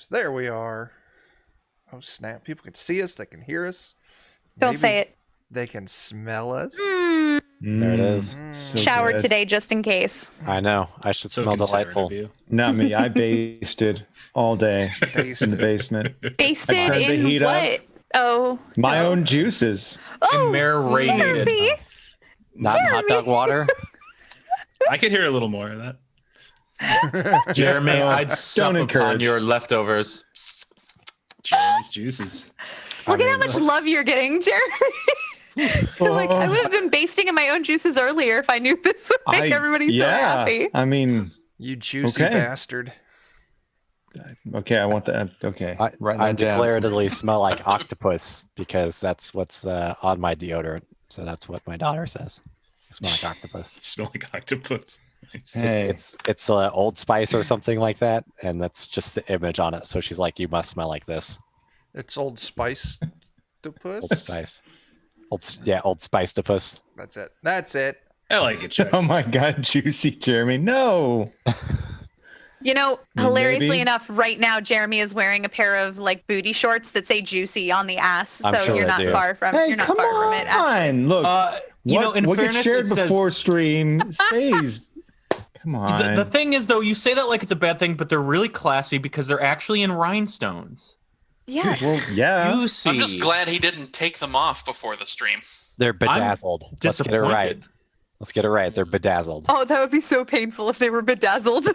There we are. Oh, snap. People can see us. They can hear us. Don't Maybe say it. They can smell us. There it is. So Showered good. today just in case. I know. I should So smell considerate delightful. of you. Not me. I basted all day in the Basted. basement. Basted turned the in heat up. what? Oh. My no. own juices. Oh, Marinated. Jeremy. Not in hot dog water. I could hear a little more of that. Jeremy, No, I'd sup don't upon encourage. your leftovers. Jeremy's juices. Look at how much love you're getting, Jeremy. Like, I would have been basting in my own juices earlier if I knew this would make everybody so happy. I mean, You juicy Okay. bastard. okay, I want that. Okay. I Write that down. declaratively smell like octopus because that's what's on my deodorant. So that's what my daughter says. I smell like octopus. You smell like octopus. Nice. Hey. It's Old Spice or something like that, and that's just the image on it. So she's like, "You must smell like this." It's Old Spice to Old puss. Spice. Old Spice to puss. That's it. That's it. I like it, Chuck. Oh my God, juicy Jeremy. No. You know, hilariously Maybe. enough, right now Jeremy is wearing a pair of like booty shorts that say "juicy" on the ass, I'm so sure you're they not do. far from. Hey, You're not come far from it. on. Look, In what fairness, gets shared it says- before stream stays. Come on. The thing is, though, you say that like it's a bad thing, but they're really classy because they're actually in rhinestones. Yeah. Well, yeah. You see, I'm just glad he didn't take them off before the stream. They're bedazzled. Let's get it right. disappointed. Let's get it right. They're bedazzled. Oh, that would be so painful if they were bedazzled.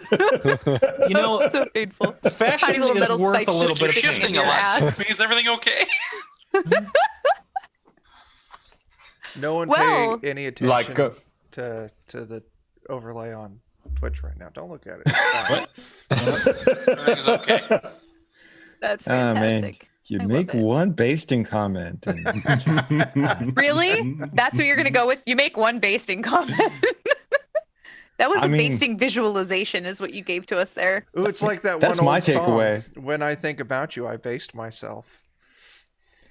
You know, so painful. fashion Tiny little is metal worth spikes a little just bit of You're sticking pain. shifting in a your lot. ass. Is everything okay? No one Well- pay any attention Like, to the overlay on Twitch right now. Don't look at it. It's fine. Everything's okay. That's Ah, man. fantastic. You I love make it. one basting comment. And Really? That's what you're going to go with? You make one basting comment. That was I a mean- basting visualization is what you gave to us there. Ooh, it's like that That's one my old song, takeaway. When I think about you, I based myself.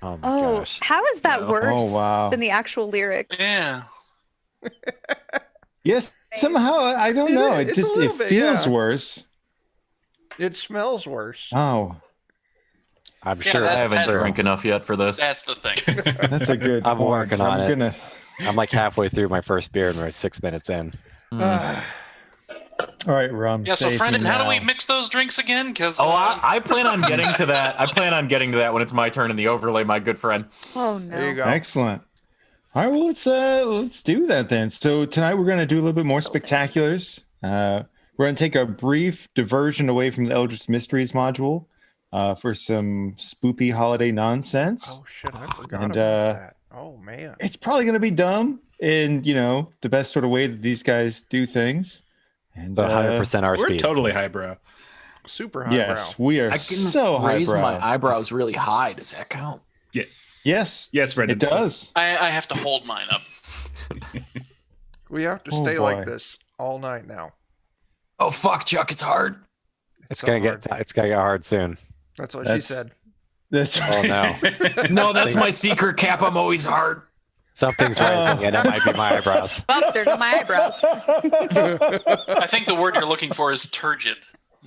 Oh my Oh, gosh. how is that No. worse Oh, wow. than the actual lyrics? Yeah. yes, somehow I don't know. It It's a just little it bit, feels yeah. worse. It smells worse. Oh, I'm Yeah, sure. I haven't that's- drank enough yet for this. That's the thing. that's a good. I'm point. working on I'm it. gonna. I'm like halfway through my first beer and we're 6 minutes in. All right, Rum. Yeah, so save Brendan, me how do we now. mix those drinks again? Because Oh, I plan on getting to that. I plan on getting to that when it's my turn in the overlay, my good friend. Oh, no. There you go. Excellent. All right, well let's do that then. So tonight we're going to do a little bit more spectaculars. We're going to take a brief diversion away from the Eldritch Mysteries module for some spoopy holiday nonsense. Oh shit, I forgot And, about that. Oh man. It's probably going to be dumb in the best sort of way that these guys do things. And So 100% our We're speed. totally highbrow. Super highbrow. yes, we are I can so raise highbrow. my eyebrows really high. Does that count? Yes, Yes, Brendan. it does. I have to hold mine up. We have to Oh, stay boy. like this all night now. Oh fuck, Chuck, it's hard. It's so gonna hard. get hard soon. That's what That's- she said. That's Oh no, No, that's my secret cap. I'm always hard. something's rising and it might be my eyebrows. Oh, there go my eyebrows. I think the word you're looking for is turgid.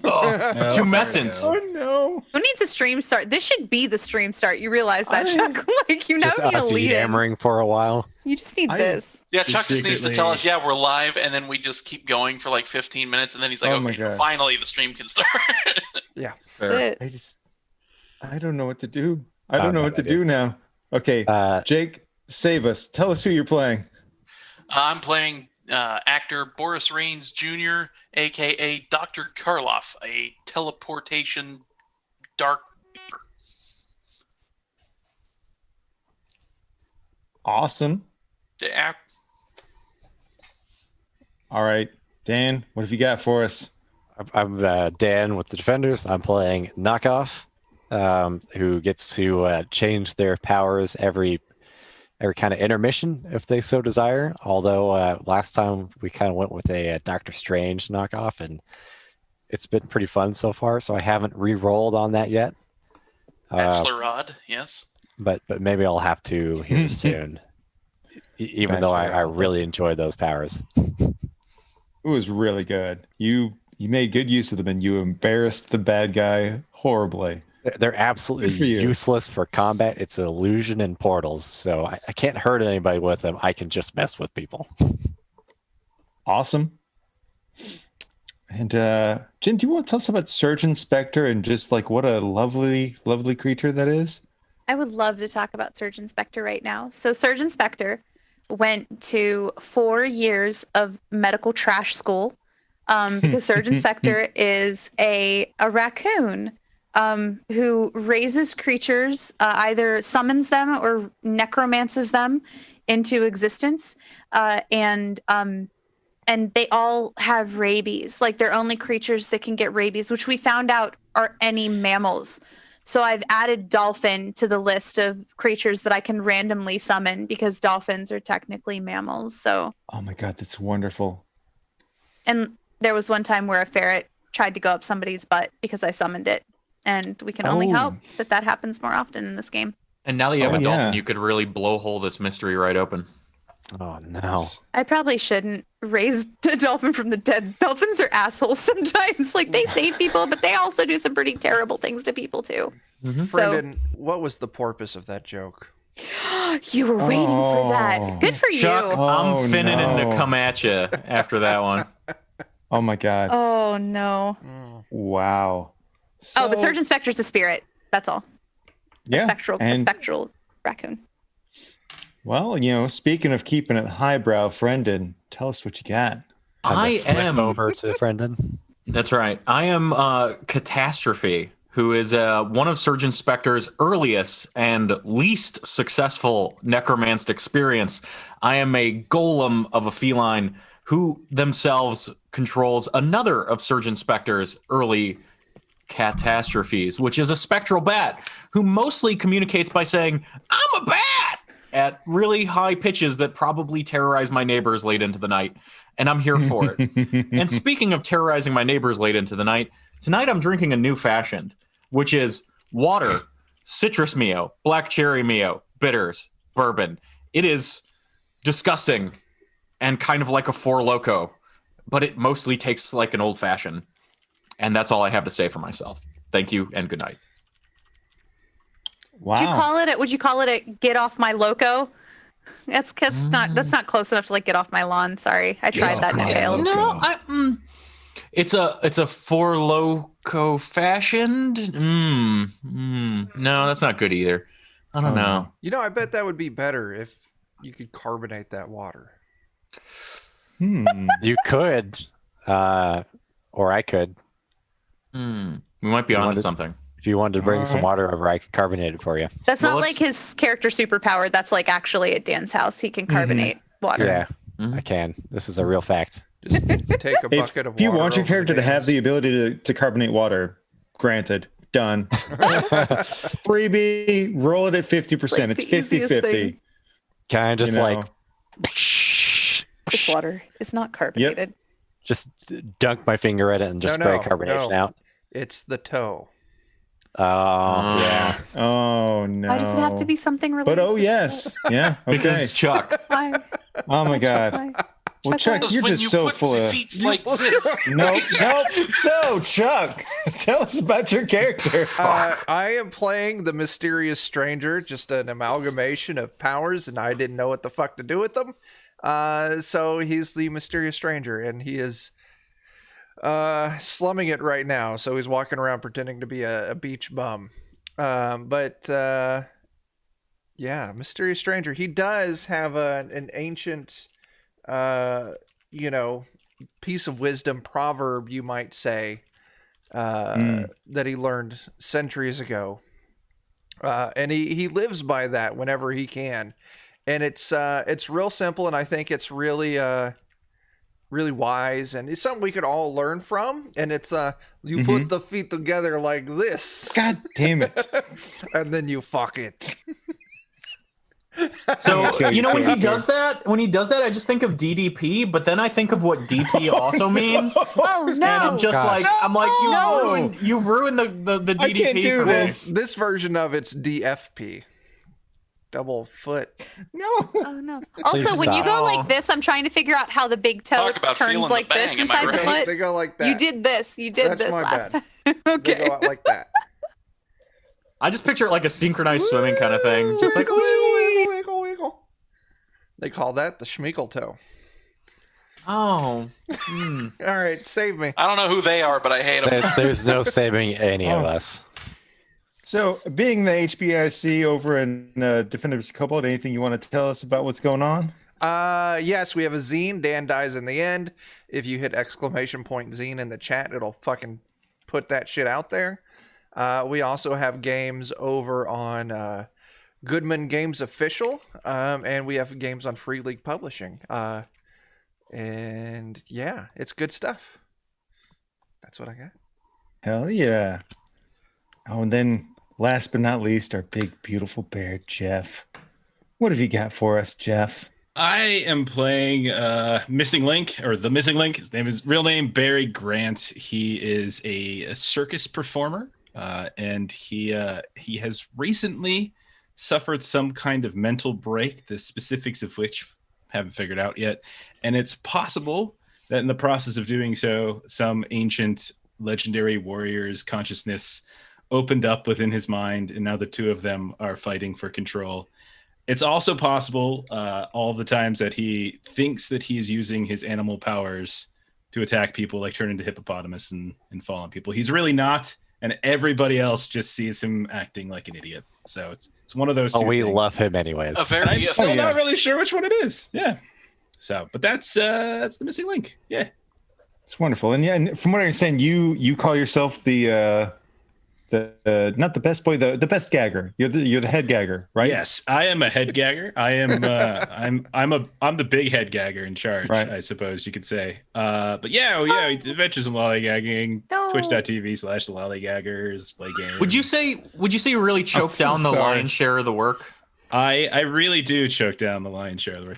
Oh, tumescent. Oh no. Who needs a stream start? This should be the stream start. You realize that, I- Chuck? Like, you now Just need a us lead in. yammering for a while. You just need this. Yeah, Just Chuck just needs to secretly- tell us, yeah, we're live, and then we just keep going for like 15 minutes, and then he's like, Oh my okay, God. finally the stream can start. That's Fair. it. I don't know what to do. I don't Oh, know no what to idea. do now. Okay, Jake, save us. Tell us who you're playing. I'm playing actor Boris Rains Jr., aka Dr. Karloff, a teleportation dark. Awesome. Yeah, All right, Dan, what have you got for us? I'm Dan with the Defenders. I'm playing Knockoff, who gets to change their powers every kind of intermission if they so desire. Although last time we kind of went with a Doctor Strange knockoff, and it's been pretty fun so far. So I haven't re-rolled on that yet. Bachelor Rod, yes. But maybe I'll have to here soon. Even though I Bachelor Rod, really enjoyed those powers. It was really good. You you made good use of them, and you embarrassed the bad guy horribly. They're Good absolutely for you. useless for combat. It's illusion and portals, so I can't hurt anybody with them. I can just mess with people. Awesome. And Jen, do you want to tell us about Surgeon Spectre and just like what a lovely, lovely creature that is? I would love to talk about Surgeon Spectre right now. So Surgeon Spectre went to 4 years of medical trash school because Surgeon Spectre is a raccoon who raises creatures, either summons them or necromances them into existence, and they all have rabies. Like they're only creatures that can get rabies, which we found out are any mammals. So I've added dolphin to the list of creatures that I can randomly summon because dolphins are technically mammals. So, Oh my God, that's wonderful. and there was one time where a ferret tried to go up somebody's butt because I summoned it. And we can only Oh. hope that happens more often in this game. And now that you have Oh, a dolphin, yeah. you could really blowhole this mystery right open. Oh no! I probably shouldn't raise a dolphin from the dead. Dolphins are assholes sometimes. Like they save people, but they also do some pretty terrible things to people too. Brendan, what was the porpoise of that joke? You were waiting for Oh. that. Good for Chuck, you. I'm finning in no. to come at you after that one. Oh my God. Oh no. Wow. Oh, but So- Surgeon Spectre's a spirit. That's all. yeah. A and, spectral raccoon. well, speaking of keeping it highbrow, Brendan, tell us what you got. I am over to Brendan. That's right. I am Catastrophe, who is one of Surgeon Spectre's earliest and least successful necromanced experience. I am a golem of a feline who themselves controls another of Surgeon Spectre's early catastrophes, which is a spectral bat who mostly communicates by saying, "I'm a bat!" at really high pitches that probably terrorize my neighbors late into the night. And I'm here for it. And speaking of terrorizing my neighbors late into the night, tonight I'm drinking a new fashioned, which is water, citrus mio, black cherry mio, bitters, bourbon. It is disgusting and kind of like a Four Loko, but it mostly tastes like an old fashioned. And that's all I have to say for myself. Thank you and good night. Wow. Would you call it a get off my loco? That's not close enough to like get off my lawn. Sorry. I tried that and it failed. No, it's a Four Loko fashioned. No, that's not good either. I don't know. I bet that would be better if you could carbonate that water. You could, or I could. We might be You onto wanted- something. If you wanted to bring some Alright. water over, I could carbonate it for you. That's Well, not let's- like his character superpower. That's like actually at Dan's house. He can carbonate water. Yeah, Mhm. I can. This is a real fact. Just take a bucket of water. If you want your over character to have Dan's. the ability to carbonate water, granted, done. Freebie, roll it at 50%. Like It's the easiest 50-50. thing. Can I just like This water is not carbonated. just dunk my finger at it and just spray carbonation out? It's the toe. Oh, yeah. Oh, no. Why does it have to be something related? But oh, to yes. Yeah. Because Okay. it's Chuck. Why? Oh, my God. Why? Well, Chuck, Because you're when just you so put full of. feet like this, Nope. So, Chuck, tell us about your character. I am playing the mysterious stranger, just an amalgamation of powers, and I didn't know what the fuck to do with them. So he's the mysterious stranger, and he is slumming it right now. So he's walking around pretending to be a beach bum. Yeah, mysterious stranger. He does have an ancient, piece of wisdom, proverb, you might say, that he learned centuries ago. And he lives by that whenever he can. And it's real simple, and I think it's really really wise, and it's something we could all learn from. And it's you put the feet together like this, God damn it. and then you fuck it. So kill your when he character. does that, I just think of DDP, but then I think of what DP also means. Oh And no! I'm just Gosh. like, you've ruined the I DDP can't do for me. this. This version of it's DFP. double foot. No. Oh no. Also, when you stop. go like this, I'm trying to figure out how the big toe Talk about feeling turns the like this bang, am I inside the right? foot. They go like that. You did this. You did That's this my last bad. time. They Okay. go out like that. I just picture it like a synchronized swimming kind of thing. Just like, wiggle, wiggle, wiggle, wiggle. They call that the schmeagle toe. oh. All right, save me. I don't know who they are, but I hate them. There's no saving any of us. So, being the HBIC over in Defenders Cobalt, anything you want to tell us about what's going on? Yes, we have a zine. Dan dies in the end. If you hit ! Zine in the chat, it'll fucking put that shit out there. We also have games over on Goodman Games Official, and we have games on Free League Publishing. And yeah, it's good stuff. That's what I got. Hell yeah. Oh, and then last but not least, our big, beautiful bear, Jeff. What have you got for us, Jeff? I am playing Missing Link, or the Missing Link. His real name Barry Grant. He is a circus performer, and he has recently suffered some kind of mental break, the specifics of which I haven't figured out yet. And it's possible that in the process of doing so, some ancient legendary warrior's consciousness opened up within his mind, and now the two of them are fighting for control. It's also possible all the times that he thinks that he's using his animal powers to attack people, like turn into hippopotamus and fall on people. He's really not, and everybody else just sees him acting like an idiot. So it's one of those. Oh, we things. love him anyways. A very I'm still yeah. not really sure which one it is. Yeah. So, but that's the Missing Link. Yeah. It's wonderful. And yeah, and from what I understand, you call yourself the not the best boy, the best gagger. You're the head gagger, right? Yes, I am a head gagger. I am I'm the big head gagger in charge, Right. I suppose you could say. But yeah, Adventures in Lollygagging, No. twitch.tv/lollygaggers, play games. Would you say you really choke so down the sorry. lion's share of the work? I really do choke down the lion's share of the work.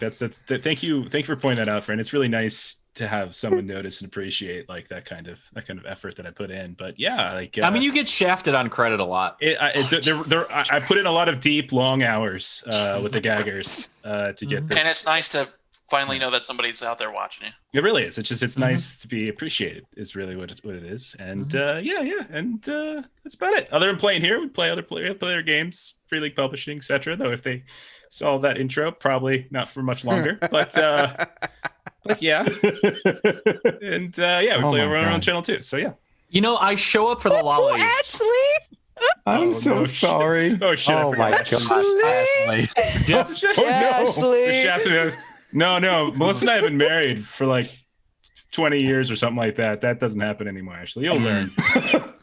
Thank you for pointing that out, friend. It's really nice to have someone notice and appreciate like that kind of effort that I put in. But yeah, like I mean, you get shafted on credit a lot. I put in a lot of deep, long hours with the gaggers to get this. And it's nice to finally know that somebody's out there watching you. It really is. It's nice to be appreciated. Is really what it is. And and that's about it. Other than playing here, we play other games, Free League Publishing, etc. Though if they saw that intro, probably not for much longer. But yeah, and we play over on our own channel too. So yeah. You know, I show up for the lolly. Ashley. I'm Oh, so no shit. sorry. Oh shit! Oh my gosh, Ashley. Jeff, Ashley. No, Melissa and I have been married for like 20 years or something like that. That doesn't happen anymore, Ashley. You'll learn.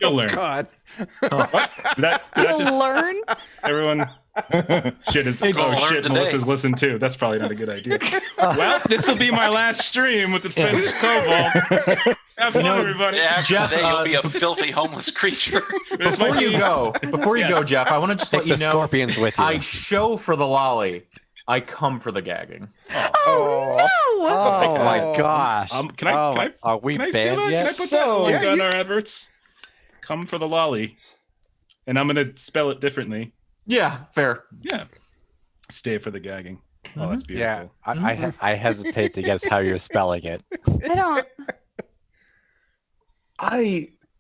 You'll learn. God. Did that You'll just learn. everyone? Shit is Gonna learn shit. today. Melissa's listened too. That's probably not a good idea. Well, this will be my last stream with the Defenders Cobalt. Have fun, everybody. After Jeff, today, you'll be a filthy homeless creature. This before might you be- go, Jeff, I want to just Take let you the know scorpions with you. I show for the lolly. I come for the gagging. Oh no. Oh my gosh. Can I Are we can I steal banned that? Can I yet? put So- that on our adverts? Come for the lolly, and I'm gonna spell it differently. Yeah, fair. Yeah, stay for the gagging. Oh, that's Yeah, beautiful. I hesitate to guess how you're spelling it. I don't.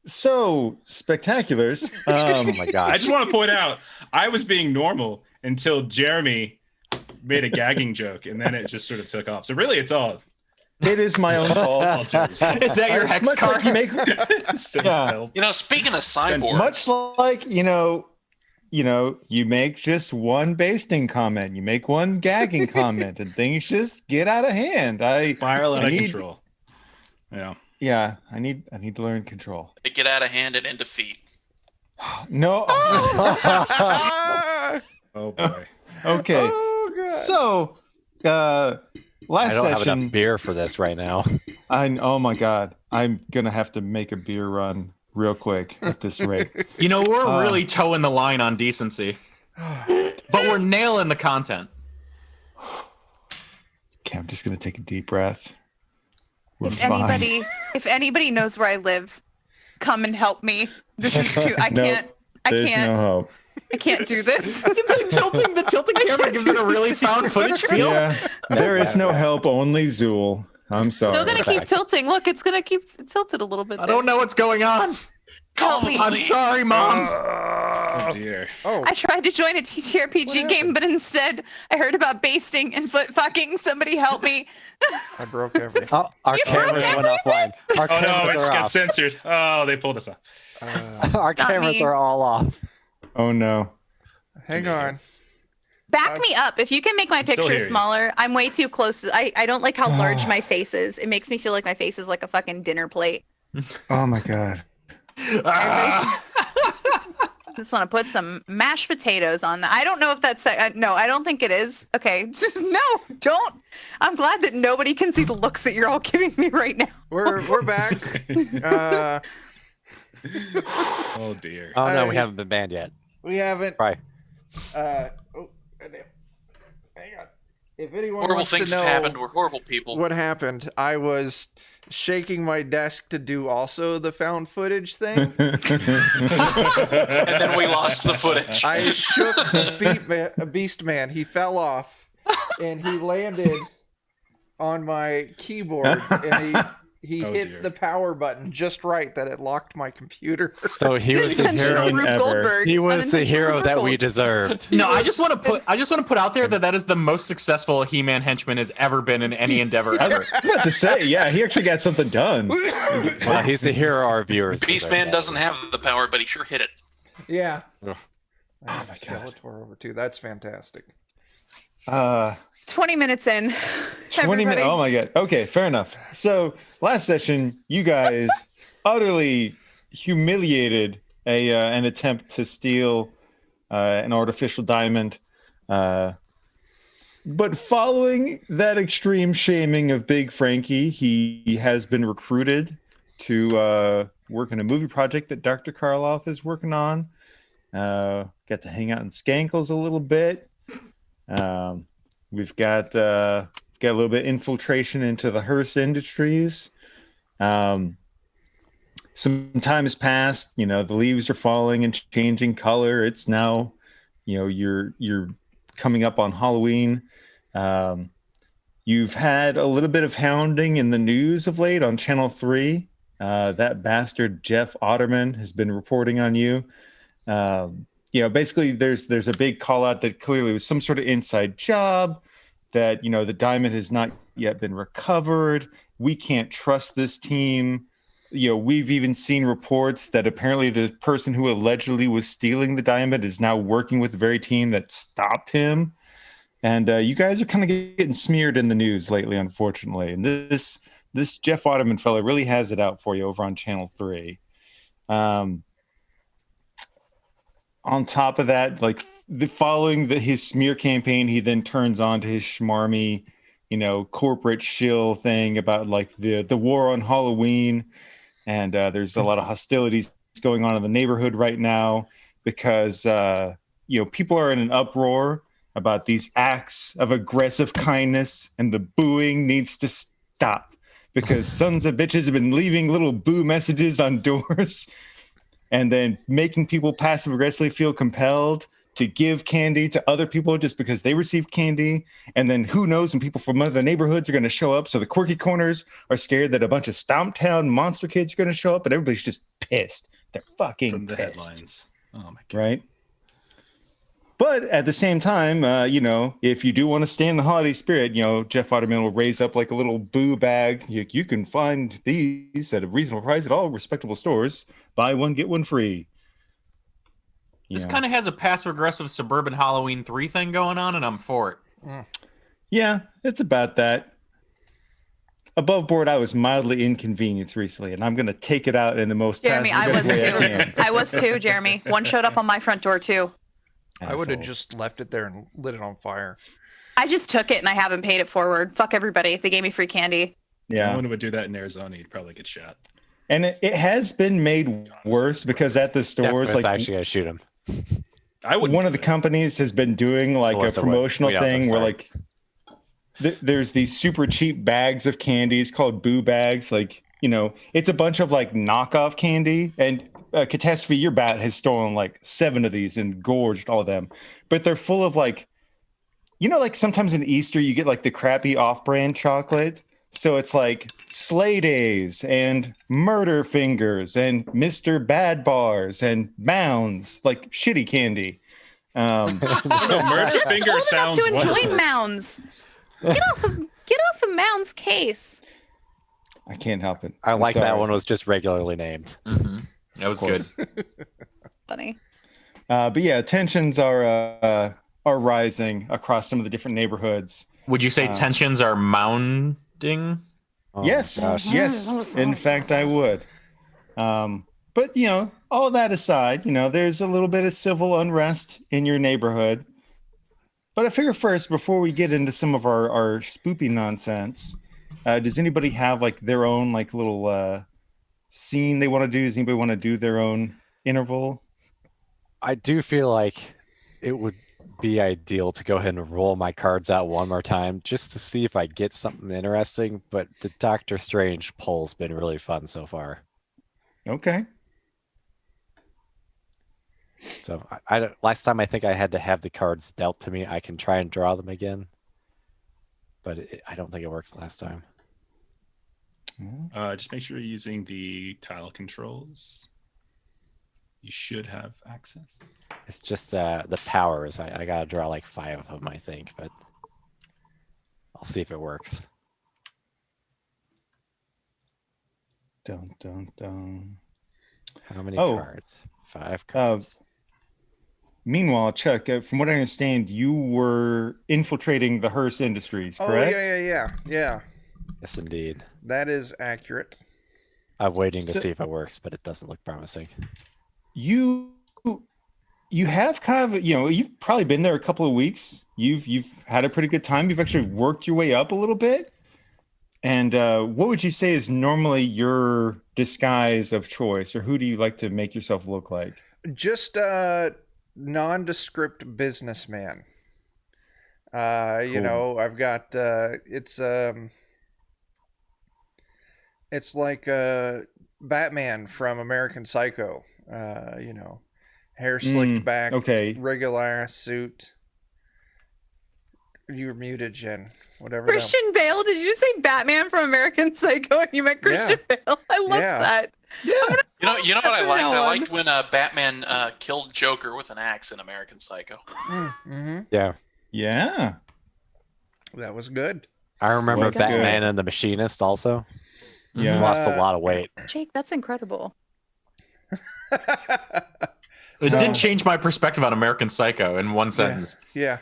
So spectaculars. Oh my I gosh. just want to point out, I was being normal until Jeremy made a gagging joke, and then it just sort of took off. So really, it's all. It is my own fault. all Jeremy's fault. Is that your It's hex much card? like you make, So Yeah. it's- You know, speaking of cyborgs, much like you make just one basting comment, you make one gagging comment, and things just get out of hand. spiral out I of need- control. Yeah. Yeah, I need to learn control. they get out of hand and in defeat. No. Oh boy. Okay. Oh, God. So, I last don't have session, enough beer for this right now. oh my God, I'm gonna have to make a beer run real quick at this rate. You know, we're really towing the line on decency, but we're nailing the content. Okay, I'm just gonna take a deep breath. We're If fine. anybody knows where I live, come and help me. This is too. I No, can't. I There's can't. no hope. I can't do this. The tilting camera gives it a really found footage feel. Yeah, there is no help, only Zool. I'm sorry. Still gonna keep tilting. Look, it's gonna keep tilted a little bit. I don't know what's going on. Call the I'm police. sorry, Mom. Oh dear. Oh, I tried to join a TTRPG game, but instead I heard about basting and foot fucking. Somebody help me. I broke everything. Oh, our You cameras broke went offline. Our Oh no, cameras it just are got off. censored. Oh, they pulled us off. Our Not cameras me. are all off. Oh no. Hang on. Back me up. If you can make my still picture hear you. smaller, I'm way too close. I don't like how large my face is. It makes me feel like my face is like a fucking dinner plate. Oh my god. Just want to put some mashed potatoes on that. I don't know if that's no. I don't think it is. Okay, just no. Don't. I'm glad that nobody can see the looks that you're all giving me right now. We're back. Oh dear. Oh no, we haven't been banned yet. We haven't. Right. Oh, goddamn. Hang on. If anyone Horrible wants to things know have happened. We're horrible people. what happened, I was shaking my desk to do also the found footage thing. And then we lost the footage. I shook Beast Man. He fell off, and he landed on my keyboard, and he Oh, hit dear. the power button just right that it locked my computer. So he was the Intentional hero. Rube ever. Goldberg. He was the Unintentional hero Rube that we Goldberg. deserved. No, I just want to put out there that is the most successful He-Man henchman has ever been in any endeavor I was ever. about to say, yeah, he actually got something done. Well, he's the hero our viewers. Beast deserve. Man doesn't have the power, but he sure hit it. Yeah. Ugh. I have a Skeletor over too. That's fantastic. 20 minutes in. 20 minutes. Everybody. Oh my god. Okay, fair enough. So last session, you guys utterly humiliated an attempt to steal an artificial diamond. But following that extreme shaming of Big Frankie, he has been recruited to work on a movie project that Dr. Karloff is working on. Got to hang out in Skankles a little bit. We've got a little bit of infiltration into the Hearst Industries. Some time has passed. You know, the leaves are falling and changing color. It's now, you know, you're coming up on Halloween. You've had a little bit of hounding in the news of late on Channel 3. That bastard Jeff Otterman has been reporting on you. You know, basically there's a big call out that clearly was some sort of inside job, that, you know, the diamond has not yet been recovered. We can't trust this team. You know, we've even seen reports that apparently the person who allegedly was stealing the diamond is now working with the very team that stopped him. And you guys are kind of getting smeared in the news lately, unfortunately. And this Jeff Otterman fellow really has it out for you over on Channel 3. On top of that, like following his smear campaign, he then turns on to his schmarmy, you know, corporate shill thing about like the war on Halloween. And there's a lot of hostilities going on in the neighborhood right now because, you know, people are in an uproar about these acts of aggressive kindness, and the booing needs to stop because sons of bitches have been leaving little boo messages on doors and then making people passive aggressively feel compelled to give candy to other people just because they received candy. And then who knows when people from other neighborhoods are going to show up. So the quirky corners are scared that a bunch of Stomptown monster kids are going to show up, but everybody's just pissed. They're fucking From the pissed. headlines. Oh my god. Right? But at the same time, you know, if you do want to stay in the holiday spirit, you know, Jeff Otterman will raise up like a little boo bag. You can find these at a reasonable price at all respectable stores. Buy one, get one free. You This know. kind of has a passive-aggressive suburban Halloween 3 thing going on, and I'm for it. Yeah, it's about that. Above board, I was mildly inconvenienced recently, and I'm going to take it out in the most Jeremy, I was passive-aggressive way too. I can. I was too, Jeremy. One showed up on my front door too. I would have Assholes. just left it there and lit it on fire. I just took it and I haven't paid it forward. Fuck everybody. They gave me free candy. No Yeah, one would do that in Arizona. You'd probably get shot. and it has been made worse because at the stores, Steph was like actually gonna shoot him. I would. one of the companies has been doing like Melissa a would. promotional We don't thing where know, like there's these super cheap bags of candies called boo bags. Like, you know, it's a bunch of like knockoff candy, and Catastrophe, your bat has stolen like 7 of these and gorged all of them, but they're full of like, like sometimes in Easter you get like the crappy off-brand chocolate. So it's like Slay Days and Murder Fingers and Mr. Bad Bars and Mounds, like shitty candy. No, Murder Just Finger old enough sounds to enjoy wonderful. mounds. Get off of Mound's case. I can't help it. I I'm like that sorry. one was just regularly named. That was good. Funny. But yeah, tensions are rising across some of the different neighborhoods. Would you say tensions are mounding? Oh, Yes, gosh. yes. In fact, I would. But all that aside, there's a little bit of civil unrest in your neighborhood. But I figure first, before we get into some of our spoopy nonsense, does anybody have like their own like little scene they want to do? Does anybody want to do their own interval? I do feel like it would be ideal to go ahead and roll my cards out one more time just to see if I get something interesting. But the Doctor Strange poll's been really fun so far. Okay. So last time I think I had to have the cards dealt to me. I can try and draw them again, but I don't think it works last time. Just make sure you're using the tile controls. You should have access. It's just the powers. I gotta draw like 5 of them, I think, but I'll see if it works. Dun dun dun. How many Oh. cards? 5 cards. Meanwhile, Chuck, from what I understand, you were infiltrating the Hearst Industries, correct? Oh, yeah. Yes, indeed. That is accurate. I'm waiting to So- see if it works, but it doesn't look promising. You have kind of, you've probably been there a couple of weeks. You've had a pretty good time. You've actually worked your way up a little bit. And what would you say is normally your disguise of choice, or who do you like to make yourself look like? Just nondescript businessman. I've got it's like Batman from American Psycho. Hair slicked back, okay. regular ass suit. You were muted, Jen. Whatever. Christian Bale? Did you just say Batman from American Psycho and you meant Christian Bale? I loved Yeah. that. Yeah. You know what I From liked? now I on. liked when Batman killed Joker with an axe in American Psycho. Mm-hmm. Yeah. Yeah. That was good. I remember That's Batman good. and the Machinist also. Yeah. Lost a lot of weight. Jake, that's incredible. It So- did change my perspective on American Psycho in one sentence. Yeah.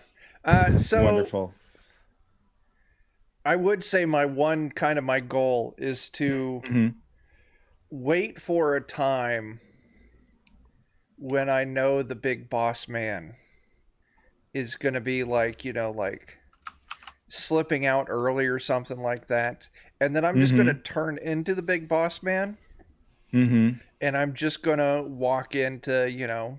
So Wonderful. I would say my goal is to Mhm. wait for a time when I know the big boss man is going to be like slipping out early or something like that. And then I'm just going to turn into the big boss man. Mm-hmm. And I'm just going to walk into,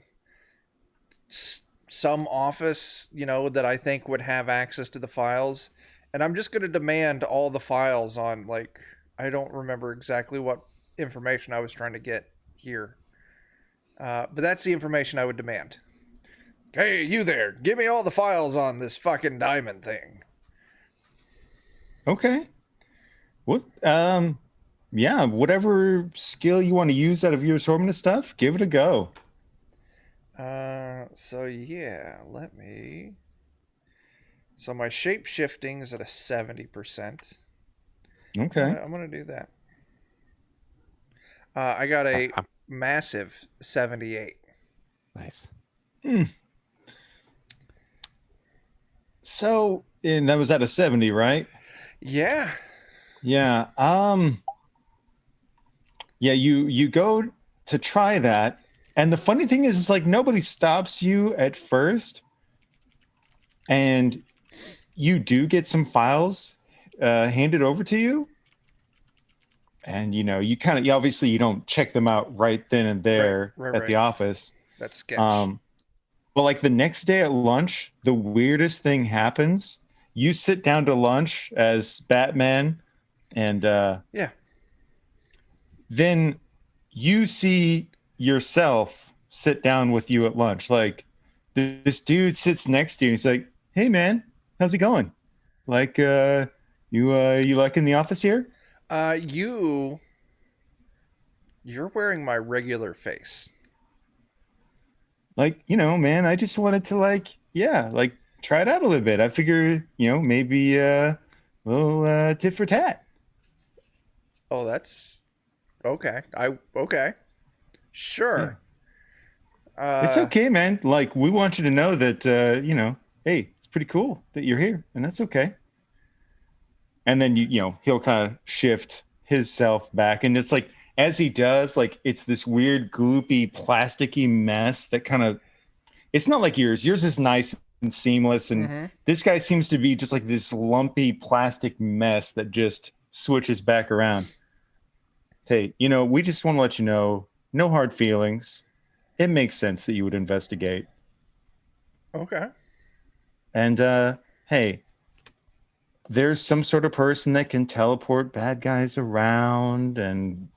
some office, that I think would have access to the files. And I'm just going to demand all the files on, I don't remember exactly what information I was trying to get here. But that's the information I would demand. Hey, you there, give me all the files on this fucking diamond thing. Okay. What? Yeah. Whatever skill you want to use out of your assortment of stuff, give it a go. So my shape shifting is at a 70%. Okay. I'm gonna do that. I got a massive 78. Nice. So, and that was at a 70, right? Yeah. Yeah. Yeah. You go to try that, and the funny thing is, it's like nobody stops you at first, and you do get some files handed over to you. And you obviously you don't check them out right then and there Right, at the office. That's sketch. But like the next day at lunch, the weirdest thing happens. You sit down to lunch as Batman, and Yeah. then you see yourself sit down with you at lunch. Like this dude sits next to you and he's like, "Hey man, how's it going? Like you liking the office here?" You're wearing my regular face. Like, man, I just wanted to like try it out a little bit. I figure, maybe a little tit for tat. Oh, that's okay. Okay. Sure. It's okay, man. Like, we want you to know that, hey, it's pretty cool that you're here, and that's okay. And then he'll kind of shift his self back, and it's like as he does, like it's this weird, gloopy, plasticky mess that kind of. It's not like yours. Yours is nice and seamless, and this guy seems to be just like this lumpy plastic mess that just switches back around. Hey, we just want to let you know, no hard feelings. It makes sense that you would investigate. Okay. And hey, there's some sort of person that can teleport bad guys around and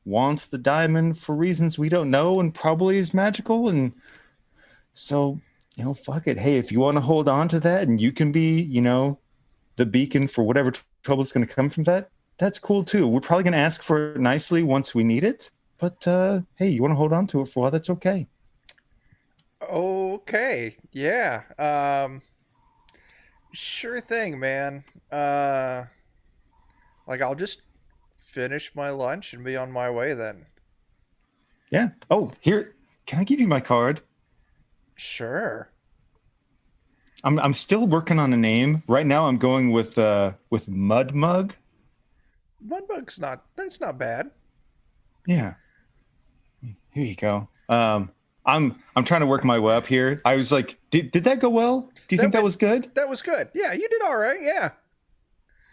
wants the diamond for reasons we don't know and probably is magical. And so, fuck it. Hey, if you want to hold on to that and you can be, the beacon for whatever trouble is going to come from that, that's cool too. We're probably going to ask for it nicely once we need it. But hey, you want to hold on to it for a while, that's okay. Okay. Yeah. Sure thing, man. Like I'll just finish my lunch and be on my way then. Yeah. Oh, here. Can I give you my card? Sure. I'm still working on a name. Right now I'm going with Mud Mug. Mudbug's that's not bad. Yeah. Here you go. I'm trying to work my way up here. I was like, did that go well? Do you think that was good? That was good. Yeah, you did all right. Yeah.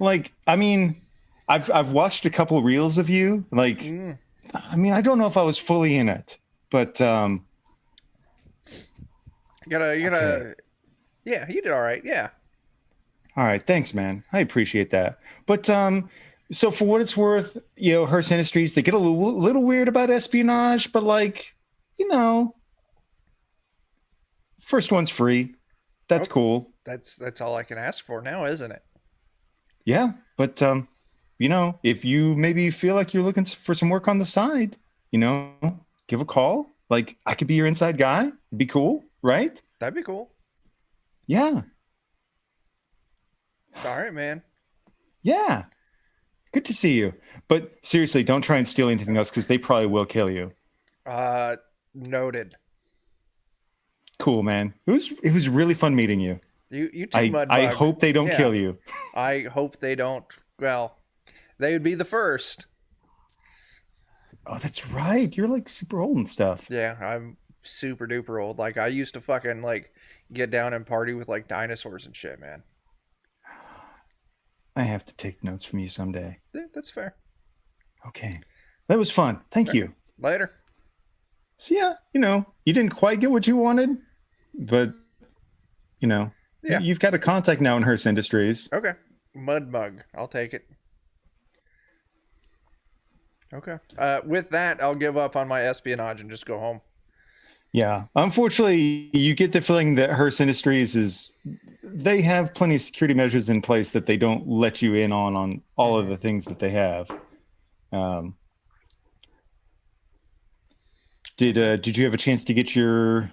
Like, I mean, I've watched a couple of reels of you. Like, I mean, I don't know if I was fully in it, but you gotta okay. Yeah, you did all right. Yeah. All right, thanks, man. I appreciate that. But so for what it's worth, Hearst Industries, they get a little weird about espionage, but like, first one's free. That's cool. That's all I can ask for now, isn't it? Yeah, but if you maybe feel like you're looking for some work on the side, give a call. Like, I could be your inside guy. It'd be cool, right? That'd be cool. Yeah. All right, man. Yeah. Good to see you. But seriously, don't try and steal anything else because they probably will kill you. Noted. Cool, man. It was really fun meeting you. You too, Mudbug. I hope they don't kill you. I hope they don't. Well, they would be the first. Oh, that's right. You're like super old and stuff. Yeah, I'm super duper old. Like I used to fucking like get down and party with like dinosaurs and shit, man. I have to take notes from you someday. Yeah, that's fair. Okay. That was fun. Thank you. Later. So yeah, you didn't quite get what you wanted, but yeah. You've got a contact now in Hearst Industries. Okay. Mudbug. I'll take it. Okay. With that, I'll give up on my espionage and just go home. Yeah. Unfortunately, you get the feeling that Hearst Industries they have plenty of security measures in place that they don't let you in on all of the things that they have. Did you have a chance to get your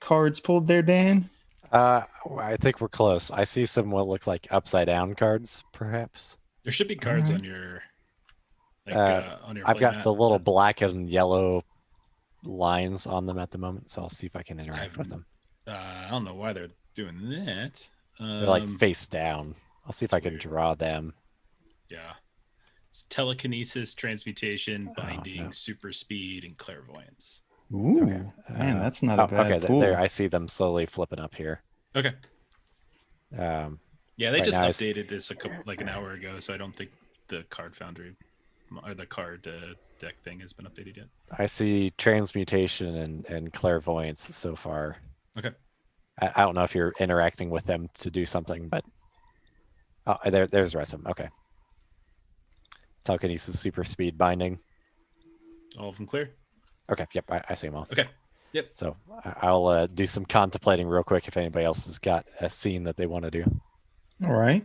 cards pulled there, Dan? I think we're close. I see some what look like upside down cards, perhaps. There should be cards on your on your I've got playmat. the little black and yellow lines on them at the moment, so I'll see if I can interact with them. I don't know why they're doing that. They're like face down. I'll see if I can draw them. Yeah. It's telekinesis, transmutation, binding, super speed, and clairvoyance. Ooh, Okay. Man, that's not a bad pool. There, I see them slowly flipping up here. Okay. Yeah, they right just now updated this like an hour ago, so I don't think the card foundry or the card deck thing has been updated yet. I see transmutation and clairvoyance so far. Okay. I don't know if you're interacting with them to do something, but there's the rest of them. Okay. Telekinesis, super speed, binding. All of them clear? Okay, yep, I see them all. Okay. Yep. So I'll do some contemplating real quick if anybody else has got a scene that they want to do. All right.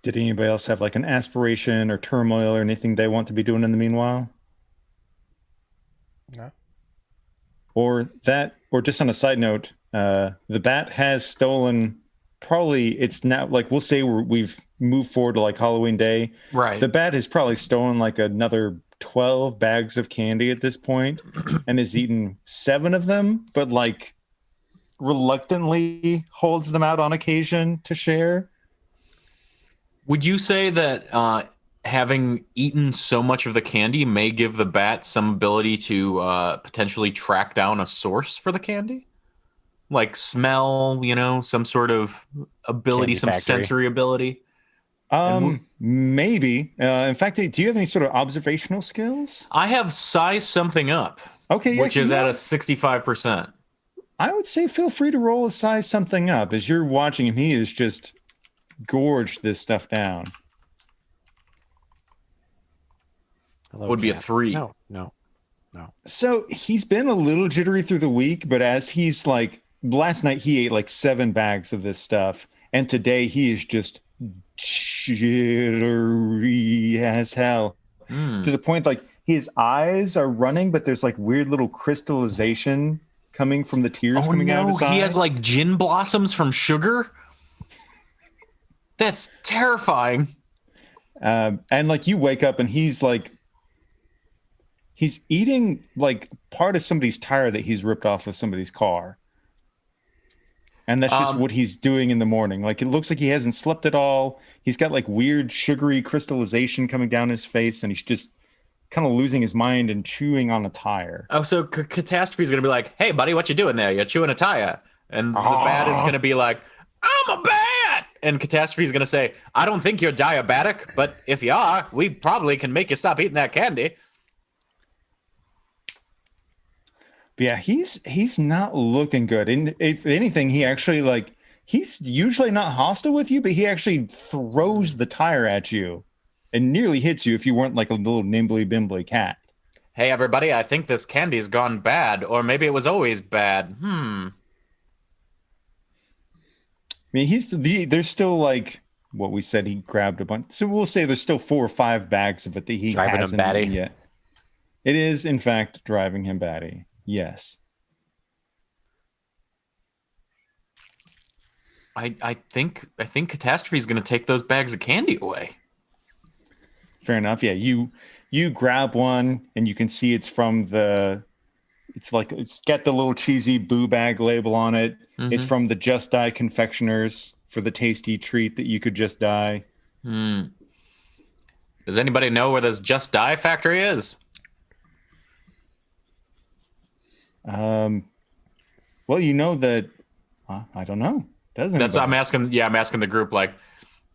Did anybody else have like an aspiration or turmoil or anything they want to be doing in the meanwhile? No. Or just on a side note, the bat has stolen. Probably it's now like we'll say we've moved forward to like Halloween Day. Right. The bat has probably stolen like another 12 bags of candy at this point and has eaten 7 of them, but like reluctantly holds them out on occasion to share. Would you say that having eaten so much of the candy may give the bat some ability to potentially track down a source for the candy? Like smell, some sort of ability, Candy some factory. sensory ability? Maybe. In fact, do you have any sort of observational skills? I have sized something up, Okay, which is you at know a 65%. I would say feel free to roll a size something up. As you're watching him, he is just gorged this stuff down. Hello, Would be a chat. 3. No. So he's been a little jittery through the week, but as he's like, last night he ate like 7 bags of this stuff, and today he is just jittery as hell to the point like his eyes are running, but there's like weird little crystallization coming from the tears Oh coming out of no, his he eye. has like gin blossoms from sugar? That's terrifying. And like you wake up and he's eating like part of somebody's tire that he's ripped off of somebody's car. And that's just what he's doing in the morning. Like it looks like he hasn't slept at all. He's got like weird sugary crystallization coming down his face, and he's just kind of losing his mind and chewing on a tire. Oh, so Catastrophe is going to be like, hey, buddy, what you doing there? You're chewing a tire. And the bat is going to be like, I'm a bat. And Catastrophe is going to say, I don't think you're diabetic, but if you are, we probably can make you stop eating that candy. But yeah, he's not looking good. And if anything, he actually like he's usually not hostile with you, but he actually throws the tire at you and nearly hits you if you weren't like a little nimbly bimbly cat. Hey, everybody, I think this candy's gone bad, or maybe it was always bad. I mean, there's still like what we said he grabbed a bunch. So we'll say there's still 4 or 5 bags of it that he Driving him hasn't batty. eaten yet. It is, in fact, driving him batty. Yes. I think Catastrophe is going to take those bags of candy away. Fair enough. Yeah, you grab one and you can see it's from it's got the little cheesy boo bag label on it. Mm-hmm. It's from the Just Die confectioners for the tasty treat that you could just die. Does anybody know where this Just Die factory is? Well, you know that I don't know. Doesn't That's what I'm asking. Yeah, I'm asking the group. Like,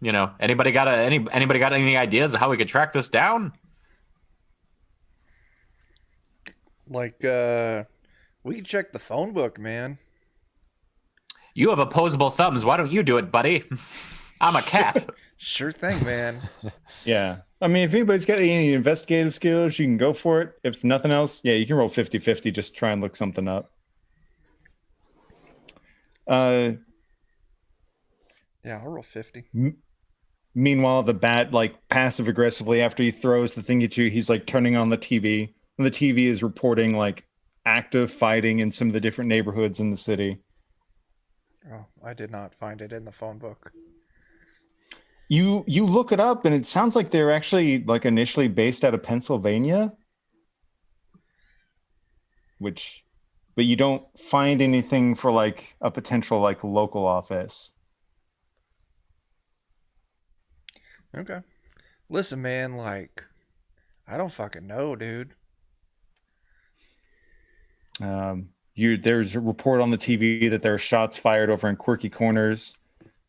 anybody got any ideas of how we could track this down? Like, we can check the phone book, man. You have opposable thumbs. Why don't you do it, buddy? I'm a cat. Sure thing, man. Yeah. I mean, if anybody's got any investigative skills, you can go for it. If nothing else, yeah, you can roll 50-50, just try and look something up. Yeah, I'll roll 50. Meanwhile, the bat, like, passive aggressively, after he throws the thing at you, he's like turning on the TV. And the TV is reporting like active fighting in some of the different neighborhoods in the city. Oh, I did not find it in the phone book. You look it up, and it sounds like they're actually like initially based out of Pennsylvania, but you don't find anything for like a potential like local office. Okay. Listen, man, like, I don't fucking know, dude. There's a report on the TV that there are shots fired over in Quirky Corners.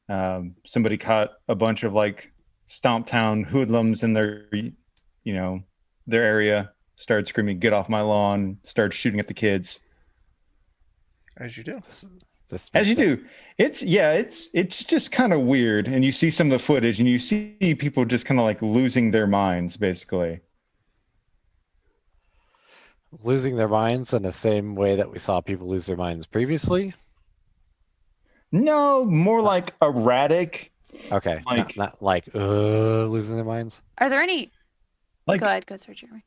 Somebody caught a bunch of like Stomptown hoodlums in their area, started screaming, "Get off my lawn!" Started shooting at the kids. As you do. As you do. It's just kind of weird. And you see some of the footage and you see people just kind of like losing their minds, basically. losing their minds in the same way that we saw people lose their minds previously? No, more like erratic. Okay, Like, not like losing their minds. Are there any? like Go ahead, go, Sir Jeremy.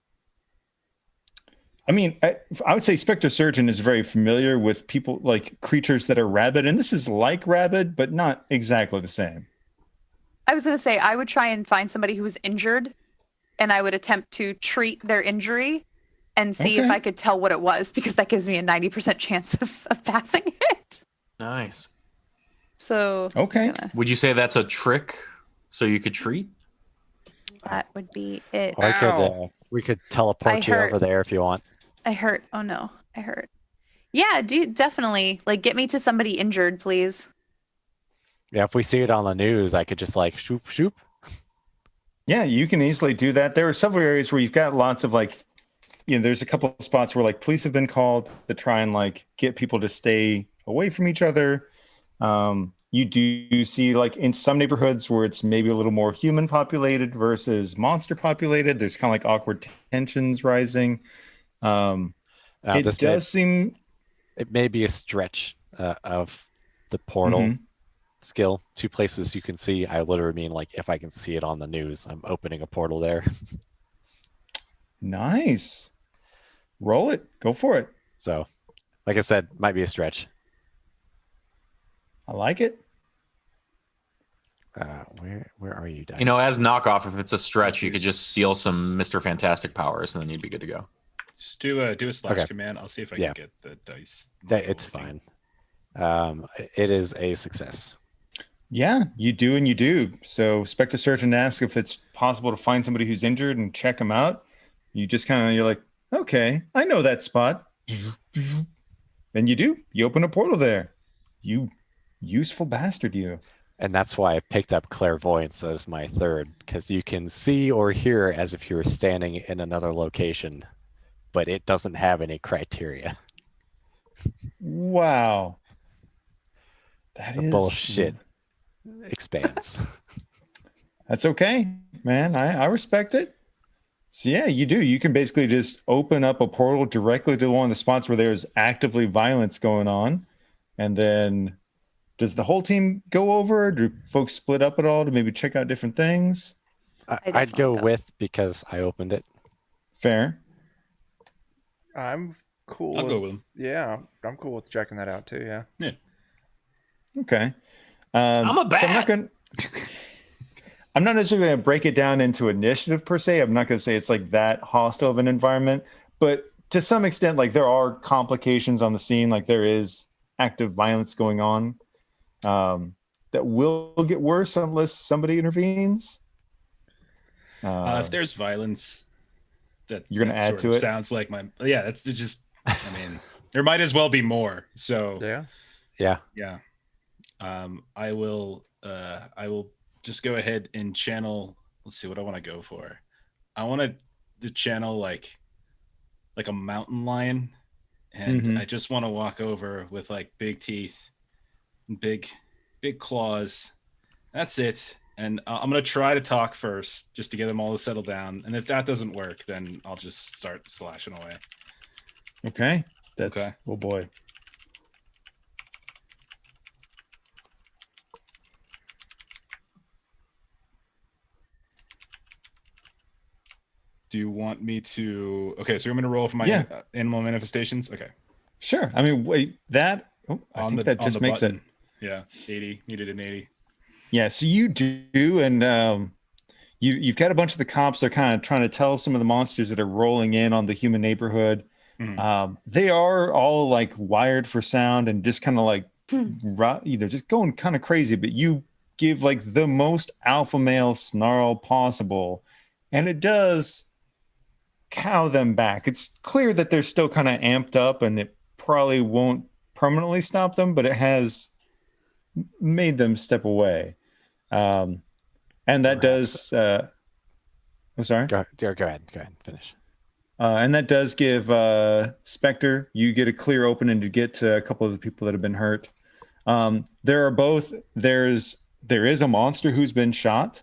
I mean, I would say Spectre Surgeon is very familiar with people like creatures that are rabid, and this is like rabid, but not exactly the same. I was going to say I would try and find somebody who was injured, and I would attempt to treat their injury and see if Okay. I could tell what it was, because that gives me a 90% chance of passing it. Nice. So Okay. Would you say that's a trick so you could treat? that would be it. Ow. We could teleport you over hurt. there if you want. I hurt. Oh no, I hurt. Yeah, definitely. Like, get me to somebody injured, please. Yeah, if we see it on the news, I could just like shoop shoop. Yeah, you can easily do that. There are several areas where you've got lots of like, there's a couple of spots where like police have been called to try and like get people to stay away from each other. You do see like in some neighborhoods where it's maybe a little more human populated versus monster populated. There's kind of like awkward tensions rising. It This does seem. it may be a stretch of the portal Mhm. skill. 2 places you can see. I literally mean like if I can see it on the news, I'm opening a portal there. Nice. Roll it. Go for it. So, like I said, might be a stretch. I like it. Where are you, Dice? You know, as knockoff, if it's a stretch, you could just steal some Mr. Fantastic powers, and then you'd be good to go. Just do a slash Okay. command. I'll see if I Yeah. can get the dice. It's fine. It is a success. Yeah, you do and you do. So Spectre Surgeon asks if it's possible to find somebody who's injured and check them out. You just you're like, okay, I know that spot. And you do. You open a portal there. You useful bastard, you. And that's why I picked up clairvoyance as my third, because you can see or hear as if you were standing in another location, but it doesn't have any criteria. Wow. That The is bullshit expands. That's okay, man. I respect it. So yeah, you do. You can basically just open up a portal directly to one of the spots where there's actively violence going on. And then does the whole team go over? Do folks split up at all to maybe check out different things? I'd go with because I opened it. Fair. I'm cool. I'll go with him. Yeah, I'm cool with checking that out too. Yeah. Okay. I'm a so bat. I'm not necessarily going to break it down into initiative per se. I'm not going to say it's like that hostile of an environment, but to some extent, like there are complications on the scene. Like there is active violence going on that will get worse unless somebody intervenes. If there's violence, that You're gonna that add sort to of it? Sounds like that's just. I mean, there might as well be more. So Yeah. Yeah. I will just go ahead and channel. Let's see what I want to go for. I want to channel like a mountain lion, and I just want to walk over with like big teeth, and big claws. That's it. And I'm gonna try to talk first, just to get them all to settle down. And if that doesn't work, then I'll just start slashing away. Okay. That's Okay. Oh boy. Do you want me to? Okay, so you're going to roll for my Yeah. Animal manifestations. Okay. Sure. I mean, wait, that. Oh, I think that just makes it. Yeah, 80. Needed an 80. Yeah. So you do, and you've got a bunch of the cops. They're kind of trying to tell some of the monsters that are rolling in on the human neighborhood. They are all like wired for sound and just kind of like, just going kind of crazy. But you give like the most alpha male snarl possible, and it does cow them back. It's clear that they're still kind of amped up, and it probably won't permanently stop them, but it has made them step away. And that does. I'm sorry. Go ahead. Finish. And that does give Spectre, you get a clear opening to get to a couple of the people that have been hurt. There is a monster who's been shot.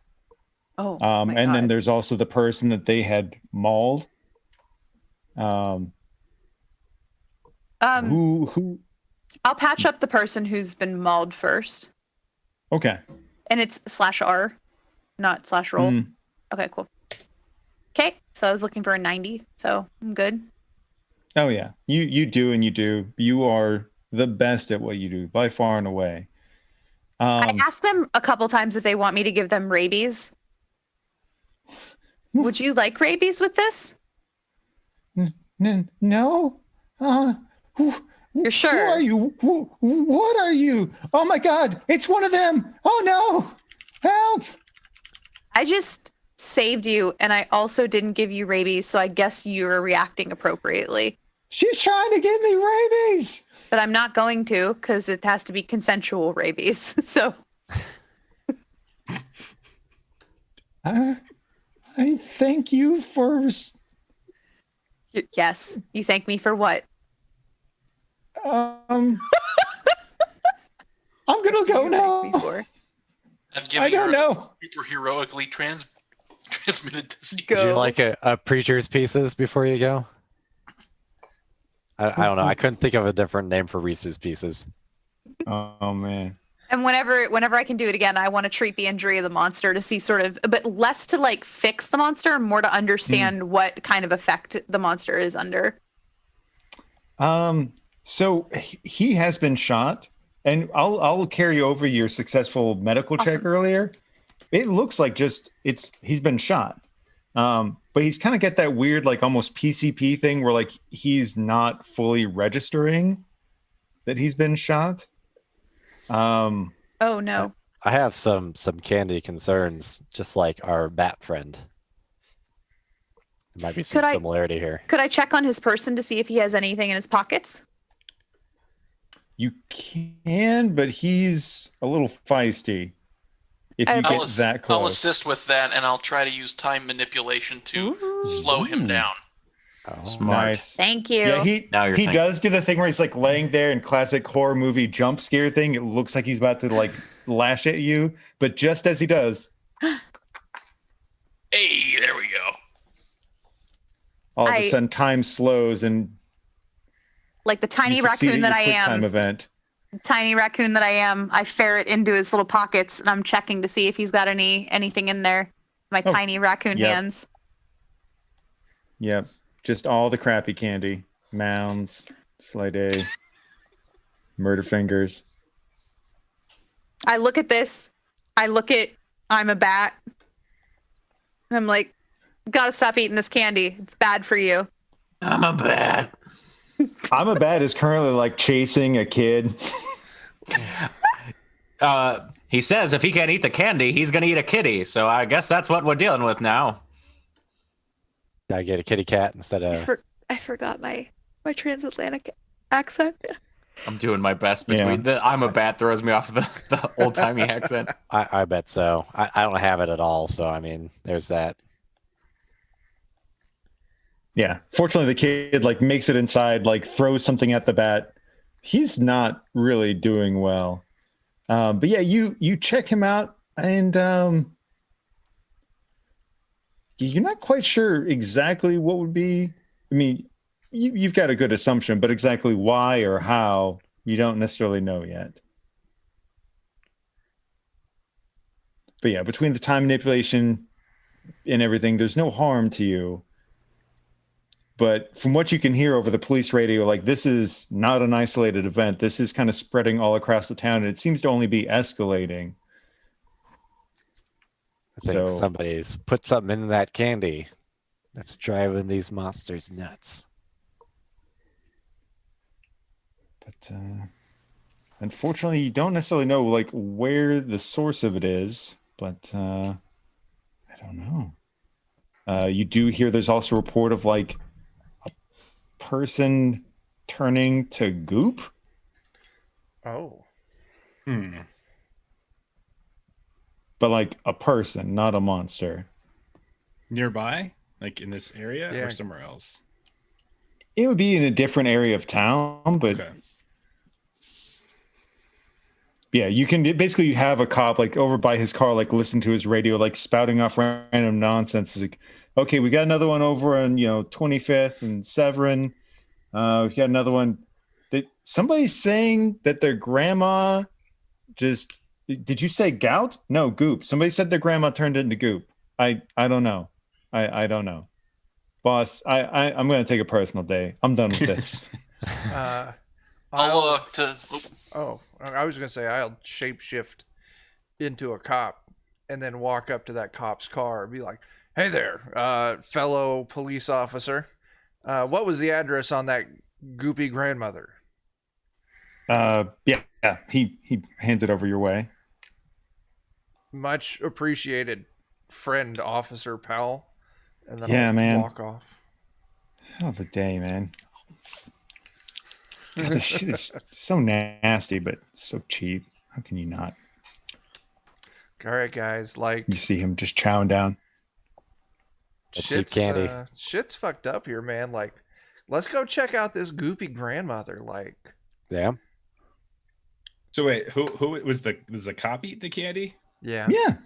Oh, and then there's also the person that they had mauled. Who? I'll patch up the person who's been mauled first. Okay. And it's /R, not /roll. Mm. Okay, cool. Okay, so I was looking for a 90, so I'm good. Oh yeah, you do and you do. You are the best at what you do by far and away. I asked them a couple times if they want me to give them rabies. Would you like rabies with this? No. You're sure? Who are you? What are you? Oh my God! It's one of them! Oh no! Help! I just saved you, and I also didn't give you rabies, so I guess you're reacting appropriately. She's trying to give me rabies. But I'm not going to, because it has to be consensual rabies. So I thank you for. yes, you thank me for what? I'm gonna go now. I'm I don't know. Super heroically transmitted disease. Would you like a preacher's pieces before you go? I don't know. I couldn't think of a different name for Reese's pieces. Oh man. And whenever I can do it again, I want to treat the injury of the monster to see sort of, but less to like fix the monster, more to understand what kind of effect the monster is under. So he has been shot, and I'll carry over your successful medical check earlier. It looks like he's been shot. But he's kind of got that weird, like almost PCP thing where like he's not fully registering that he's been shot. Oh no. I have some candy concerns, just like our bat friend. There might be some similarity here. Could I check on his person to see if he has anything in his pockets? You can, but he's a little feisty. If you get that close. I'll assist with that, and I'll try to use time manipulation to slow him down. Oh, smart. Nice. Thank you. Yeah, Now he does do the thing where he's like laying there in classic horror movie jump scare thing. It looks like he's about to like lash at you, but just as he does, Hey, there we go. all of a sudden time slows and like the tiny you succeed raccoon at that your I quick time am. event. Tiny raccoon that I am, I ferret into his little pockets and I'm checking to see if he's got anything in there. My tiny raccoon hands. Yep. Just all the crappy candy. Mounds, Slide A, Murder Fingers. I look at this. I'm a bat. And I'm like, gotta stop eating this candy. It's bad for you. I'm a bat. I'm a bat is currently like chasing a kid. He says if he can't eat the candy, he's gonna eat a kitty. So I guess that's what we're dealing with now. Gotta get a kitty cat instead of. I forgot my transatlantic accent. I'm doing my best between I'm a bat throws me off the old timey accent. I bet so. I don't have it at all. So I mean, there's that. Yeah. Fortunately, the kid like makes it inside, like throws something at the bat. He's not really doing well. But yeah, you check him out, and you're not quite sure exactly what would be. I mean, you've got a good assumption, but exactly why or how you don't necessarily know yet. But yeah, between the time manipulation and everything, there's no harm to you. But from what you can hear over the police radio, like this is not an isolated event. This is kind of spreading all across the town, and it seems to only be escalating. I think somebody's put something in that candy that's driving these monsters nuts. But unfortunately, you don't necessarily know like where the source of it is. But I don't know. You do hear there's also a report of like person turning to goop. Oh. But like a person, not a monster. Nearby? Like in this area Yeah. or somewhere else? It would be in a different area of town, but Okay. yeah, you can basically have a cop like over by his car, like listen to his radio, like spouting off random nonsense. It's like, okay, we got another one over on 25th and Severin. We've got another one Somebody's saying that their grandma just. Did you say gout? No, goop. Somebody said their grandma turned into goop. I don't know. I don't know. Boss, I'm going to take a personal day. I'm done with this. I'll to. Oh, I was gonna say I'll shapeshift into a cop and then walk up to that cop's car and be like, "Hey there, fellow police officer. What was the address on that goopy grandmother?" Yeah. He hands it over your way. Much appreciated, friend, officer, pal. And then Yeah, I'll man. walk off. Hell of a day, man. God, this shit is so nasty, but so cheap. How can you not? All right, guys. Like, You see him just chowing down. That's cheap candy. Shit's fucked up here, man. Like, let's go check out this goopy grandmother. Like, Yeah. So wait, who was the cop eat the candy? yeah. Yeah.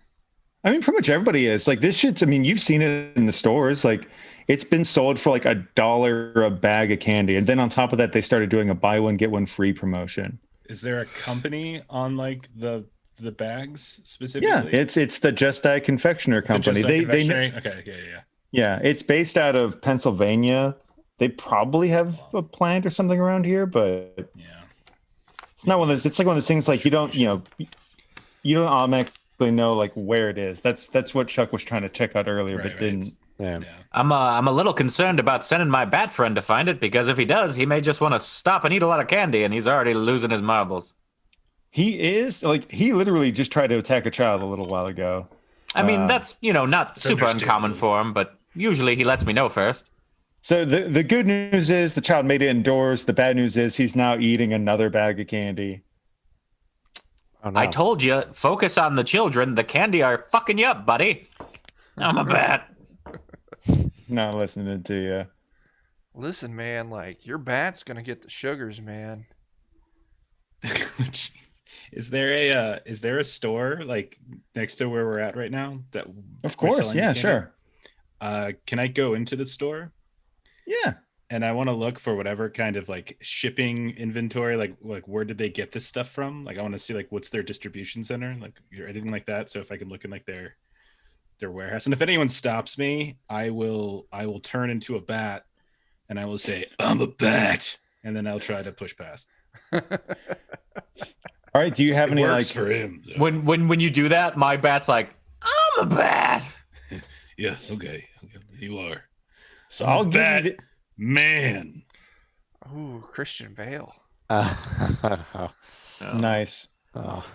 I mean, pretty much everybody is. Like, this shit's, I mean, you've seen it in the stores. Like, it's been sold for like $1 a bag of candy. And then on top of that, they started doing a buy one, get one free promotion. Is there a company on like the bags specifically? Yeah, it's the Just Add Confectioner Company. Yeah, it's based out of Pennsylvania. They probably have a plant or something around here, but Yeah. it's not one of those. It's like one of those things like you don't automatically know like where it is. That's what Chuck was trying to check out earlier, but didn't. Yeah. I'm a little concerned about sending my bat friend to find it because if he does, he may just want to stop and eat a lot of candy, and he's already losing his marbles. He is like he literally just tried to attack a child a little while ago. I mean, that's not super uncommon for him, but usually he lets me know first. So the good news is the child made it indoors. The bad news is he's now eating another bag of candy. Oh, no. I told you, focus on the children. The candy are fucking you up, buddy. I'm a bat. Not listening to you. Listen, man. Like, your bat's gonna get the sugars, man. Is there a store like next to where we're at right now that? Of course, yeah, sure. Can I go into the store? Yeah. And I want to look for whatever kind of like shipping inventory, like where did they get this stuff from? Like I want to see like what's their distribution center, like or anything like that. So if I can look in like their warehouse, and if anyone stops me, I will turn into a bat, and I will say I'm a bat, and then I'll try to push past. All right. Do you have any Works like for him? Though. When you do that, my bat's like, I'm a bat. Yeah. Okay. You are. So I'll give bat you the, man. Ooh, Christian Bale. nice. Oh.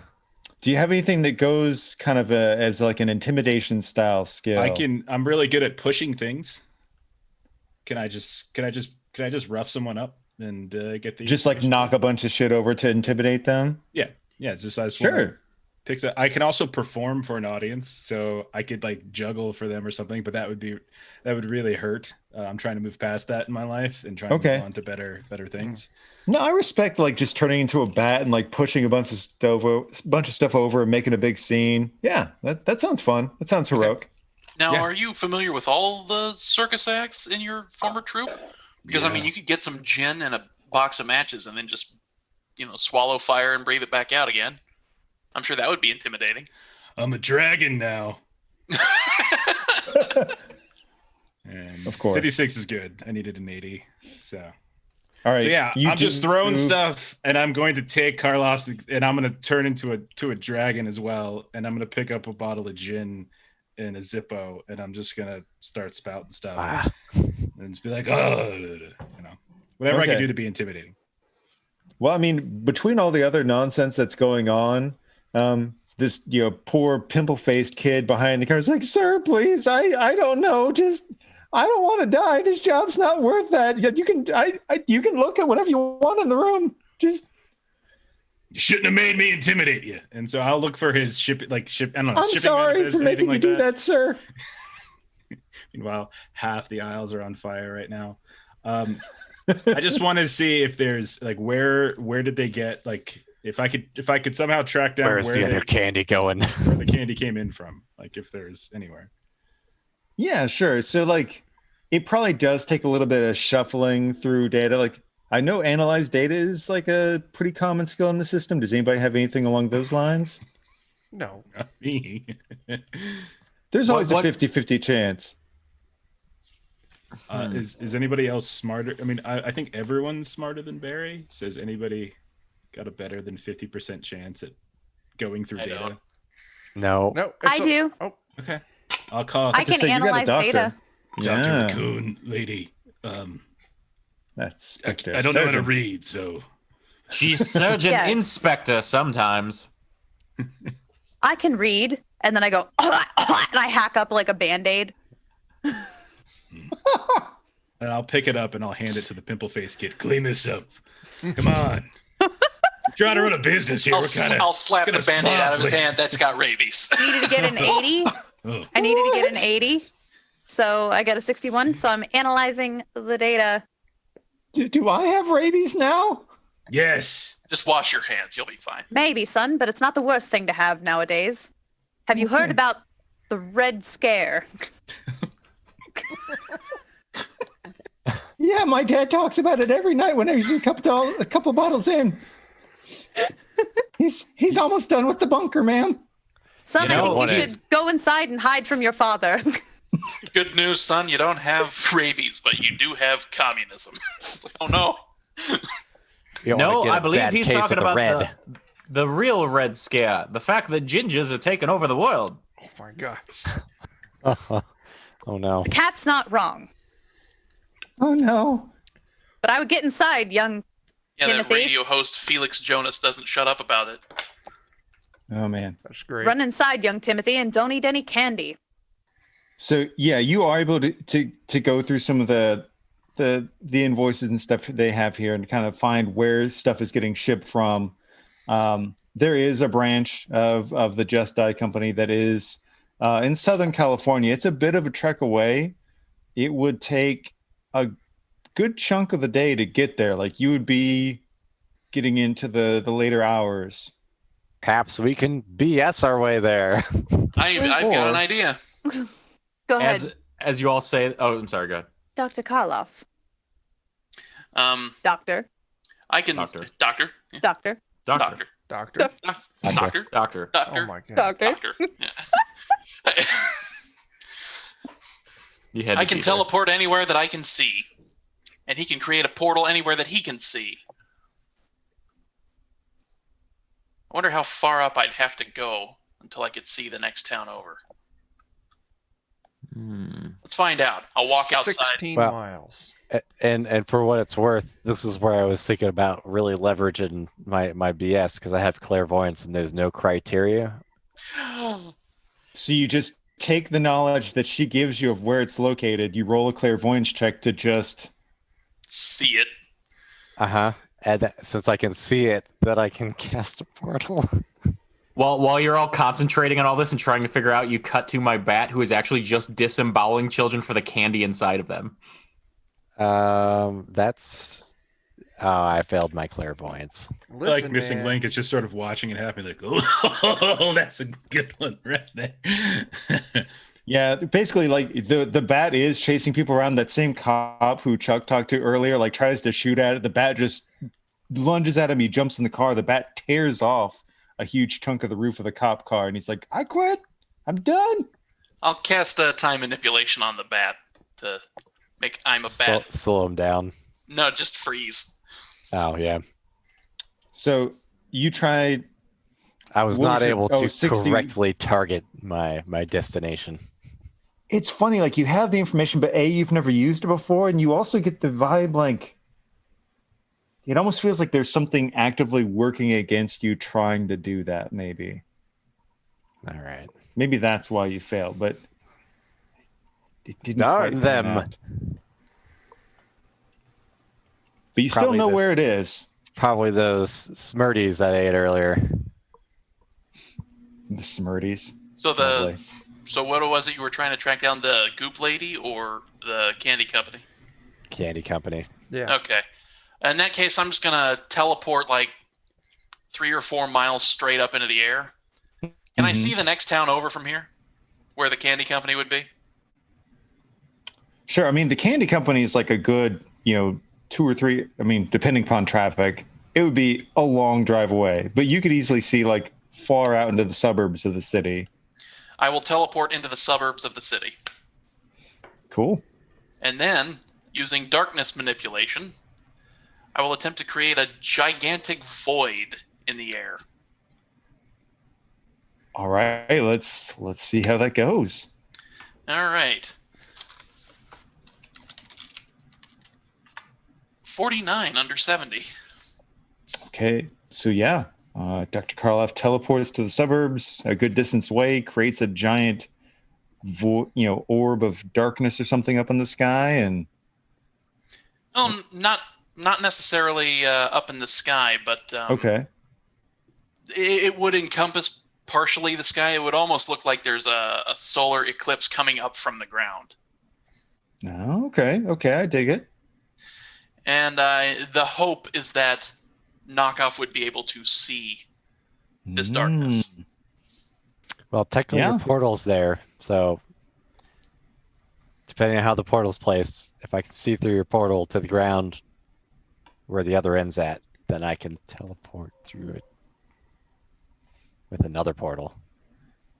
Do you have anything that goes kind of as like an intimidation style skill? I'm really good at pushing things. Can I just rough someone up and get the just like knock a bunch of shit over to intimidate them? Yeah. It's just I just Sure. Pick that. I can also perform for an audience, so I could like juggle for them or something, but that would really hurt. I'm trying to move past that in my life and trying to move on to better things. No, I respect like just turning into a bat and like pushing a bunch of stuff over and making a big scene. Yeah, that sounds fun. That sounds heroic. Now, are you familiar with all the circus acts in your former troupe? Because I mean, you could get some gin and a box of matches and then just swallow fire and breathe it back out again. I'm sure that would be intimidating. I'm a dragon now. And of course. 56 is good. I needed an 80. So. All right. So yeah, I'm just throwing stuff, and I'm going to take Karloff's, and I'm going to turn into a dragon as well, and I'm going to pick up a bottle of gin and a Zippo, and I'm just going to start spouting stuff, and just be like, whatever I can do to be intimidating. Well, I mean, between all the other nonsense that's going on, this poor pimple-faced kid behind the car is like, "Sir, please, I don't know, just I don't want to die. This job's not worth that. You can look at whatever you want in the room. Just you shouldn't have made me intimidate you." And so I'll look for his ship. I don't know. I'm sorry for making you do that, sir. Meanwhile, half the aisles are on fire right now. I just want to see if there's like where did they get like if I could somehow track down where's the other candy going, where the candy came in from, like if there's anywhere. Yeah, sure. So like it probably does take a little bit of shuffling through data. Like I know analyze data is like a pretty common skill in the system. Does anybody have anything along those lines? No. Not me. There's always What- a 50-50 chance. Is anybody else smarter? I mean, I think everyone's smarter than Barry. So has anybody got a better than 50% chance at going through I data? don't. No. No. I do. Oh, Okay. I'll call I can say, you got a analyze doctor. data. Dr. Yeah. Raccoon lady. That's I don't know how to surgeon. read, so She's surgeon Yes. inspector sometimes. I can read, and then I go, and I hack up like a Band-Aid. and I'll pick it up and I'll hand it to the pimple face kid. Clean this up. Come on. We're trying to run a business here. I'll slap the gonna Band-Aid out of his slap hand. That's got rabies. Needed to get an 80. Oh. I needed to get an 80. So I got a 61. So I'm analyzing the data. Do I have rabies now? Yes. Just wash your hands. You'll be fine. Maybe, son, but it's not the worst thing to have nowadays. Have you heard about the Red Scare? Yeah, my dad talks about it every night whenever he's a couple bottles in. He's almost done with the bunker, ma'am. Son, You know I think what you is- should go inside and hide from your father. Good news, son. You don't have rabies, but you do have communism. It's like, oh no. You don't wanna No, get a I believe bad he's case of talking the about red. the real Red Scare. The fact that gingers are taking over the world. oh my gosh. Oh no. The cat's not wrong. Oh no. But I would get inside, young Yeah, Timothy. that radio host Felix Jonas doesn't shut up about it. Oh man. That's great. Run inside, young Timothy, and don't eat any candy. So yeah, you are able to go through some of the invoices and stuff they have here and kind of find where stuff is getting shipped from. There is a branch of the Just Die company that is in Southern California. It's a bit of a trek away. It would take a good chunk of the day to get there. Like you would be getting into the later hours. Perhaps we can BS our way there. I've got an idea. Go ahead, As you all say, oh, I'm sorry, go ahead. Dr. Karloff. Doctor. I can Doctor. Doctor. Yeah. Doctor. Doctor. Doctor. Doctor. Doctor. Oh my god. Doctor. Doctor. Yeah. You had I to can be there. teleport anywhere that I can see, and he can create a portal anywhere that he can see. I wonder how far up I'd have to go until I could see the next town over. Let's find out. I'll walk outside. 16 Well, miles. And for what it's worth, this is where I was thinking about really leveraging my BS because I have clairvoyance and there's no criteria. So you just take the knowledge that she gives you of where it's located. You roll a clairvoyance check to just. See it. And since I can see it, that I can cast a portal. While you're all concentrating on all this and trying to figure out, you cut to my bat, who is actually just disemboweling children for the candy inside of them. That's. Oh, I failed my clairvoyance. Listen, Like Missing man. Link is just sort of watching it happen, like, oh, that's a good one right there. Yeah, basically, like the bat is chasing people around. That same cop who Chuck talked to earlier, like tries to shoot at it. The bat just lunges at him. He jumps in the car. The bat tears off a huge chunk of the roof of the cop car, and he's like, "I quit. I'm done." I'll cast time manipulation on the bat to make I'm a bat. Slow him down. No, just freeze. Oh yeah. So you tried. I was What not was your- able oh, to 60 correctly target my destination. It's funny, like you have the information, but you've never used it before, and you also get the vibe like it almost feels like there's something actively working against you trying to do that. Maybe All right. that's why you failed, but it didn't Darn quite them. pan out. But you still Probably know this- where it is. It's probably those Smarties I ate earlier. The Smarties. So Lovely. so what was it you were trying to track down? The Goop Lady or the candy company? Candy company. Yeah. Okay. In that case, I'm just gonna teleport like 3 or 4 miles straight up into the air. Can I see the next town over from here, where the candy company would be? Sure. I mean, the candy company is like a good, 2 or 3. I mean, depending upon traffic, it would be a long drive away. But you could easily see like far out into the suburbs of the city. I will teleport into the suburbs of the city. Cool. And then, using darkness manipulation, I will attempt to create a gigantic void in the air. All right, let's see how that goes. All right. 49 under 70. Okay, so yeah, Dr. Karloff teleports to the suburbs a good distance away, creates a giant, orb of darkness or something up in the sky, and Not necessarily up in the sky, but okay, it would encompass partially the sky. It would almost look like there's a solar eclipse coming up from the ground. okay, I dig it. And the hope is that Knockoff would be able to see this darkness. Well, technically Yeah. the portal's there, so depending on how the portal's placed, if I can see through your portal to the ground where the other end's at, then I can teleport through it with another portal.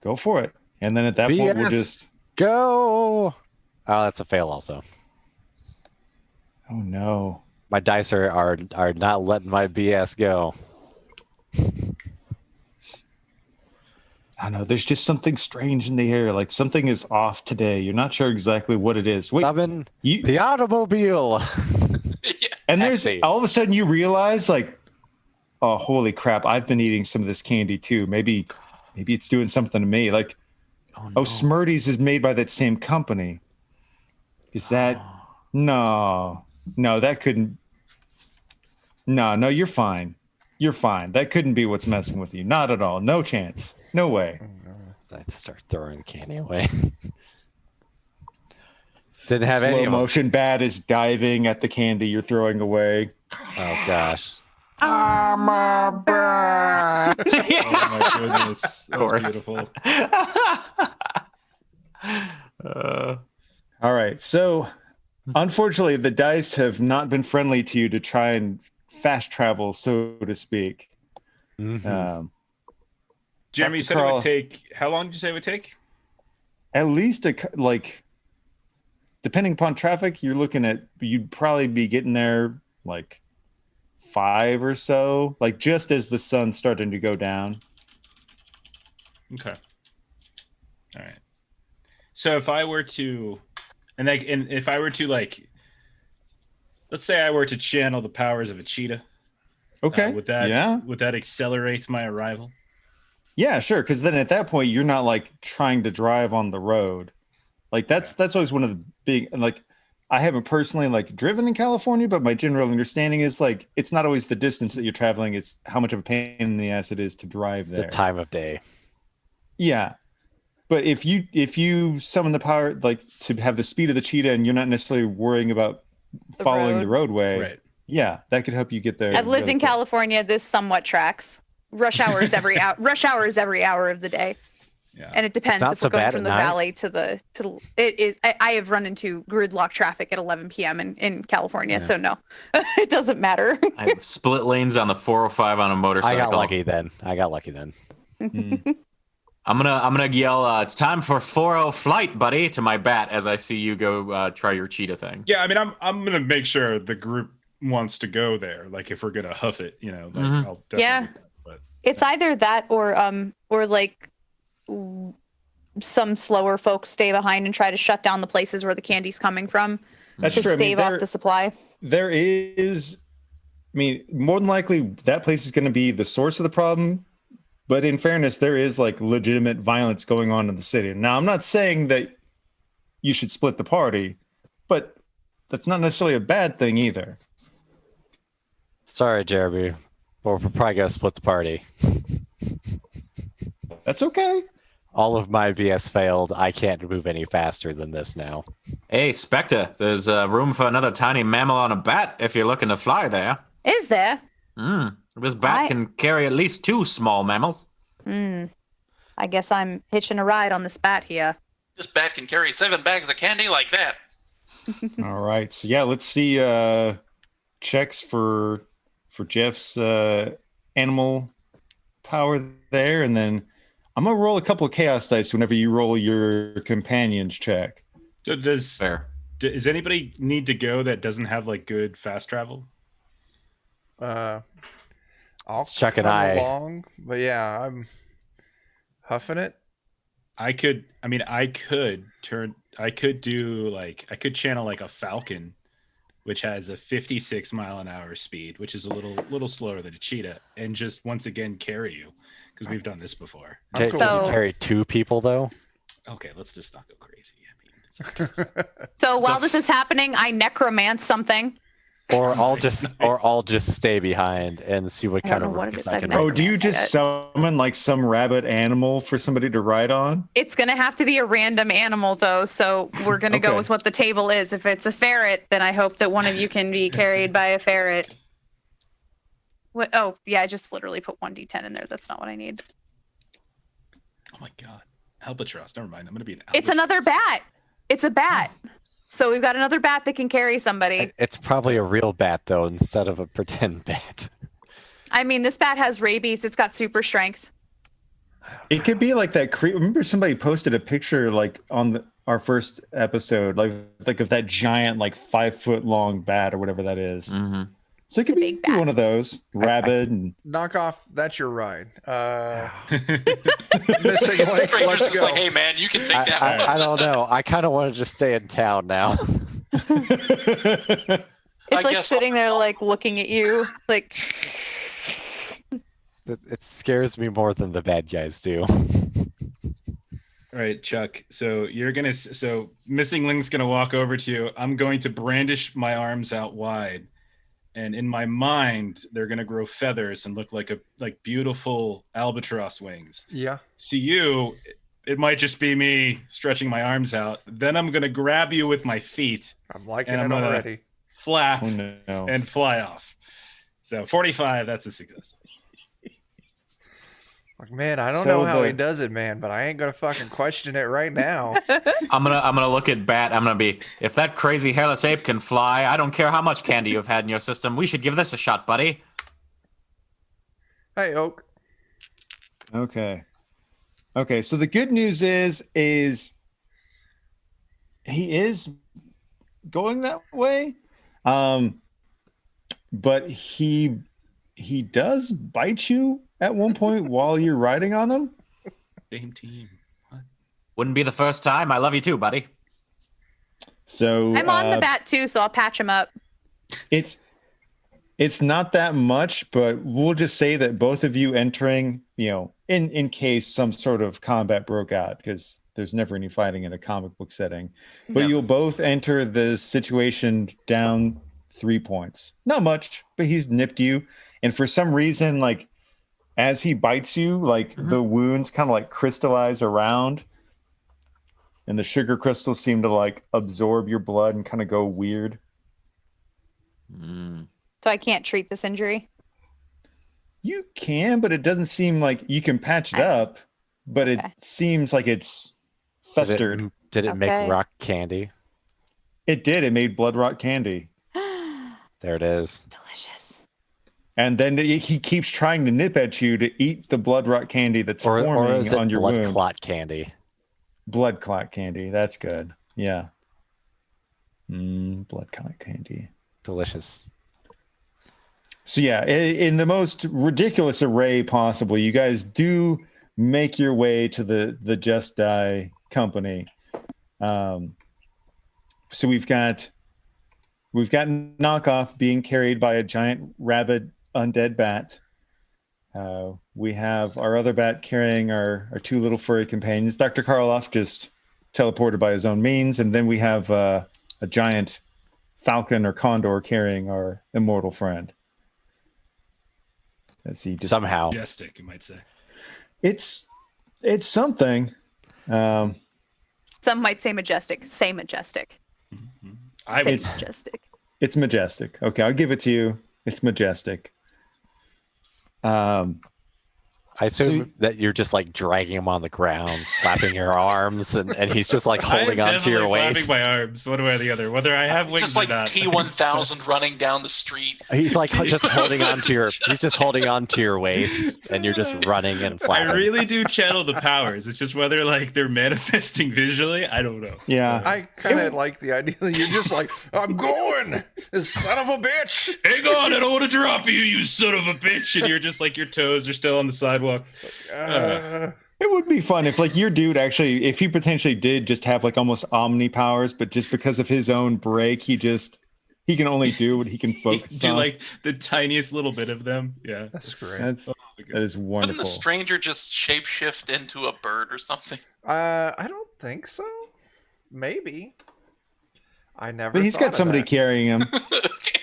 Go for it. And then at that point, we'll BS. just. Go! Oh, that's a fail also. Oh no. My dice are not letting my BS go. I don't know. There's just something strange in the air. Like something is off today. You're not sure exactly what it is. Wait, Summon you, the automobile. Yeah. and there's Taxi. all of a sudden you realize like, oh, holy crap! I've been eating some of this candy too. Maybe it's doing something to me. Like, no. Smarties is made by that same company. Is that no? That couldn't. No, you're fine. You're fine. That couldn't be what's messing with you. Not at all. No chance. No way. I have to start throwing the candy away. Didn't have Slow any of them. motion bad is diving at the candy you're throwing away. Oh gosh. Oh my goodness. That was course. beautiful. All right. So, unfortunately, the dice have not been friendly to you to try and fast travel, so to speak. Jeremy, you Dr. said it Carl- would take. How long did you say it would take? At least depending upon traffic, you'd probably be getting there like 5 or so, like just as the sun's starting to go down. Okay. All right. So if I were to, and if I were to let's say I were to channel the powers of a cheetah. Okay. Would that accelerate my arrival? Yeah, sure. Because then at that point, you're not like trying to drive on the road. Like that's always one of the big, like, I haven't personally like driven in California, but my general understanding is like it's not always the distance that you're traveling; it's how much of a pain in the ass it is to drive there. The time of day. Yeah, but if you summon the power like to have the speed of the cheetah, and you're not necessarily worrying about The following road. the roadway, Right. yeah, that could help you get there. I've lived really in quick. California. This somewhat tracks. Rush hour is every hour. Rush hour is every hour of the day, Yeah. and it depends not if so we're going bad from at the night. valley to the. It is. I have run into gridlock traffic at 11 p.m. in California, so no, it doesn't matter. I have split lanes on the 405 on a I motorcycle. got lucky then. I'm gonna yell, "It's time for 40 flight, buddy!" to my bat as I see you go try your cheetah thing. Yeah, I mean, I'm gonna make sure the group wants to go there. Like, if we're gonna hoof it, I'll definitely. Yeah. do that, but It's either that or like some slower folks stay behind and try to shut down the places where the candy's coming from That's to true. I mean, stave off the supply. there is, I mean, more than likely that place is going to be the source of the problem. But in fairness, there is like legitimate violence going on in the city. Now, I'm not saying that you should split the party, but that's not necessarily a bad thing either. Sorry, Jeremy. But we're probably gonna split the party. That's okay. All of my BS failed. I can't move any faster than this now. Hey, Spectre, there's room for another tiny mammal on a bat if you're looking to fly there. Is there? This bat can carry at least 2 small mammals. I guess I'm hitching a ride on this bat here. This bat can carry 7 bags of candy like that. All right. So yeah, let's see. checks for Jeff's animal power there, and then I'm gonna roll a couple of chaos dice whenever you roll your companion's check. So Fair. does anybody need to go that doesn't have like good fast travel? I'll Chuck and come I. along, but yeah, I'm huffing it. I could channel like a falcon, which has a 56 mile an hour speed, which is a little slower than a cheetah, and just once again carry you, because we've done this before. I'm Okay, cool can with you that. carry 2 people though? Okay, let's just not go crazy. I mean, So while this is happening, I necromance something. Or I'll just stay behind and see what I kind don't of know what it ruckus is I I've can never make. Oh, do you Necromancy just it. summon like some rabbit animal for somebody to ride on? It's gonna have to be a random animal though, so we're gonna go Okay. with what the table is. If it's a ferret, then I hope that one of you can be carried by a ferret. What? Oh, yeah, I just literally put 1d10 in there. That's not what I need. oh my god, albatross. Never mind. I'm gonna be an It's albatross. another bat. It's a bat. So we've got another bat that can carry somebody. It's probably a real bat though, instead of a pretend bat. I mean, this bat has rabies. It's got super strength. It could be like that. Remember, somebody posted a picture like on our first episode, like of that giant, like 5 foot long bat or whatever that is. Mm-hmm. So it could a be big bat. one of those rabbit and Knock off. That's your ride. Missing link. Stranger's Let's just go. like, hey man, you can take that one. I don't know. I kind of want to just stay in town now. It's I like guess sitting there, like looking at you, like. It scares me more than the bad guys do. All right, Chuck. So Missing Link's gonna walk over to you. I'm going to brandish my arms out wide, and in my mind, they're gonna grow feathers and look like beautiful albatross wings. Yeah. To you, it might just be me stretching my arms out. Then I'm gonna grab you with my feet, I'm liking And it I'm gonna- already. flap, oh no. and fly off. So 45. That's a success. Like, man, I don't So know how the- he does it, man, but I ain't gonna fucking question it right now. I'm gonna look at Bat. I'm gonna be, if that crazy hairless ape can fly, I don't care how much candy you've had in your system. We should give this a shot, buddy. Hey, Oak. Okay. So the good news is he is going that way. But he does bite you at one point while you're riding on him. Same team. Wouldn't be the first time. I love you too, buddy. So I'm on the bat too, so I'll patch him up. It's not that much, but we'll just say that both of you entering, in case some sort of combat broke out, because there's never any fighting in a comic book setting. But you'll both enter the situation down 3 points. Not much, but he's nipped you. And for some reason, like as he bites you, like the wounds kind of like crystallize around. And the sugar crystals seem to like absorb your blood and kind of go weird. So I can't treat this injury. You can, but it doesn't seem like you can patch it up, but it Okay. seems like it's festered. Did it make Okay. rock candy? It did. It made blood rock candy. There it is. Delicious. And then he keeps trying to nip at you to eat the blood rock candy that's Or forming is it on your blood wound. clot candy? Blood clot candy. That's good. Yeah. Blood clot candy. Delicious. So yeah, in the most ridiculous array possible, you guys do make your way to the Just Die company. So we've got Knockoff being carried by a giant rabid undead bat. We have our other bat carrying our two little furry companions. Dr. Karloff just teleported by his own means, and then we have a giant falcon or condor carrying our immortal friend. As he just, Somehow. Majestic, you might say. it's something. Some might say majestic. Say majestic. I Say would majestic. It's majestic. Okay, I'll give it to you. It's majestic. I assume that you're just like dragging him on the ground, flapping your arms, and he's just like I am holding onto your definitely waist. flapping my arms, one way or the other, whether I have It's wings just like or not. T-1000 running down the street. He's like just holding onto your. He's just holding onto your waist, and you're just running and I flapping. really do channel the powers. It's just whether like they're manifesting visually. I don't know. Yeah. I kind of like the idea that you're just like, I'm going, this son of a bitch. Hang on, I don't want to drop you, you son of a bitch. And you're just like your toes are still on the sidewalk. It would be fun if like your dude actually, if he potentially did just have like almost omni powers, but just because of his own break, he can only do what he can focus Do on. like the tiniest little bit of them. Yeah. That's great. that is Wouldn't wonderful. the stranger just shapeshift into a bird or something? I don't think so. Maybe. I never. But he's thought got of somebody that. carrying him.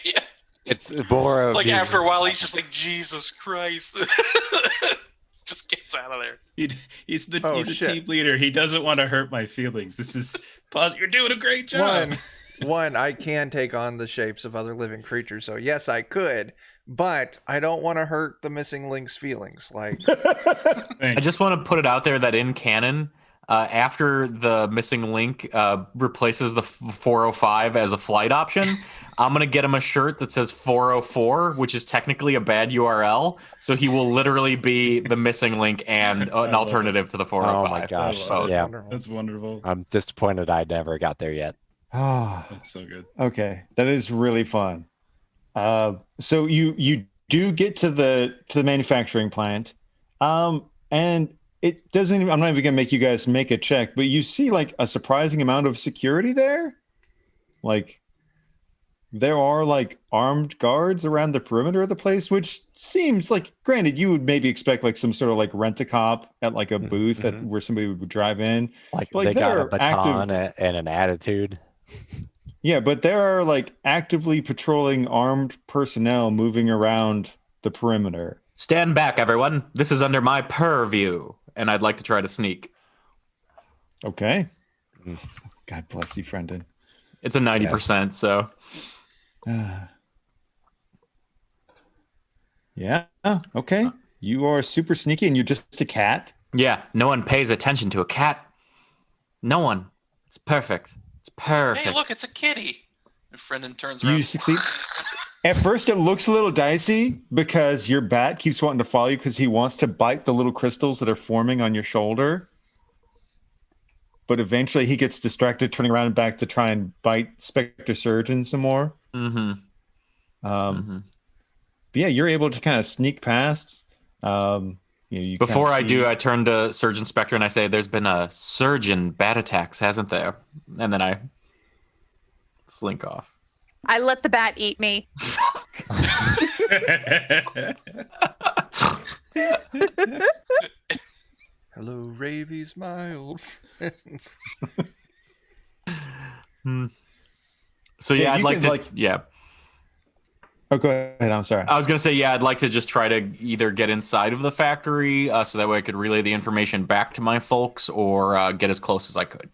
Yeah. It's more of Like his- after a while, he's just like, Jesus Christ. Just gets out of there. He's the Oh, he's a shit. team leader. He doesn't want to hurt my feelings. This is you're doing a great job. One, I can take on the shapes of other living creatures, so yes, I could, but I don't want to hurt the missing link's feelings. Like, I just want to put it out there that in canon, after the missing link replaces the 405 as a flight option, I'm going to get him a shirt that says 404, which is technically a bad URL. So he will literally be the missing link and an alternative to the 405. Oh my gosh! Oh, Yeah, wonderful. That's wonderful. I'm disappointed I never got there yet. Oh, That's so good. okay. That is really fun. So you do get to the manufacturing plant. And it doesn't even, I'm not even gonna make you guys make a check, but you see like a surprising amount of security there. Like there are like armed guards around the perimeter of the place, which seems like, granted, you would maybe expect like some sort of like rent-a-cop at like a booth at where somebody would drive in. Like, Like, they got a they're baton and an attitude. Yeah, but there are like actively patrolling armed personnel moving around the perimeter. Stand back, everyone. This is under my purview, and I'd like to try to sneak. Okay. God bless you, Brendan. It's a 90%, so Yeah. Okay. You are super sneaky and you're just a cat. yeah, no one pays attention to a cat. No one. It's perfect. It's perfect. Hey, look, it's a kitty. And Brendan turns around. You succeed. At first, it looks a little dicey because your bat keeps wanting to follow you because he wants to bite the little crystals that are forming on your shoulder. But eventually, he gets distracted, turning around and back to try and bite Spectre Surgeon some more. Mm-hmm. But yeah, you're able to kind of sneak past. You Before kind I of do, see- I turn to Surgeon Spectre and I say, "There's been a surge in bat attacks, hasn't there?" And then I slink off. I let the bat eat me. hello, Ravies, my old friend. So Yeah, yeah, I'd you like can, to. like- Yeah, Oh, go ahead. I'm sorry. I was gonna say, yeah, I'd like to just try to either get inside of the factory, so that way I could relay the information back to my folks, or get as close as I could.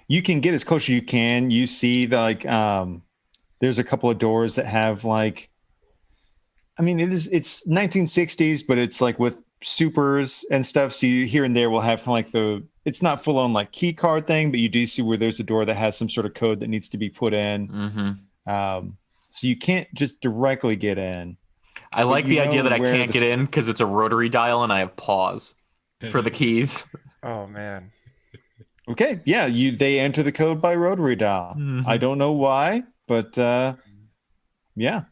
You can get as close as you can. You see that like there's a couple of doors that have like, I mean, it's 1960s, but it's like with supers and stuff. So you here and there will have kind of like it's not full on like key card thing, but you do see where there's a door that has some sort of code that needs to be put in. Mm-hmm. So you can't just directly get in. I like you the idea know that I where can't the- get in because it's a rotary dial and I have paws for the keys. Oh man. Okay, yeah, they enter the code by rotary dial. Mhm. I don't know why, but yeah.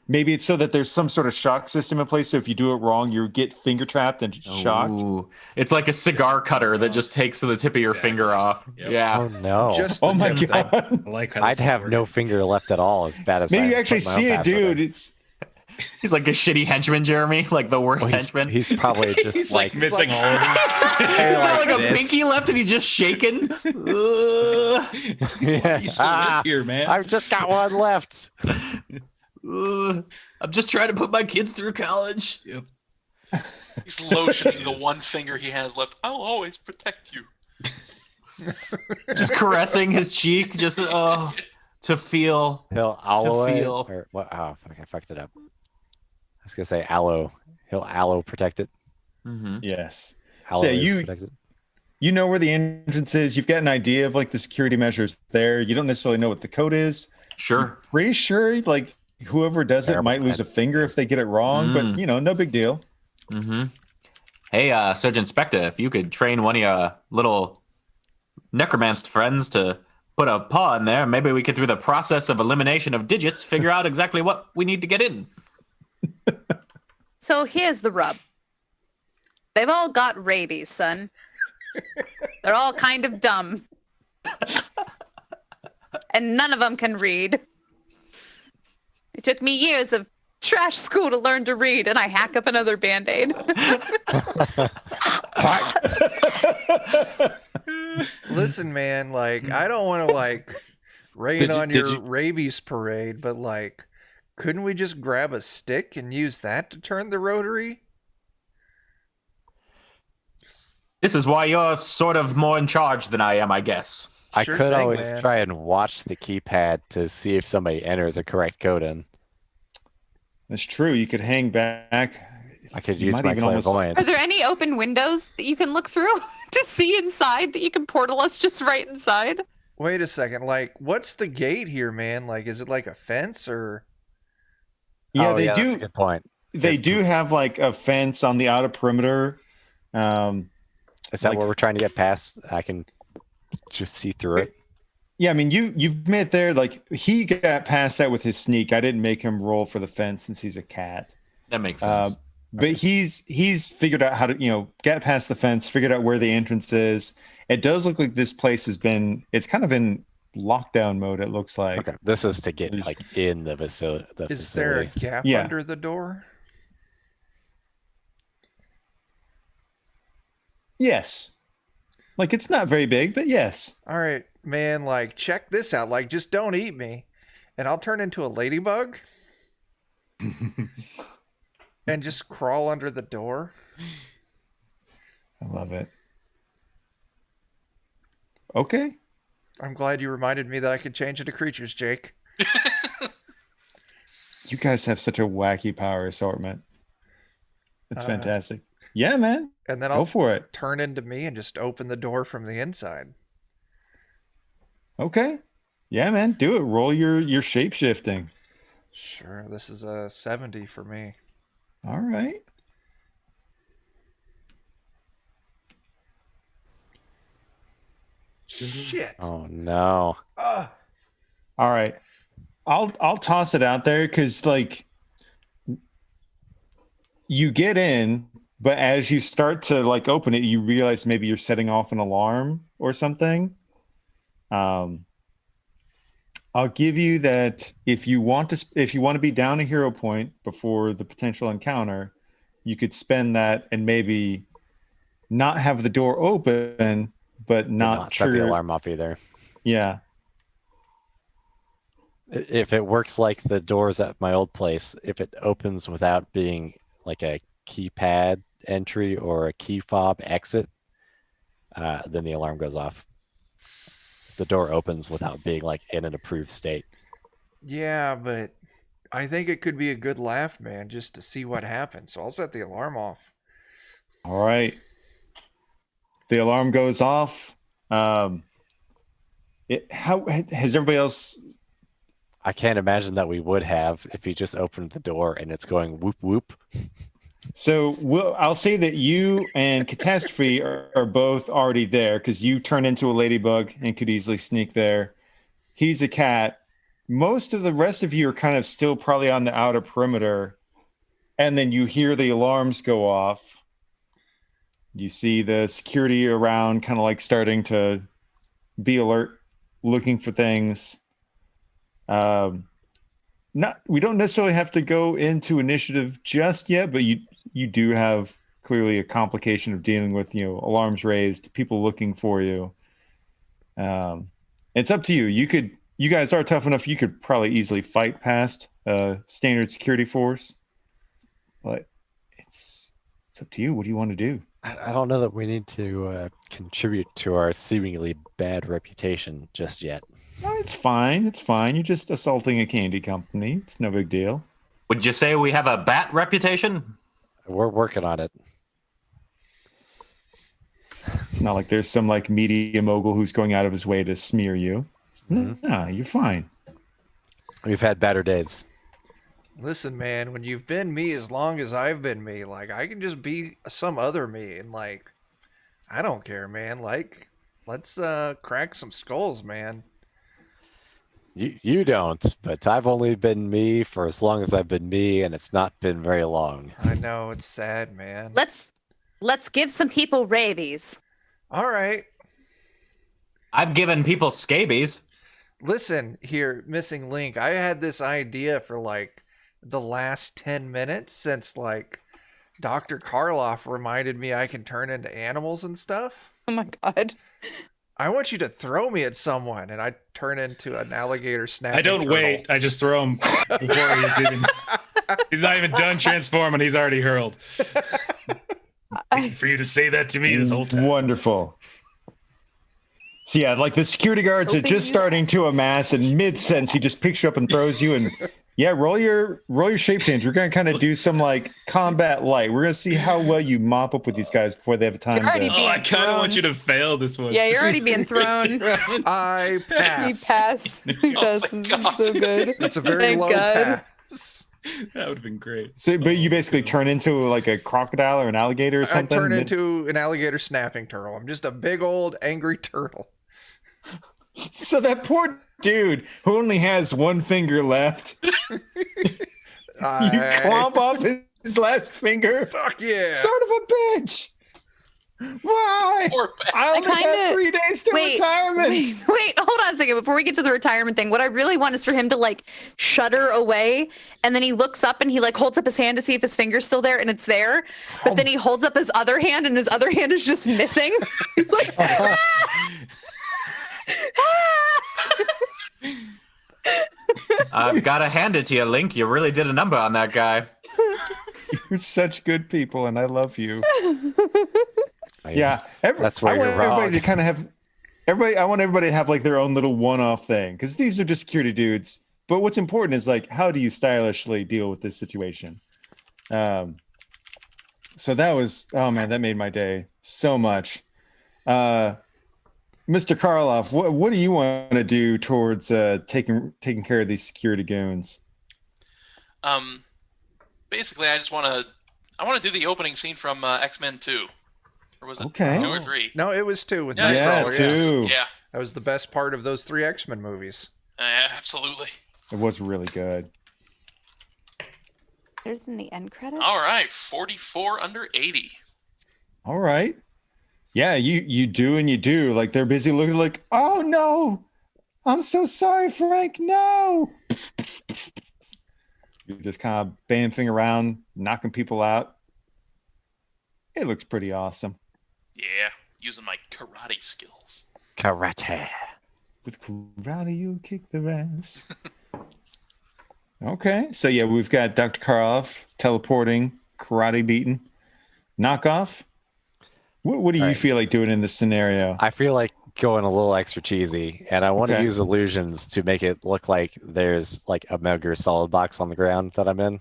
Maybe it's so that there's some sort of shock system in place. So if you do it wrong, you get finger trapped and shocked. Ooh. It's like a cigar cutter that just takes the tip of your finger off. Yep. Yeah. Oh no! Just Oh the my tip, though. god! I like how I'd this have is no working. finger left at all. As bad as Maybe I you put actually my own see it, password in. dude. It's He's like a shitty henchman, Jeremy, like the worst Well, henchman. he's probably just He's like like missing all of his. He's got like a this. pinky left and he's just shaking. Yeah. You still live here, man. I've just got one left. I'm just trying to put my kids through college. Yep. He's lotioning the one finger he has left. I'll always protect you. Just caressing his cheek, just to feel. He'll alloy feel. or what? Oh, fuck! I fucked it up. was gonna say aloe. He'll aloe protect it. Mm-hmm. Yes. Aloe So yeah, is you protected. you know where the entrance is. You've got an idea of like the security measures there. You don't necessarily know what the code is. Sure. Pretty sure like whoever does it Terrible might lose at a finger if they get it wrong, but Mm. no big deal. Mm-hmm. Hey, Surgeon Spectre, if you could train one of your little necromanced friends to put a paw in there, maybe we could, through the process of elimination of digits, figure out exactly what we need to get in. So here's the rub. They've all got rabies, son. They're all kind of dumb. And none of them can read. It took me years of trash school to learn to read, and I hack up another Band-Aid. Listen, man, like I don't want to like rain on did your you- rabies parade, but like, couldn't we just grab a stick and use that to turn the rotary? This is why you're sort of more in charge than I am, I guess. I Sure could thing, always man. try and watch the keypad to see if somebody enters a correct code in. That's true. You could hang back. I could You use might my even almost- clairvoyance. Are there any open windows that you can look through to see inside that you can portal us just right inside? Wait a second, like, what's the gate here, man? Like, is it like a fence or? Yeah, Oh, they That's a do. good point. They do have like a fence on the outer perimeter. Is that like- what we're trying to get past? I can just see through it. Yeah, I mean, you've made it there. Like he got past that with his sneak. I didn't make him roll for the fence since he's a cat. That makes sense. But he's figured out how to get past the fence, figured out where the entrance is. It does look like this place it's kind of in lockdown mode. It looks like. Okay, this is to get like in the facility. Is there a gap Yeah. under the door? Yes. Like it's not very big, but yes. All right, man, like, check this out. Like, just don't eat me, and I'll turn into a ladybug and just crawl under the door. I love it. Okay. I'm glad you reminded me that I could change into creatures, Jake. You guys have such a wacky power assortment. It's Uh, fantastic. Yeah, man. And then Go I'll for it. turn into me and just open the door from the inside. Okay. Yeah, man. Do it. Roll your shape shifting. Sure, this is a 70 for me. All right. Shit. Oh no! Ah. All right. I'll toss it out there because like you get in, but as you start to like open it, you realize maybe you're setting off an alarm or something. I'll give you that if you want to be down a hero point before the potential encounter, you could spend that and maybe not have the door open, but not set the trigger. alarm off either. Yeah. If it works like the doors at my old place, if it opens without being like a keypad entry or a key fob exit, then the alarm goes off. The door opens without being like in an approved state. Yeah, but I think it could be a good laugh, man, just to see what happens. So I'll set the alarm off. All right. The alarm goes off. How has everybody else? I can't imagine that we would have if he just opened the door and it's going whoop whoop. So I'll say that you and Catastrophe are both already there because you turn into a ladybug and could easily sneak there. He's a cat. Most of the rest of you are kind of still probably on the outer perimeter. And then you hear the alarms go off. You see the security around kind of like starting to be alert, looking for things. We don't necessarily have to go into initiative just yet, but you do have clearly a complication of dealing with alarms raised, people looking for you. It's up to you. You guys are tough enough. You could probably easily fight past standard security force, but it's up to you. What do you want to do? I don't know that we need to contribute to our seemingly bad reputation just yet. No, it's fine. It's fine. You're just assaulting a candy company. It's no big deal. Would you say we have a bat reputation? We're working on it. It's not like there's some like media mogul who's going out of his way to smear you. Mhm. Nah, you're fine. We've had better days. Listen, man, when you've been me as long as I've been me, like I can just be some other me, and like I don't care, man. Like let's crack some skulls, man. You don't, but I've only been me for as long as I've been me, and it's not been very long. I know it's sad, man. Let's give some people rabies. All right. I've given people scabies. Listen here, Missing Link. I had this idea for like the last 10 minutes since like Dr. Karloff reminded me I can turn into animals and stuff. Oh my god. I want you to throw me at someone and I turn into an alligator snapping I don't turtle. wait. I just throw him before he's not even done transforming. He's already hurled. Waiting for you to say that to me this whole time. Wonderful. So yeah, like the security guards are Hoping just you starting ask. to amass, and mid-sentence he just picks you up and throws you. And yeah, roll your shape change. We're gonna kind of do some like combat light. We're gonna see how well you mop up with these guys before they have time You're already to. Oh, I being kind of want thrown. you to fail this one. Yeah, you're already being thrown. I He pass. pass. He passes. God. So good. It's a very Thank low God. pass. That would have been great. So, but you basically turn into like a crocodile or an alligator or I something. turn into an alligator snapping turtle. I'm just a big old angry turtle. So that poor dude who only has one finger left, you clomp off his last finger. Fuck yeah. Son of a bitch! Why? Poor bat. I only kinda- have 3 days to retirement. Wait, hold on a second. Before we get to the retirement thing, what I really want is for him to like shudder away, and then he looks up and he like holds up his hand to see if his finger's still there, and it's there. But then he holds up his other hand, and his other hand is just missing. He's like, "Ah!" I've got to hand it to you, Link. You really did a number on that guy. You're such good people, and I love you. I- Yeah, That's where I want you're everybody wrong. to kind of have everybody. I want everybody to have like their own little one-off thing because these are just security dudes. But what's important is like how do you stylishly deal with this situation? So that was oh man, that made my day so much. Mr. Karloff, what do you want to do towards taking care of these security goons? Basically, I want to do the opening scene from X-Men 2. Or was it Okay. 2 or 3? No, it was 2 with Yeah, Nightcrawler. yeah, Yeah. too. Yeah, That was the best part of those 3 X-Men movies. absolutely. It was really good. There's in the end credits. All right, 44 under 80. All right. Yeah, you do and you do. Like they're busy looking like, oh no, I'm so sorry, Frank. No. You're just kind of bamfing around, knocking people out. It looks pretty awesome. Yeah, using my karate skills. Karate. With karate, you kick the ass. Okay, so yeah, we've got Dr. Karloff teleporting, karate beating, knockoff. What do you All right. feel like doing in this scenario? I feel like going a little extra cheesy, and I want to Okay. use illusions to make it look like there's like a Metal Gear Solid box on the ground that I'm in.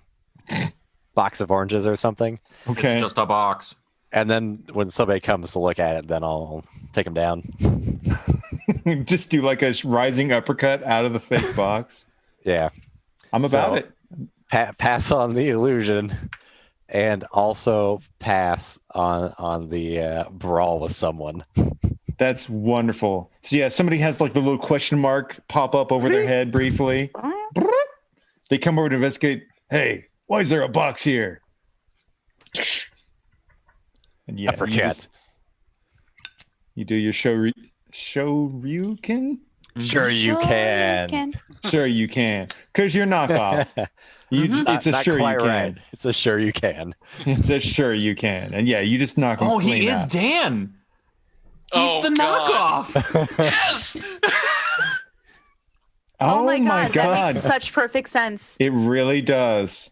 Box of oranges or something. Okay. It's just a box. And then when somebody comes to look at it, then I'll take them down. Just do like a rising uppercut out of the fake box. Yeah. I'm about So- it. Pass on the illusion, and also pass on the brawl with someone. That's wonderful. So yeah, somebody has like the little question mark pop up over their head briefly. They come over to investigate. Hey, why is there a box here? And yeah, Uppercut. you do your Shoryuken? Sure you can. Sure you can. Because you're knockoff. It's a Not sure you quite can. right. It's a sure you can. It's a sure you can. And yeah, you just knock them Oh, he clean is out. Dan. He's Oh, the God. knockoff. Yes. Oh my my god, that God. makes such perfect sense. It really does.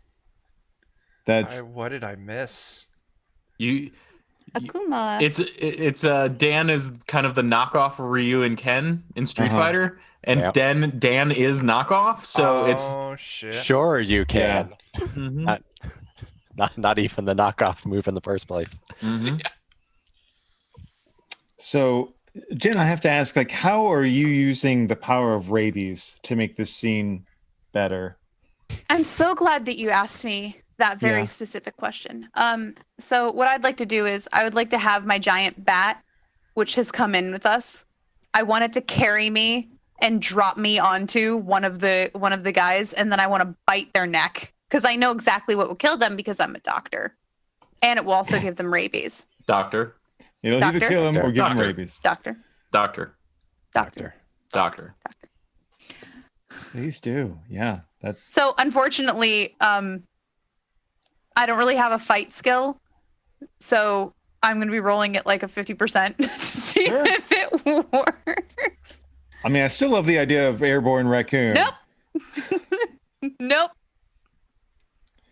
That's What did I miss? You. Akuma. It's Dan is kind of the knockoff Ryu and Ken in Street Uh-huh. Fighter, And Yep. Dan is knockoff, so Oh shit. Sure, you can. it's Not even the knockoff move in the first place. So, Jen, I have to ask, like, how are you using the power of rabies to make this scene better? I'm so glad that you asked me that very Yeah. specific question. So what I'd like to do is I would like to have my giant bat, which has come in with us. I want it to carry me and drop me onto one of the guys, and then I want to bite their neck because I know exactly what will kill them because I'm a doctor, and it will also give them rabies. Doctor. It'll either Doctor? kill him or give him Doctor. rabies. Doctor, Doctor. doctor. Doctor. Please do. Yeah, that's So unfortunately, I don't really have a fight skill, so I'm going to be rolling it like a 50% to see Sure. if it works. I mean, I still love the idea of airborne raccoon. Nope. Nope.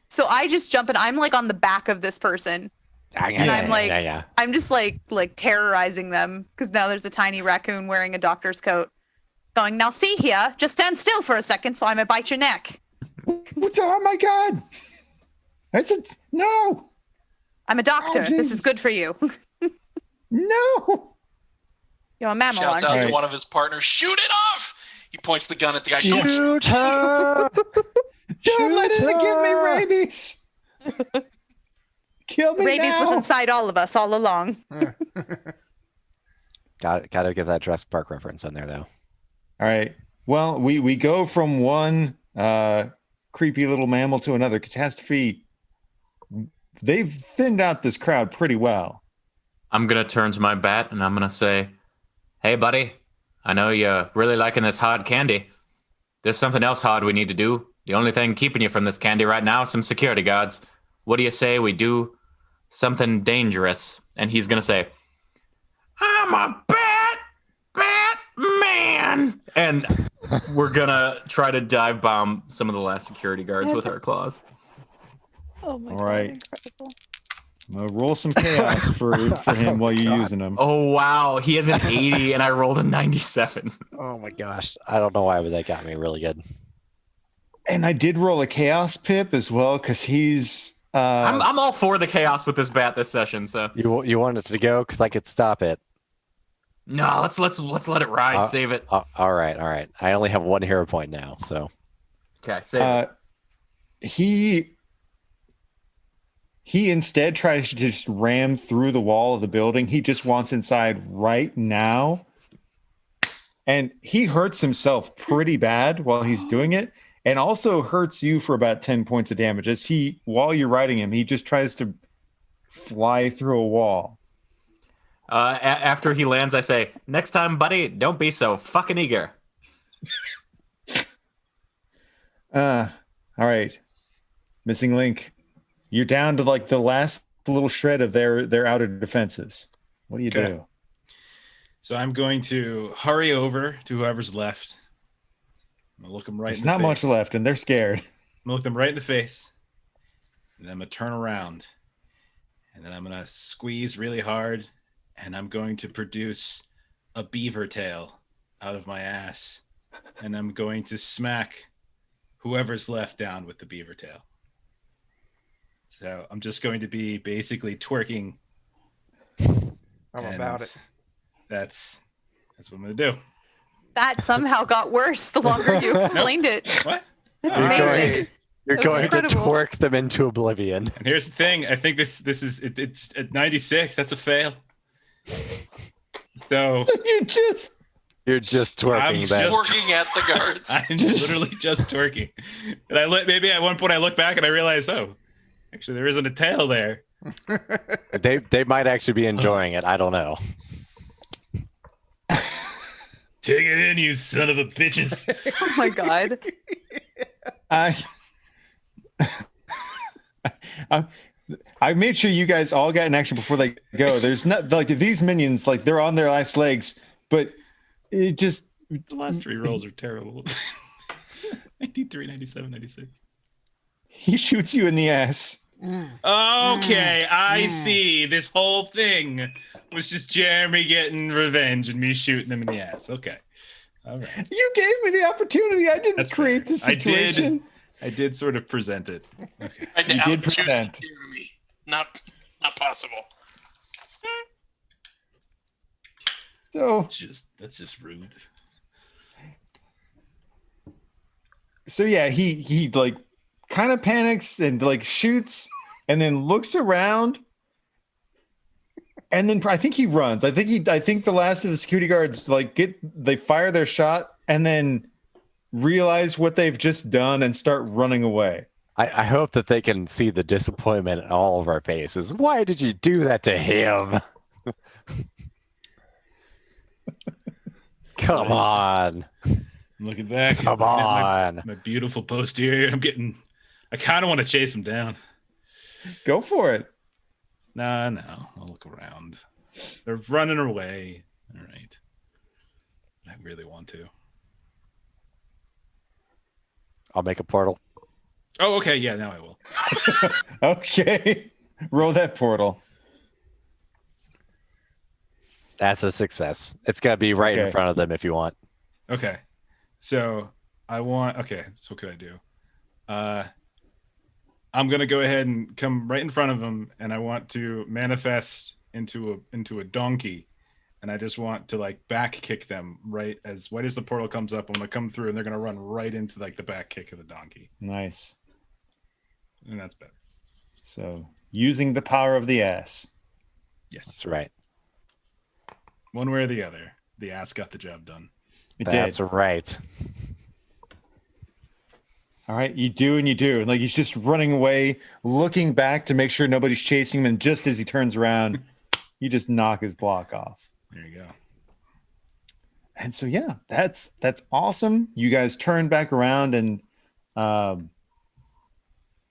So I just jump and I'm like on the back of this person. And I'm like, I'm just like terrorizing them because now there's a tiny raccoon wearing a doctor's coat going, now see here, just stand still for a second so I may bite your neck. Oh my God. No. I'm a doctor. This is Jesus. good for you. No. You're a mammal, Shouts out aren't to you? one of his partners, shoot it off! He points the gun at the guy. Shoot! Shoot her! Don't let him give me rabies. Kill me Rabies now. was inside all of us all along. Gotta give that Jurassic Park reference in there, though. All right. Well, we go from one creepy little mammal to another. Catastrophe. They've thinned out this crowd pretty well. I'm going to turn to my bat and I'm going to say, hey, buddy, I know you're really liking this hard candy. There's something else hard we need to do. The only thing keeping you from this candy right now is some security guards. What do you say we do something dangerous? And he's going to say, I'm a Batman. And we're going to try to dive bomb some of the last security guards with our claws. Oh my All God, right. incredible. I'm gonna roll some chaos for him while you're using them. Oh, wow. He has an 80 and I rolled a 97. Oh my gosh. I don't know why, but that got me really good. And I did roll a chaos pip as well because he's. I'm all for the chaos with this bat this session. So You want it to go because I could stop it. no, let's let it ride. Save it. All right. I only have 1 hero point now, so Okay, save it. He instead tries to just ram through the wall of the building. He just wants inside right now. And he hurts himself pretty bad while he's doing it, and also hurts you for about 10 points of damage. As while you're riding him, he just tries to fly through a wall. After he lands, I say, next time, buddy, don't be so fucking eager. All right. Missing link. You're down to like the last little shred of their outer defenses. What do you Okay. do? So I'm going to hurry over to whoever's left. I'm gonna look them right There's in the not much face. left, and they're scared. I'm gonna look them right in the face, and then I'm gonna turn around, and then I'm gonna squeeze really hard, and I'm going to produce a beaver tail out of my ass, and I'm going to smack whoever's left down with the beaver tail. So I'm just going to be basically twerking. I'm and about it. That's what I'm gonna do. That somehow got worse the longer you explained it. What? It's You're amazing. You're That was going incredible. to twerk them into oblivion. And here's the thing. I think this is it's at 96. That's a fail. So You're just You're just I'm twerking just them. Working at the guards. I'm literally just twerking. And maybe at one point I look back and I realize, oh, actually there isn't a tail there. They might actually be enjoying it. I don't know. Take it in, you son of a bitches. Oh my God. I made sure you guys all got an action before they go. There's not like these minions, like they're on their last legs, but it just The last 3 rolls are terrible. 93, 97, 96. he shoots you in the ass. Okay, I see. This whole thing was just Jeremy getting revenge and me shooting him in the ass. Okay. All right. You gave me the opportunity. I didn't That's create fair. the situation. I did sort of present it. Okay. I You did present. Me. Not possible. So That's just rude. yeah, he like kind of panics and like shoots and then looks around. And then I think he runs. I think the last of the security guards like they fire their shot and then realize what they've just done and start running away. I hope that they can see the disappointment in all of our faces. Why did you do that to him? Come on. I'm looking back. Come on. My beautiful posterior. I kind of want to chase him down. Go for it. No. I'll look around. They're running away. All right. I really want to. I'll make a portal. Oh, okay. Yeah, now I will. Okay. Roll that portal. That's a success. It's got to be right in front of them if you want. Okay. So so what could I do? I'm going to go ahead and come right in front of them, and I want to manifest into a donkey. And I just want to like back kick them right as the portal comes up. I'm going to come through and they're going to run right into like the back kick of the donkey. Nice. And that's better. So using the power of the ass. Yes. That's right. One way or the other, the ass got the job done. That's right. All right, you do. And like he's just running away, looking back to make sure nobody's chasing him. And just as he turns around, you just knock his block off. There you go. And so yeah, that's awesome. You guys turn back around, and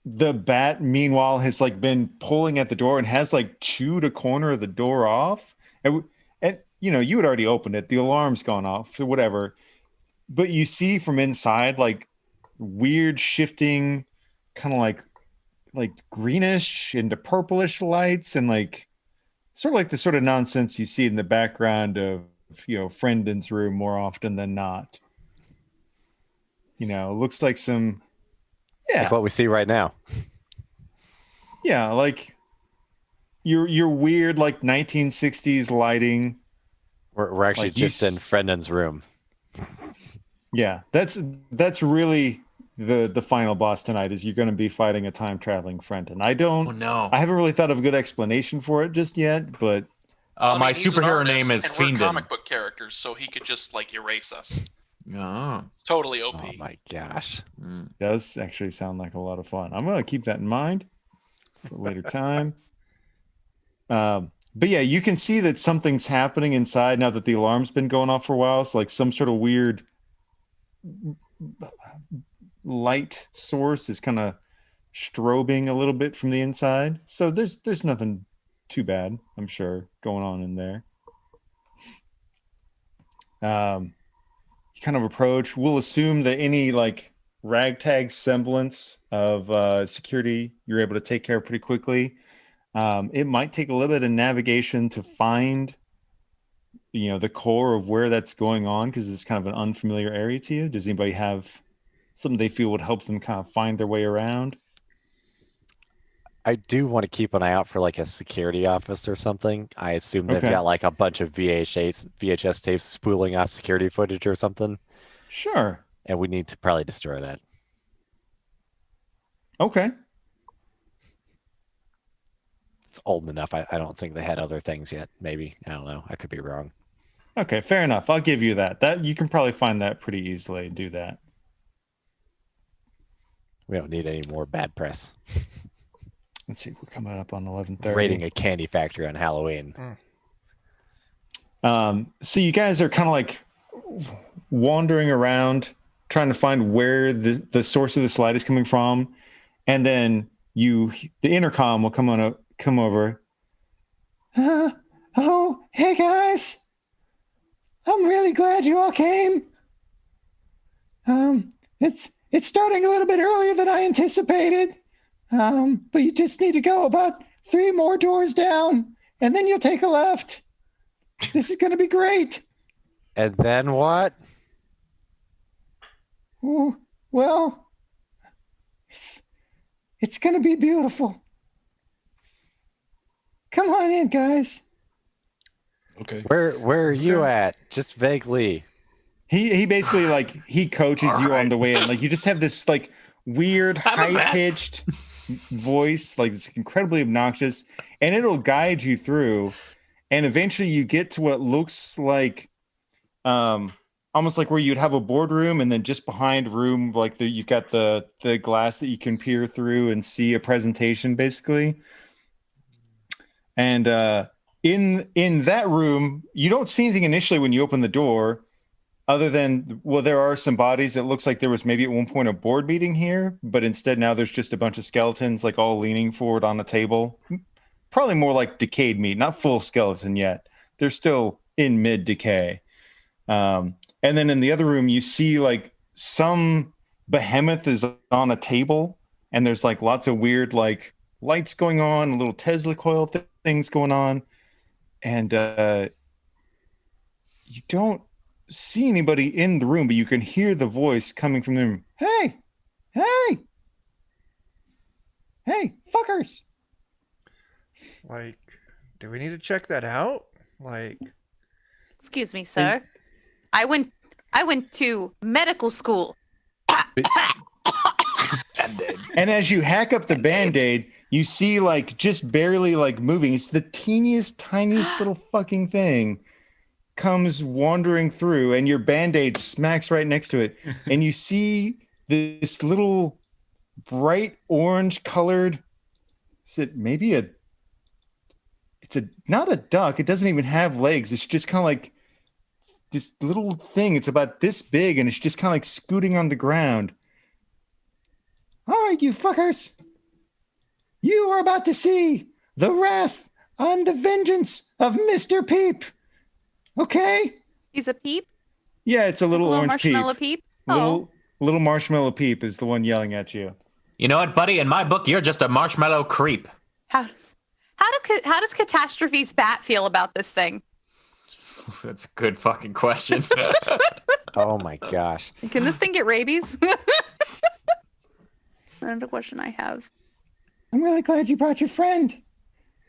the bat meanwhile has like been pulling at the door and has like chewed a corner of the door off. And you know, you had already opened it. The alarm's gone off or whatever. But you see from inside like weird shifting kind of like greenish into purplish lights, and like sort of like the sort of nonsense you see in the background of, you know, Friendon's room more often than not. You know, looks like some Like what we see right now. Yeah, like your weird like 1960s lighting. We're actually Like just in Friendon's room. Yeah, that's really the final boss tonight. Is you're going to be fighting a time traveling Frenton. I haven't really thought of a good explanation for it just yet, but my he's an superhero artist, name is and we're Fiendin. comic book characters, so he could just like erase us. Oh. Totally OP. Oh my gosh. does actually sound like a lot of fun. I'm going to keep that in mind for a later time. But yeah, you can see that something's happening inside now that the alarm's been going off for a while. It's like some sort of weird light source is kind of strobing a little bit from the inside. So there's nothing too bad, I'm sure, going on in there. You kind of approach. We'll assume that any like ragtag semblance of security you're able to take care of pretty quickly. It might take a little bit of navigation to find, you know, the core of where that's going on, because it's kind of an unfamiliar area to you. Does anybody have something they feel would help them kind of find their way around? I do want to keep an eye out for like a security office or something. I assume they've got like a bunch of VHS tapes spooling off security footage or something. Sure. And we need to probably destroy that. Okay. It's old enough. I don't think they had other things yet. Maybe. I don't know. I could be wrong. Okay, fair enough. I'll give you that. That you can probably find that pretty easily and do that. We don't need any more bad press. Let's see. We're coming up on 11:30. Raiding a candy factory on Halloween. So you guys are kind of like wandering around trying to find where the source of this light is coming from, and then the intercom will come over. Oh, hey guys, I'm really glad you all came. It's starting a little bit earlier than I anticipated, but you just need to go about 3 more doors down, and then you'll take a left. This is going to be great. And then what? Oh, well, it's gonna be beautiful. Come on in, guys. Okay. Where are you at? Just vaguely. He basically he coaches you on Alright. the way in. Like you just have this weird I'm a vet. high pitched voice, like it's incredibly obnoxious, and it'll guide you through. And eventually you get to what looks like almost like where you'd have a boardroom, and then just behind room you've got the glass that you can peer through and see a presentation basically. And in that room, you don't see anything initially when you open the door, other than, well, there are some bodies. It looks like there was maybe at one point a board meeting here, but instead now there's just a bunch of skeletons all leaning forward on a table. Probably more like decayed meat, not full skeleton yet. They're still in mid decay. And then in the other room, you see some behemoth is on a table, and there's lots of weird lights going on, little Tesla coil things going on, and you don't see anybody in the room, but you can hear the voice coming from the room. Hey, fuckers! Like, do we need to check that out? Excuse me, sir. I went to medical school. And as you hack up the band-aid, you see just barely moving. It's the teeniest, tiniest little fucking thing comes wandering through, and your band-aid smacks right next to it. And you see this little bright orange colored, is it maybe it's not a duck. It doesn't even have legs. It's just kind of this little thing. It's about this big, and it's just kind of scooting on the ground. All right, you fuckers. You are about to see the wrath and the vengeance of Mr. Peep. Okay? He's a peep. Yeah, it's a little orange marshmallow peep. peep. Oh, Little marshmallow peep is the one yelling at you. You know what, buddy? In my book, you're just a marshmallow creep. how does Catastrophe's bat feel about this thing? That's a good fucking question. Oh my gosh. Can this thing get rabies? That's a question I have. I'm really glad you brought your friend.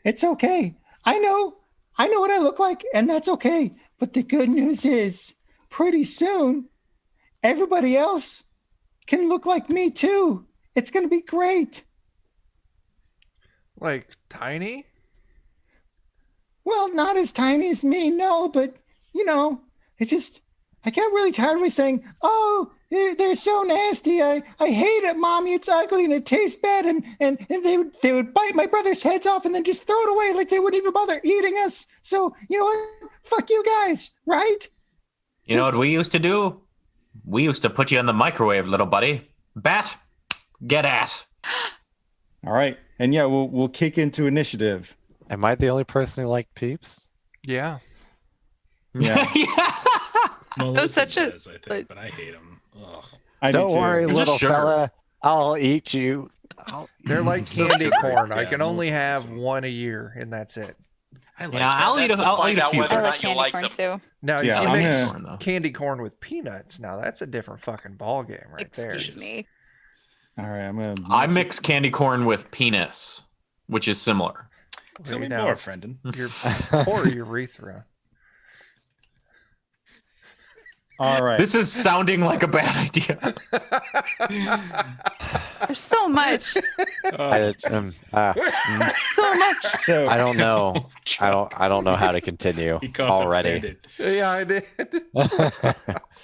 It's okay. I know what I look like, and that's okay. But the good news is, pretty soon, everybody else can look like me too. It's going to be great. Like tiny? Well, not as tiny as me, no, but, I get really tired of me saying, oh, they're so nasty. I hate it, Mommy. It's ugly and it tastes bad. And they would bite my brother's heads off and then just throw it away like they wouldn't even bother eating us. So, you know what? Fuck you guys, right? You know what we used to do? We used to put you in the microwave, little buddy. Bat, get at. All right. And yeah, we'll kick into initiative. Am I the only person who liked Peeps? Yeah. Yeah. Melissa such a- does, I think, but I hate them. Ugh. I do Don't too. worry, They're just little sugar. fella. I'll eat you. They're like So candy sugary. corn. I Yeah, can only most have of them. one a year, and that's it. I like You know, I'll eat That's a, to I'll find eat a out few. whether I or like not you candy like corn them. too. Now, Yeah, if you I'm mix gonna- candy corn with peanuts, now that's a different fucking ball game right Excuse there. me. All right. I'm going to. I mix candy corn with penis, which is similar. Tell me Now, more, Brendan. Your poor urethra. All right. This is sounding like a bad idea. There's so much. I, So much. So, I don't know. I don't know how to continue He caught already. Yeah, I did.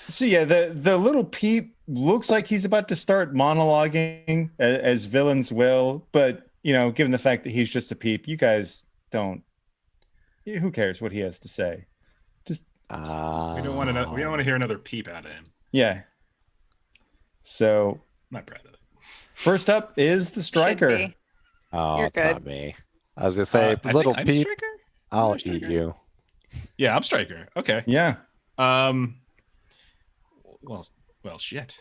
So yeah, the little peep looks like he's about to start monologuing as villains will, but given the fact that he's just a peep, you guys don't. Who cares what he has to say? Just We don't want to. We don't want to hear another peep out of him. yeah. So I'm not proud of it. first up is the Should striker. be. Oh, You're it's good. not me. I was gonna say, I little think I'm peep, Striker? I'll I'm eat Striker. you. Yeah, I'm striker. Okay. Yeah. Well, shit.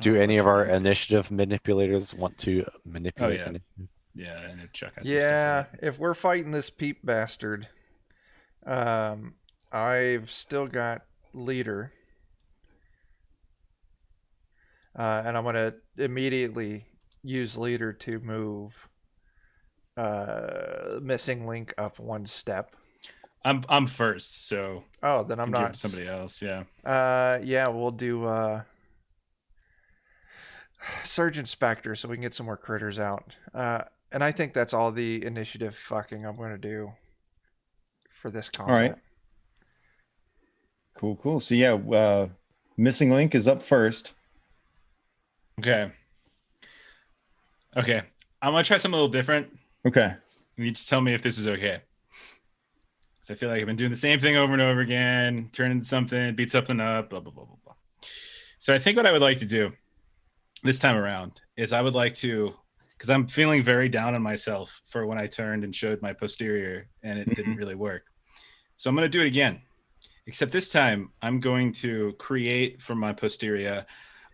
Do any of our initiative manipulators want to manipulate? yeah. any- Yeah, and Chuck has some Yeah, stuff if we're fighting this peep bastard, I've still got leader. And I'm gonna immediately use leader to move missing link up one step. I'm first, so Oh, then I'm give it not. to somebody else. Yeah. Yeah, we'll do Surgeon Spectre so we can get some more critters out. And I think that's all the initiative fucking I'm gonna do for this combat. All right. Cool. So yeah, missing link is up first. Okay. I'm gonna try something a little different. Okay. You just tell me if this is okay. So I feel like I've been doing the same thing over and over again, turn into something, beat something up, blah blah blah blah blah. So I think what I would like to do this time around is I would like to, because I'm feeling very down on myself for when I turned and showed my posterior and it didn't really work. So I'm going to do it again, except this time I'm going to create from my posterior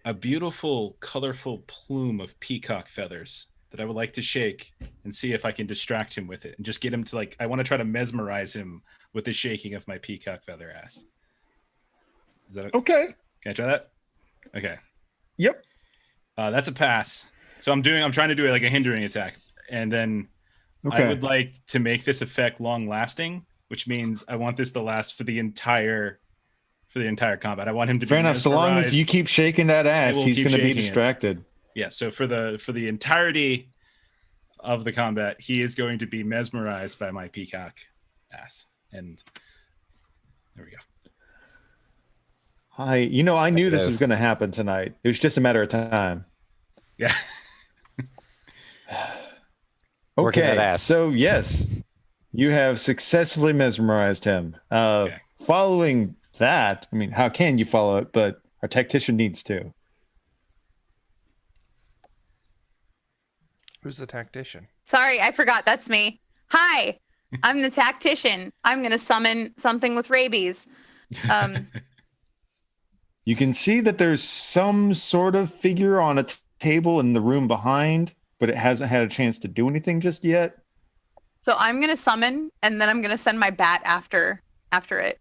a beautiful, colorful plume of peacock feathers that I would like to shake and see if I can distract him with it and just get him to like, I want to try to mesmerize him with the shaking of my peacock feather ass. Is that Okay. Can I try that? Okay. Yep. That's a pass. So I'm trying to do it like a hindering attack. And then Okay. I would like to make this effect long lasting, which means I want this to last for the entire combat. I want him to Fair be enough. So long as you mesmerized. keep shaking that ass, will he's keep going to be shaking it. distracted. Yeah, so for the entirety of the combat, he is going to be mesmerized by my peacock ass. And there we go. I knew this Yes. was going to happen tonight. It was just a matter of time. Yeah. Working that Okay. ass. So yes, you have successfully mesmerized him. Okay. Following that, I mean, how can you follow it? But our tactician needs to. Who's the tactician? Sorry, I forgot. That's me. Hi, I'm the tactician. I'm going to summon something with rabies. You can see that there's some sort of figure on a table in the room behind, but it hasn't had a chance to do anything just yet. So I'm going to summon, and then I'm going to send my bat after it.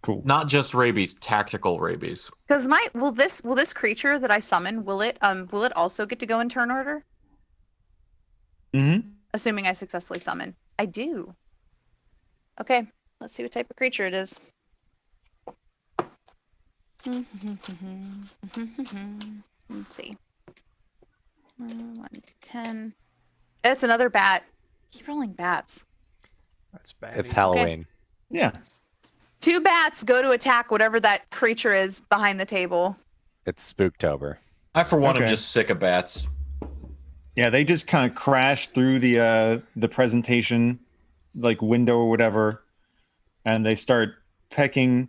Cool. Not just rabies, tactical rabies. Because will this creature that I summon, will it also get to go in turn order? Mm-hmm. Assuming I successfully summon. I do. Okay, let's see what type of creature it is. Let's see. 1, 10. It's another bat. Keep rolling bats. That's bad. It's Halloween. Yeah. 2 bats go to attack whatever that creature is behind the table. It's Spooktober. I, for one, am Okay. just sick of bats. Yeah, they just kind of crash through the presentation, like window or whatever, and they start pecking.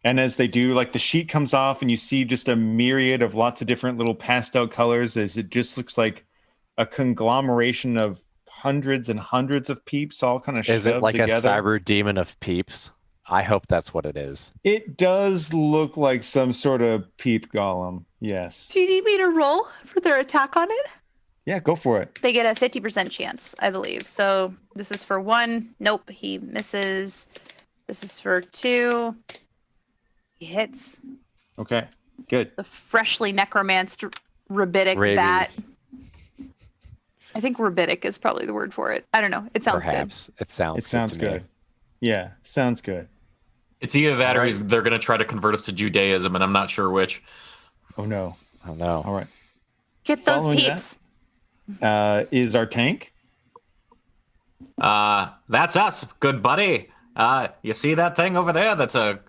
And as they do, like the sheet comes off, and you see just a myriad of lots of different little pastel colors. As it just looks like a conglomeration of hundreds and hundreds of peeps all kind of Is shoved it like together. a cyber demon of peeps? I hope that's what it is. It does look like some sort of peep golem. Yes. Do you need me to roll for their attack on it? Yeah, go for it. They get a 50% chance, I believe. So this is for 1. Nope, he misses. This is for 2. He hits. Okay, good. The freshly necromanced rabidic Rabies. bat. I think rabidic is probably the word for it. I don't know. It sounds Perhaps. It sounds It sounds to me. good. Yeah, sounds good. It's either that or Right. they're going to try to convert us to Judaism, and I'm not sure which. Oh no. Oh no. All right. good. Get those Following that- peeps. Is our tank? That's us, good buddy. You see that thing over there? That's a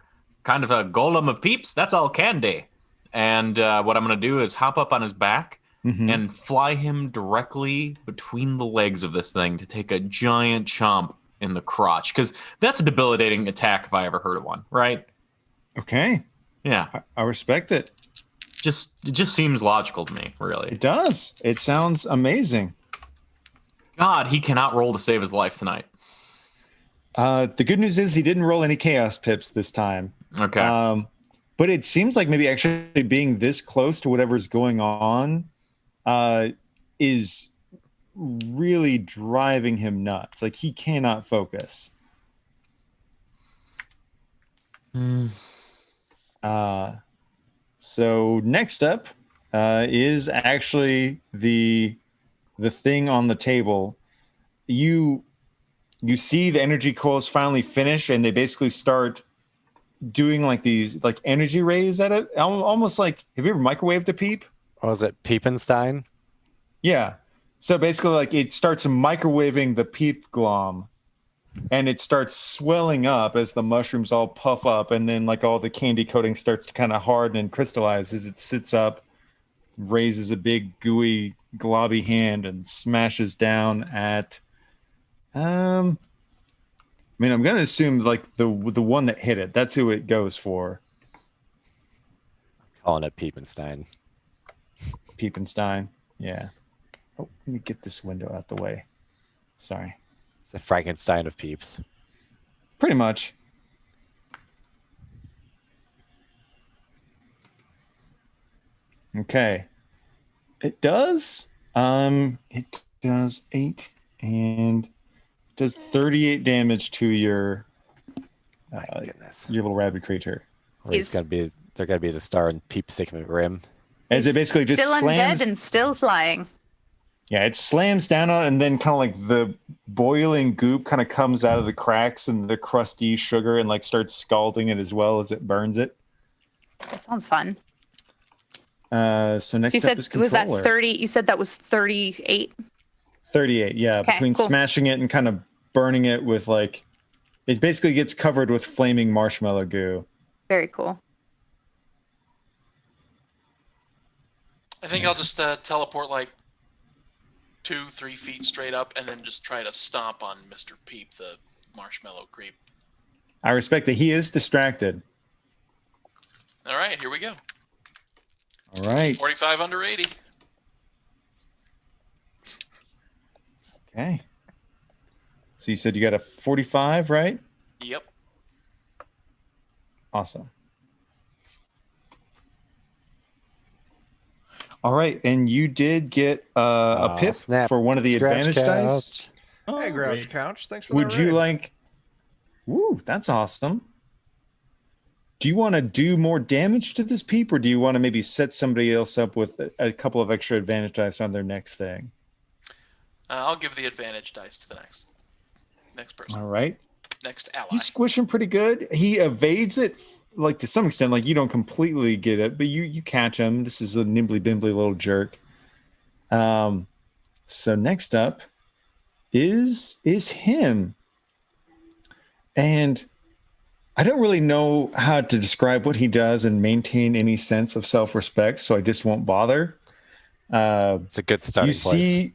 kind of a golem of peeps. That's all candy. And what I'm going to do is hop up on his back Mhm. and fly him directly between the legs of this thing to take a giant chomp in the crotch. Because that's a debilitating attack if I ever heard of one, right? Okay, Yeah. I respect it. It just seems logical to me, really. It does. It sounds amazing. God, he cannot roll to save his life tonight. The good news is he didn't roll any chaos pips this time. Okay. But it seems like maybe actually being this close to whatever's going on is really driving him nuts. Like he cannot focus. So next up is actually the thing on the table. You see the energy coils finally finish, and they basically start doing like these like energy rays at it, almost like, have you ever microwaved a peep? What was it, Peepenstein? Yeah. So basically, like, it starts microwaving the peep glom, and it starts swelling up as the mushrooms all puff up, and then like all the candy coating starts to kind of harden and crystallize as it sits up, raises a big gooey globby hand, and smashes down at I mean, I'm gonna assume like the one that hit it. That's who it goes for. Calling it Peepenstein. Peepenstein. Yeah. Oh, let me get this window out the way. Sorry. It's the Frankenstein of peeps. Pretty much. Okay. It does. It does 8 and does 38 damage to your My goodness. your little rabbit creature. They're gonna be the star and peep signet rim. As it basically just still slams. undead and still flying. Yeah, it slams down on it, and then kind of like the boiling goop kind of comes out of the cracks and the crusty sugar and like starts scalding it as well as it burns it. That sounds fun. So next So you up said is controller. was that 30? You said that was 38. 38, yeah. Okay, Between cool. smashing it and kind of burning it with like, it basically gets covered with flaming marshmallow goo. Very cool. I think I'll just teleport like 2-3 feet straight up, and then just try to stomp on Mr. Peep, the marshmallow creep. I respect that he is distracted. All right, here we go. All right. 45 under 80. Okay. So you said you got a 45, right? Yep. Awesome. All right, and you did get a pip Snap. for one of the Scratch advantage dice. couch. Oh, Hey, Grouch great. Couch. Thanks for Would that you raid. like? Woo, that's awesome. Do you want to do more damage to this peep, or do you want to maybe set somebody else up with a couple of extra advantage dice on their next thing? I'll give the advantage dice to the next person. All right. Next ally. You squish him pretty good. He evades it, like to some extent. Like you don't completely get it, but you catch him. This is a nimbly bimbly little jerk. So next up is him, and I don't really know how to describe what he does and maintain any sense of self-respect, so I just won't bother. It's a good starting You place. see,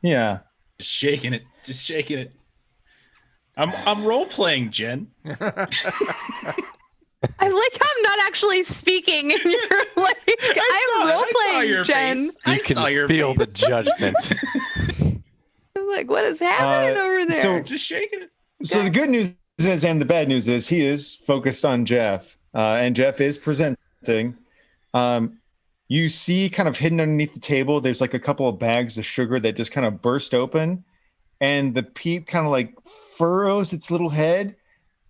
yeah. Just shaking it. Just shaking it. I'm role playing, Jen. I like how I'm not actually speaking, and you're like, I'm role playing, Jen. You I can saw your feel face. the judgment. I'm like, what is happening over there? so- Just shaking it. So the good news is, and the bad news is, he is focused on Jeff, and Jeff is presenting. You see, kind of hidden underneath the table, there's like a couple of bags of sugar that just kind of burst open, and the peep kind of like furrows its little head.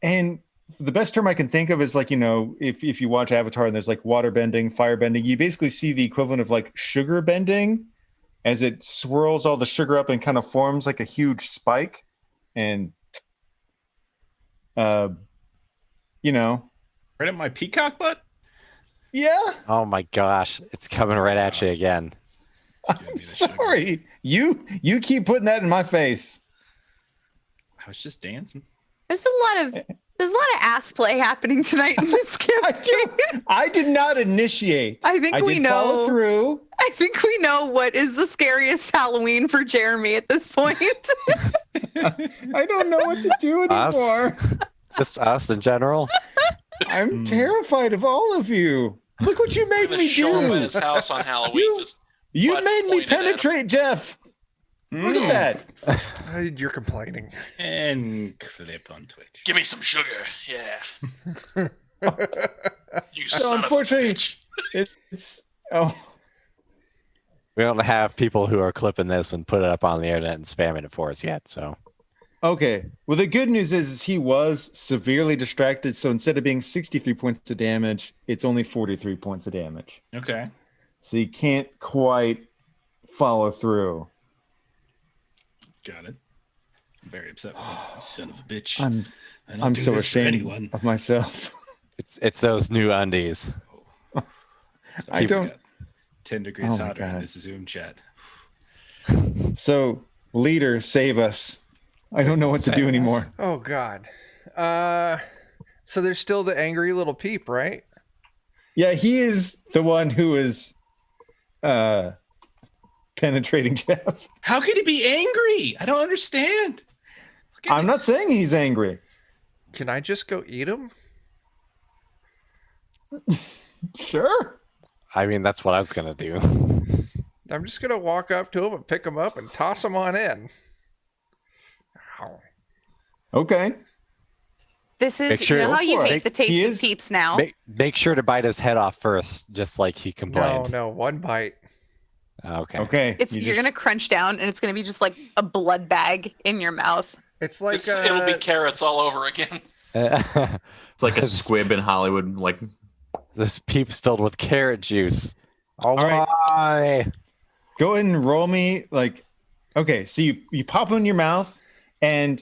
And the best term I can think of is like, you know, if you watch Avatar and there's like water bending, fire bending, you basically see the equivalent of like sugar bending as it swirls all the sugar up and kind of forms like a huge spike. And you know, Right at my peacock butt? yeah, Oh my gosh, it's coming right at you again. I'm sorry. You keep putting that in my face. I was just dancing. There's a lot of ass play happening tonight in this campaign. I did not initiate. I think we did follow know. through. I think we know what is the scariest Halloween for Jeremy at this point. I don't know what to do Us? anymore. Just us in general. I'm terrified of all of you. Look what you We're made gonna me show him at do. his house on Halloween. Just You butts made me pointed at him. penetrate Jeff. Look at that. You're complaining. And clip on Twitch. give me some sugar. Yeah. You So son unfortunately, of a bitch. it's oh. We don't have people who are clipping this and put it up on the internet and spamming it for us yet. So Okay. Well, the good news is he was severely distracted. So instead of being 63 points of damage, it's only 43 points of damage. Okay. So he can't quite follow through. Got it. I'm very upset with him. You son of a bitch. I don't I'm do so this for ashamed anyone. of myself. It's those new undies. I don't. Got 10 degrees Oh my hotter in God. this Zoom chat. So, leader, save us. I don't know what to do Save us. anymore. Oh God. So there's still the angry little peep, right? Yeah, he is the one who is penetrating Jeff. How could he be angry? I don't understand. I'm not saying he's angry. Can I just go eat him? Sure. I mean, that's what I was gonna do. I'm just gonna walk up to him and pick him up and toss him on in. Ow. Okay. This is, Make sure- you know how Go you for it. hate the He taste of is- peeps now? Make sure to bite his head off first, just like he No, complained. no, one bite. Okay. Okay. You're gonna crunch down, and it's gonna be just like a blood bag in your mouth. It's like It'll be carrots all over again. It's like a squib in Hollywood. Like, This peep's filled with carrot juice. Oh right. my! Go ahead and roll me okay, so you pop him in your mouth and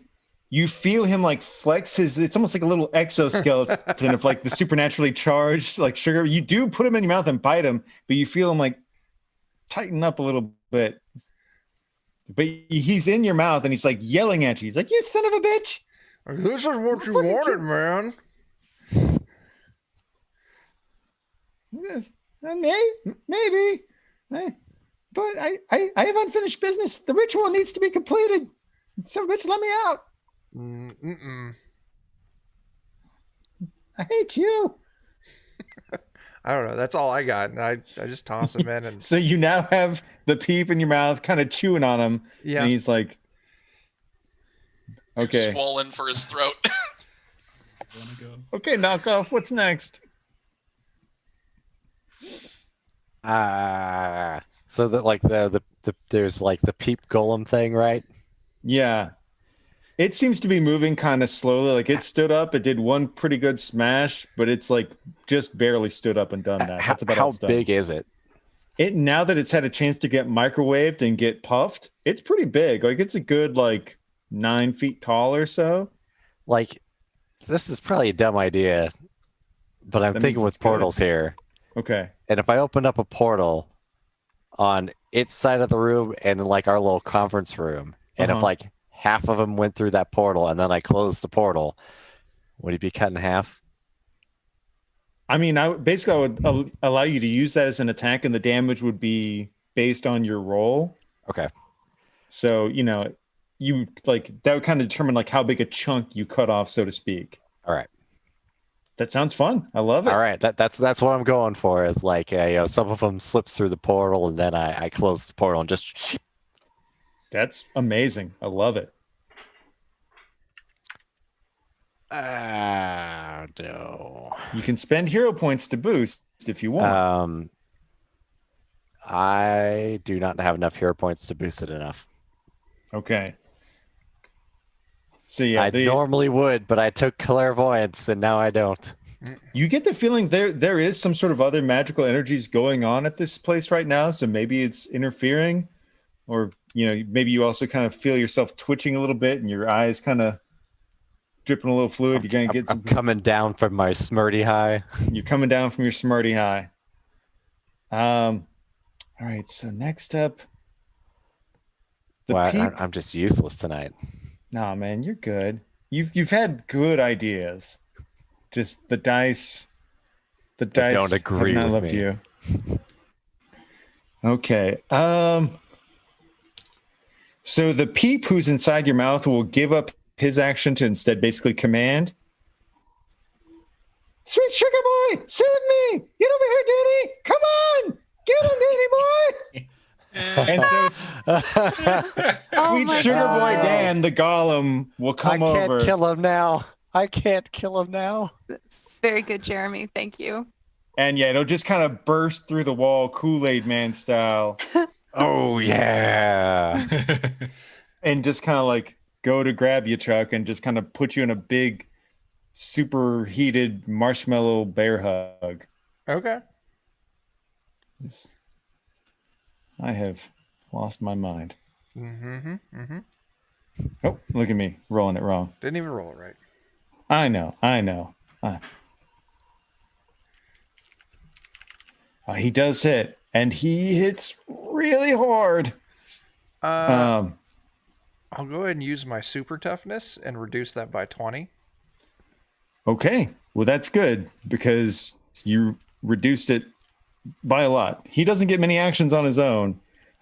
you feel him like flex it's almost like a little exoskeleton of like the supernaturally charged like sugar. You do put him in your mouth and bite him, but you feel him like tighten up a little bit. But he's in your mouth and he's like yelling at you. He's like, "You son of a bitch." This is what you Fucking wanted, man. Yes, maybe. But I have unfinished business. The ritual needs to be completed. So, bitch, let me out. Mm-mm. I hate you. I don't know. That's all I got. And I just toss him in and So you now have the peep in your mouth, kind of chewing on him. yeah. And he's like, okay. Swollen for his throat. Wanna go? Okay, knock off. What's next? So that like the there's like the peep golem thing, right? Yeah. It seems to be moving kind of slowly. Like it stood up. It did one pretty good smash, but it's like just barely stood up and done that. That's about all How it's done. big is it? Now that it's had a chance to get microwaved and get puffed, it's pretty big. Like it's a good like 9 feet tall or so. Like, this is probably a dumb idea, but I'm That thinking means with it's good. portals here. Okay. And if I open up a portal on its side of the room and in like our little conference room, and if Uh-huh. like half of them went through that portal and then I closed the portal, would he be cut in half? I mean, I would allow you to use that as an attack, and the damage would be based on your roll. Okay. So, you like that would kind of determine like how big a chunk you cut off, so to speak. All right. That sounds fun. I love it. All right. That's what I'm going for. Is like some of them slips through the portal and then I close the portal and just. That's amazing. I love it. No. You can spend hero points to boost if you want. I do not have enough hero points to boost it enough. Okay. So yeah, I normally would, but I took clairvoyance and now I don't. you get the feeling there is some sort of other magical energies going on at this place right now. So maybe it's interfering, or maybe you also kind of feel yourself twitching a little bit and your eyes kind of dripping a little fluid. You're gonna get I'm coming down from my Smarty high. You're coming down from your Smarty high. All right. So next up, I'm just useless tonight. Nah, man, you're good. You've had good ideas. Just the dice. The dice don't agree have not with loved me. you. Okay. So the peep who's inside your mouth will give up his action to instead basically command. Sweet sugar boy, save me! Get over here, Danny! Come on! Get him, Danny boy! And so Oh Sweet my sugar God. boy Dan, the golem, will come I can't over. kill him now. I can't kill him now. It's very good, Jeremy. Thank you. And yeah, it'll just kind of burst through the wall, Kool-Aid Man style, Oh yeah. and just kind of like go to grab you, Chuck, and just kind of put you in a big, super heated marshmallow bear hug. Okay. I have lost my mind. Mm-hmm. Oh, look at me rolling it wrong. Didn't even roll it right. I know. He does hit, and he hits really hard. I'll go ahead and use my super toughness and reduce that by 20. Okay, well that's good because you reduced it by a lot. He doesn't get many actions on his own,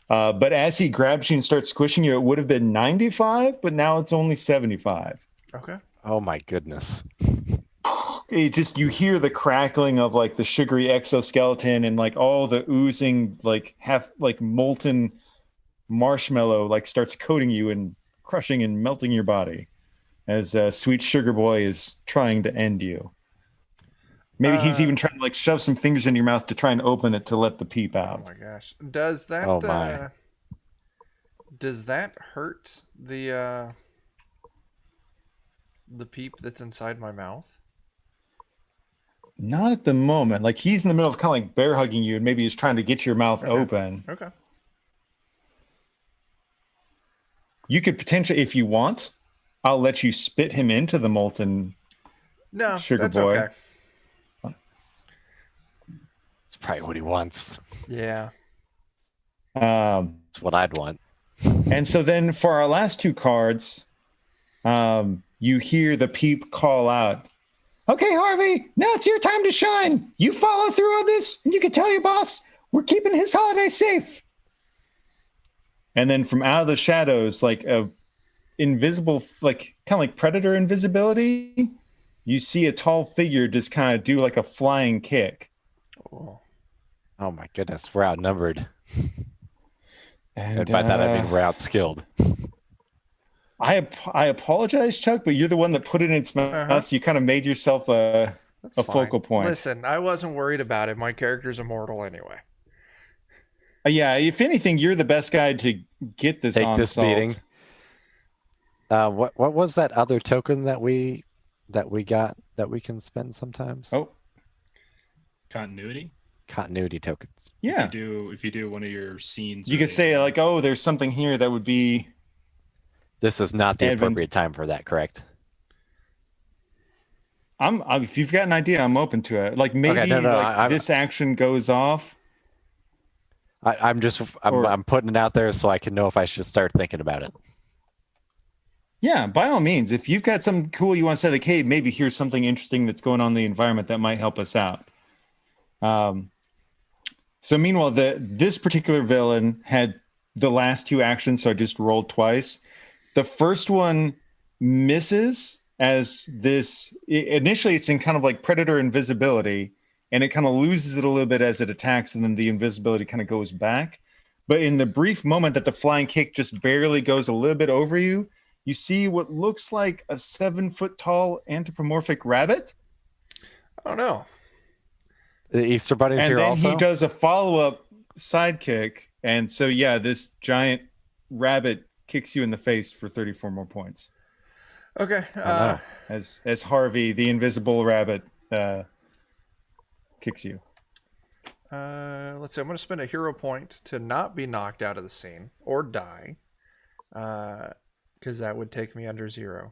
but as he grabs you and starts squishing you, it would have been 95, but now it's only 75. Okay. Oh my goodness. It just, you hear the crackling of like the sugary exoskeleton and like all the oozing, like half like molten marshmallow like starts coating you and crushing and melting your body as sweet sugar boy is trying to end you. Maybe he's even trying to like shove some fingers in your mouth to try and open it to let the peep out. Oh my gosh. Does that Oh my. Does that hurt the peep that's inside my mouth? Not at the moment. Like he's in the middle of kind of like bear hugging you and maybe he's trying to get your mouth open. Okay. You could potentially, if you want, I'll let you spit him into the molten sugar that's boy. Okay. It's probably what he wants. Yeah. It's what I'd want. And so then for our last two cards, you hear the peep call out, "Okay, Harvey, now it's your time to shine. You follow through on this, and you can tell your boss we're keeping his holiday safe." And then from out of the shadows, like a invisible, like kind of like predator invisibility, you see a tall figure just kind of do like a flying kick. Oh. Oh my goodness, we're outnumbered. And by that I mean we're outskilled. I apologize, Chuck, but you're the one that put it in its mouth. So you kind of made yourself a focal point. Listen, I wasn't worried about it. My character's immortal anyway. Yeah, if anything, you're the best guy to get this Take on this salt. beating. What was that other token that we got that we can spend sometimes? Oh, Continuity. Continuity tokens. yeah. If you do one of your scenes, You could say like, "Oh, there's something here that would be." This is not the appropriate time for that, correct? If you've got an idea, I'm open to it. Like maybe Okay, this action goes off. I'm putting it out there so I can know if I should start thinking about it. Yeah, by all means. If you've got something cool you want to say, like, hey, maybe here's something interesting that's going on in the environment that might help us out. So meanwhile, this particular villain had the last two actions, so I just rolled twice. The first one misses as initially it's in kind of like predator invisibility, and it kind of loses it a little bit as it attacks, and then the invisibility kind of goes back. But in the brief moment that the flying kick just barely goes a little bit over you, you see what looks like a 7-foot tall anthropomorphic rabbit. I don't know. The Easter Bunny's And here then also? he does a follow-up sidekick. And so, yeah, this giant rabbit kicks you in the face for 34 more points. Okay. no. As Harvey, the invisible rabbit, kicks you. Let's see. I'm going to spend a hero point to not be knocked out of the scene or die, because that would take me under 0.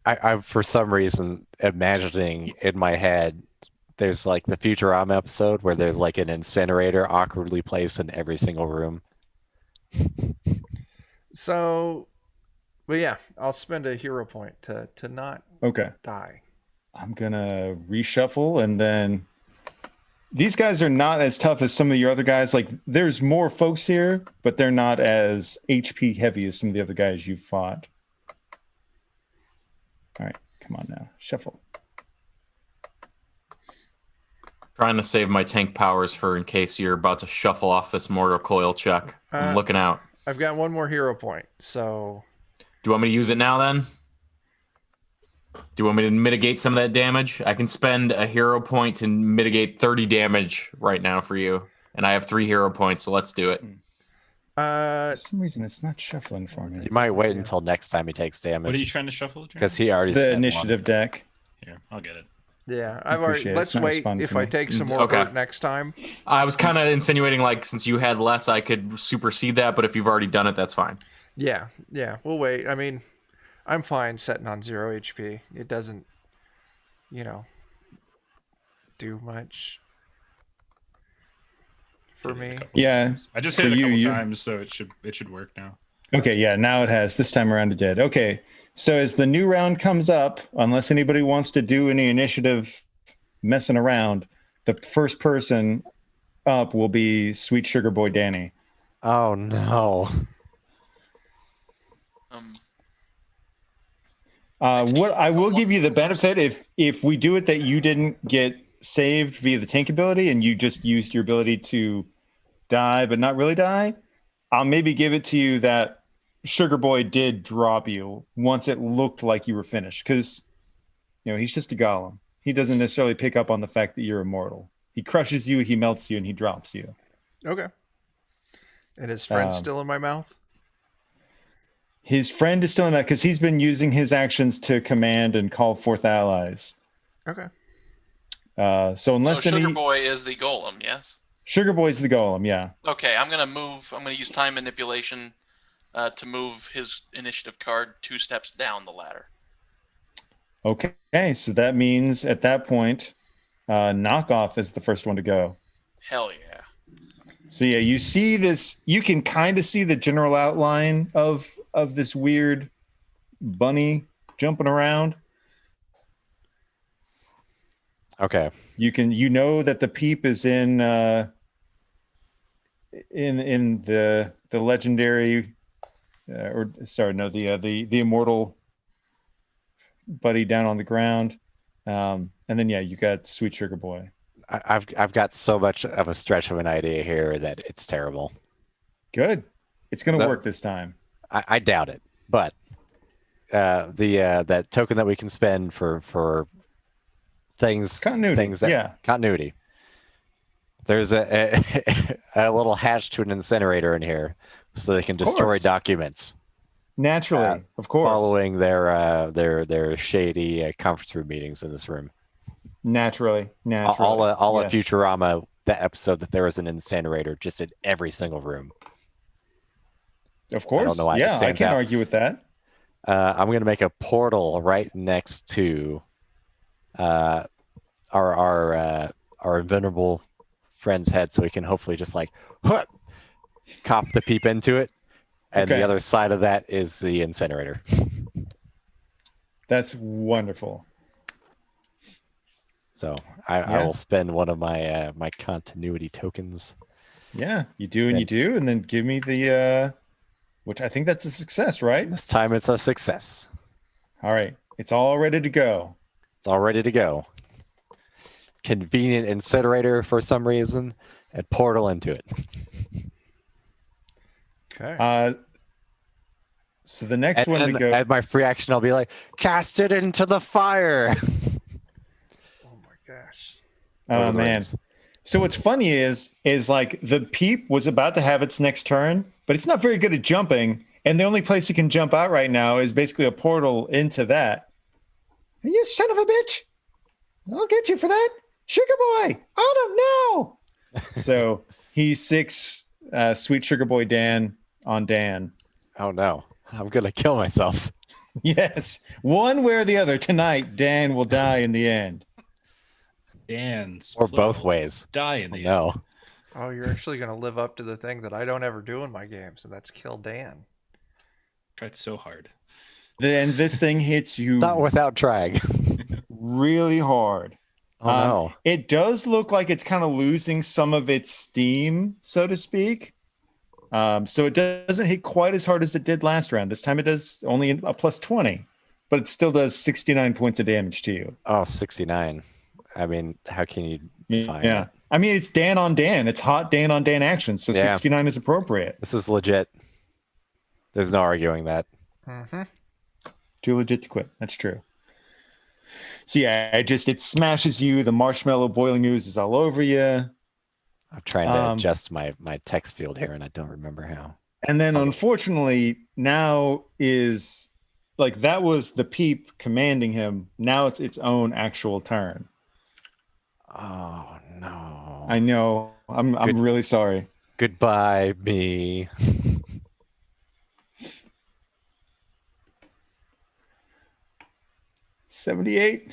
I'm for some reason imagining in my head there's like the Futurama episode where there's like an incinerator awkwardly placed in every single room. So, but yeah, I'll spend a hero point to not die. I'm going to reshuffle, and then these guys are not as tough as some of your other guys. Like, there's more folks here, but they're not as HP heavy as some of the other guys you've fought. All right, come on now. Shuffle. Trying to save my tank powers for in case you're about to shuffle off this mortar coil, Chuck. I'm looking out. I've got one more hero point, so... Do you want me to use it now, then? Do you want me to mitigate some of that damage? I can spend a hero point to mitigate 30 damage right now for you. And I have 3 hero points, so let's do it. For some reason, it's not shuffling for me. You might wait until next time he takes What are you damage trying to shuffle? because he already The spent initiative deck. Here, I'll get it. Yeah, I've already. Appreciate it. Let's It's not wait. responding If to I me. take some more Okay. hurt next time. I was kind of insinuating like since you had less, I could supersede that. But if you've already done it, that's fine. Yeah, we'll wait. I mean, I'm fine setting on 0 HP. It doesn't, do much for Hit it a me. couple Yeah. times. I just For hit it a you, couple you- times, so it should work now. Okay, yeah, now it has. This time around it did. Okay, so as the new round comes up, unless anybody wants to do any initiative messing around, the first person up will be Sweet Sugar Boy Danny. Oh no. What I will give you the benefit if we do it that you didn't get saved via the tank ability and you just used your ability to die but not really die, I'll maybe give it to you that Sugar Boy did drop you once it looked like you were finished because he's just a golem. He doesn't necessarily pick up on the fact that you're immortal. He crushes you, he melts you, and he drops you. Okay. And his friend's still in my mouth? His friend is still in that because he's been using his actions to command and call forth allies. Okay. So unless So any Sugar Boy is the golem, yes? Sugar Boy's the golem, yeah. Okay, I'm gonna use time manipulation to move his initiative card 2 steps down the ladder. Okay, so that means at that point, knockoff is the first one to go. Hell yeah. So yeah, you see this. You can kind of see the general outline of this weird bunny jumping around. Okay. You know that the peep is in the legendary the immortal buddy down on the ground, and then you got Sweet Sugar Boy. I've got so much of a stretch of an idea here that it's terrible. Good, it's gonna work this time. I doubt it, but that token that we can spend for Continuity. Continuity. There's a little hatch to an incinerator in here, so they can destroy documents. Naturally, of course. Following their shady conference room meetings in this room. Naturally. All of Yes. Futurama, the episode that there was an incinerator just in every single room. Of course. I don't know why that I stands can't out. argue with that. I'm going to make a portal right next to our invulnerable friend's head, so we can hopefully just cop the peep into it, and Okay. the other side of that is the incinerator. That's wonderful. So I will spend one of my my continuity tokens. Yeah, you do and you do, and then give me the which I think that's a success, right? This time it's a success. All right, it's all ready to go. It's all ready to go. Convenient incinerator for some reason, and portal into it. Okay. So the next one to go. At my free action, I'll be like, cast it into the fire. Oh my gosh. Oh Lord of the man. Rings. So what's funny is like the peep was about to have its next turn, but it's not very good at jumping, and the only place it can jump out right now is basically a portal into that. You son of a bitch! I'll get you for that, Sugar Boy. Oh no! So he's 6 Sweet Sugar Boy Dan on Dan. Oh no, I'm gonna kill myself. Yes, one way or the other tonight, Dan will die in the end. Dan, Or both ways. Die in the end. No. Oh, you're actually going to live up to the thing that I don't ever do in my games, and that's kill Dan. Tried so hard. Then this thing hits you Not without trying. really hard. Oh no. It does look like it's kind of losing some of its steam, so to speak. So it doesn't hit quite as hard as it did last round. This time it does only a plus 20, but it still does 69 points of damage to you. Oh, 69. I mean, how can you define that? I mean, it's Dan on Dan. It's hot Dan on Dan action, so Yeah. 69 is appropriate. This is legit. There's no arguing that. Mm-hmm. Too legit to quit. That's true. So yeah, it smashes you. The marshmallow boiling ooze is all over you. I'm trying to adjust my text field here, and I don't remember how. And then unfortunately, now is like that was the peep commanding him. Now it's its own actual turn. Oh no. I know. I'm really sorry. Goodbye, me. 78.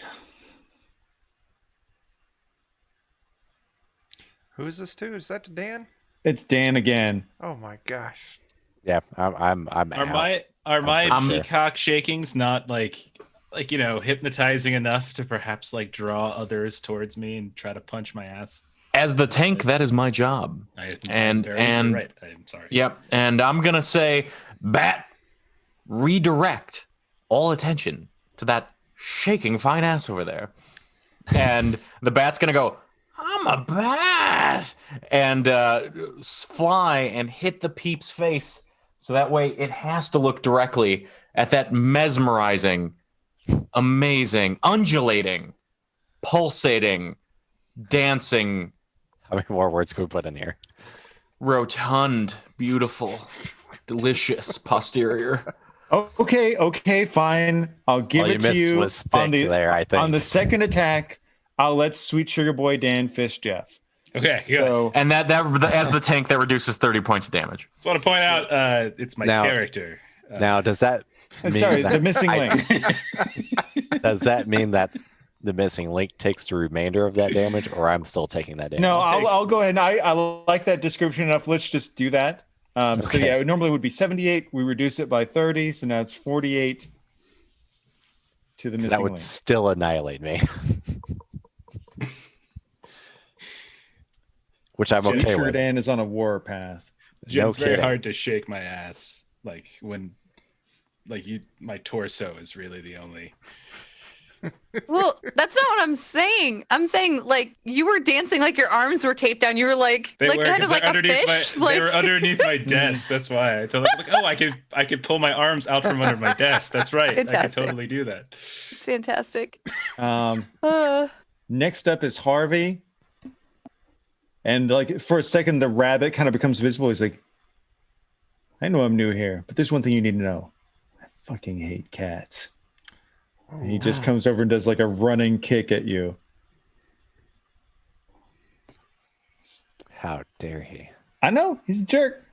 Who is this to? Is that to Dan? It's Dan again. Oh my gosh. Yeah, I'm out. Are my I'm sure. peacock shakings not like hypnotizing enough to perhaps like draw others towards me and try to punch my ass? As the tank, that is my job. And you're right. I'm sorry. Yep, and I'm gonna say, Bat, redirect all attention to that shaking fine ass over there, and the bat's gonna go, I'm a bat, and fly and hit the peep's face, so that way it has to look directly at that mesmerizing, amazing, undulating, pulsating, dancing, How many more words can we put in here? rotund, beautiful, delicious posterior. Okay, fine. I'll give All you it to missed you was on thick the there, I think. on the second attack. I'll let Sweet Sugar Boy Dan fish Jeff. Okay, good. So And that as the tank, that reduces 30 points of damage. Just want to point out, it's my Now- character. Now, does that mean sorry, that the missing link. does that mean that the missing link takes the remainder of that damage, or I'm still taking that damage? No, I'll I'll go ahead. And I like that description enough. Let's just do that. So Okay. yeah, it normally would be 78. We reduce it by 30, so now it's 48 to the missing that would link. still annihilate me. Which I'm Sweet okay Sugar with. Dan is on a war path. No It's very kidding. hard to shake my ass. Like when, my torso is really the only. Well, that's not what I'm saying. I'm saying like you were dancing like your arms were taped down. You were like They were kind 'cause of like they're a underneath fish. they were underneath my desk. That's why I told them, like, oh, I could pull my arms out from under my desk. That's right. I could Fantastic. totally do that. It's fantastic. Um, Uh, next up is Harvey. And like for a second, the rabbit kind of becomes visible. He's like, I know I'm new here, but there's one thing you need to know. I fucking hate cats. And he just comes over and does like a running kick at you. How dare he? I know, he's a jerk.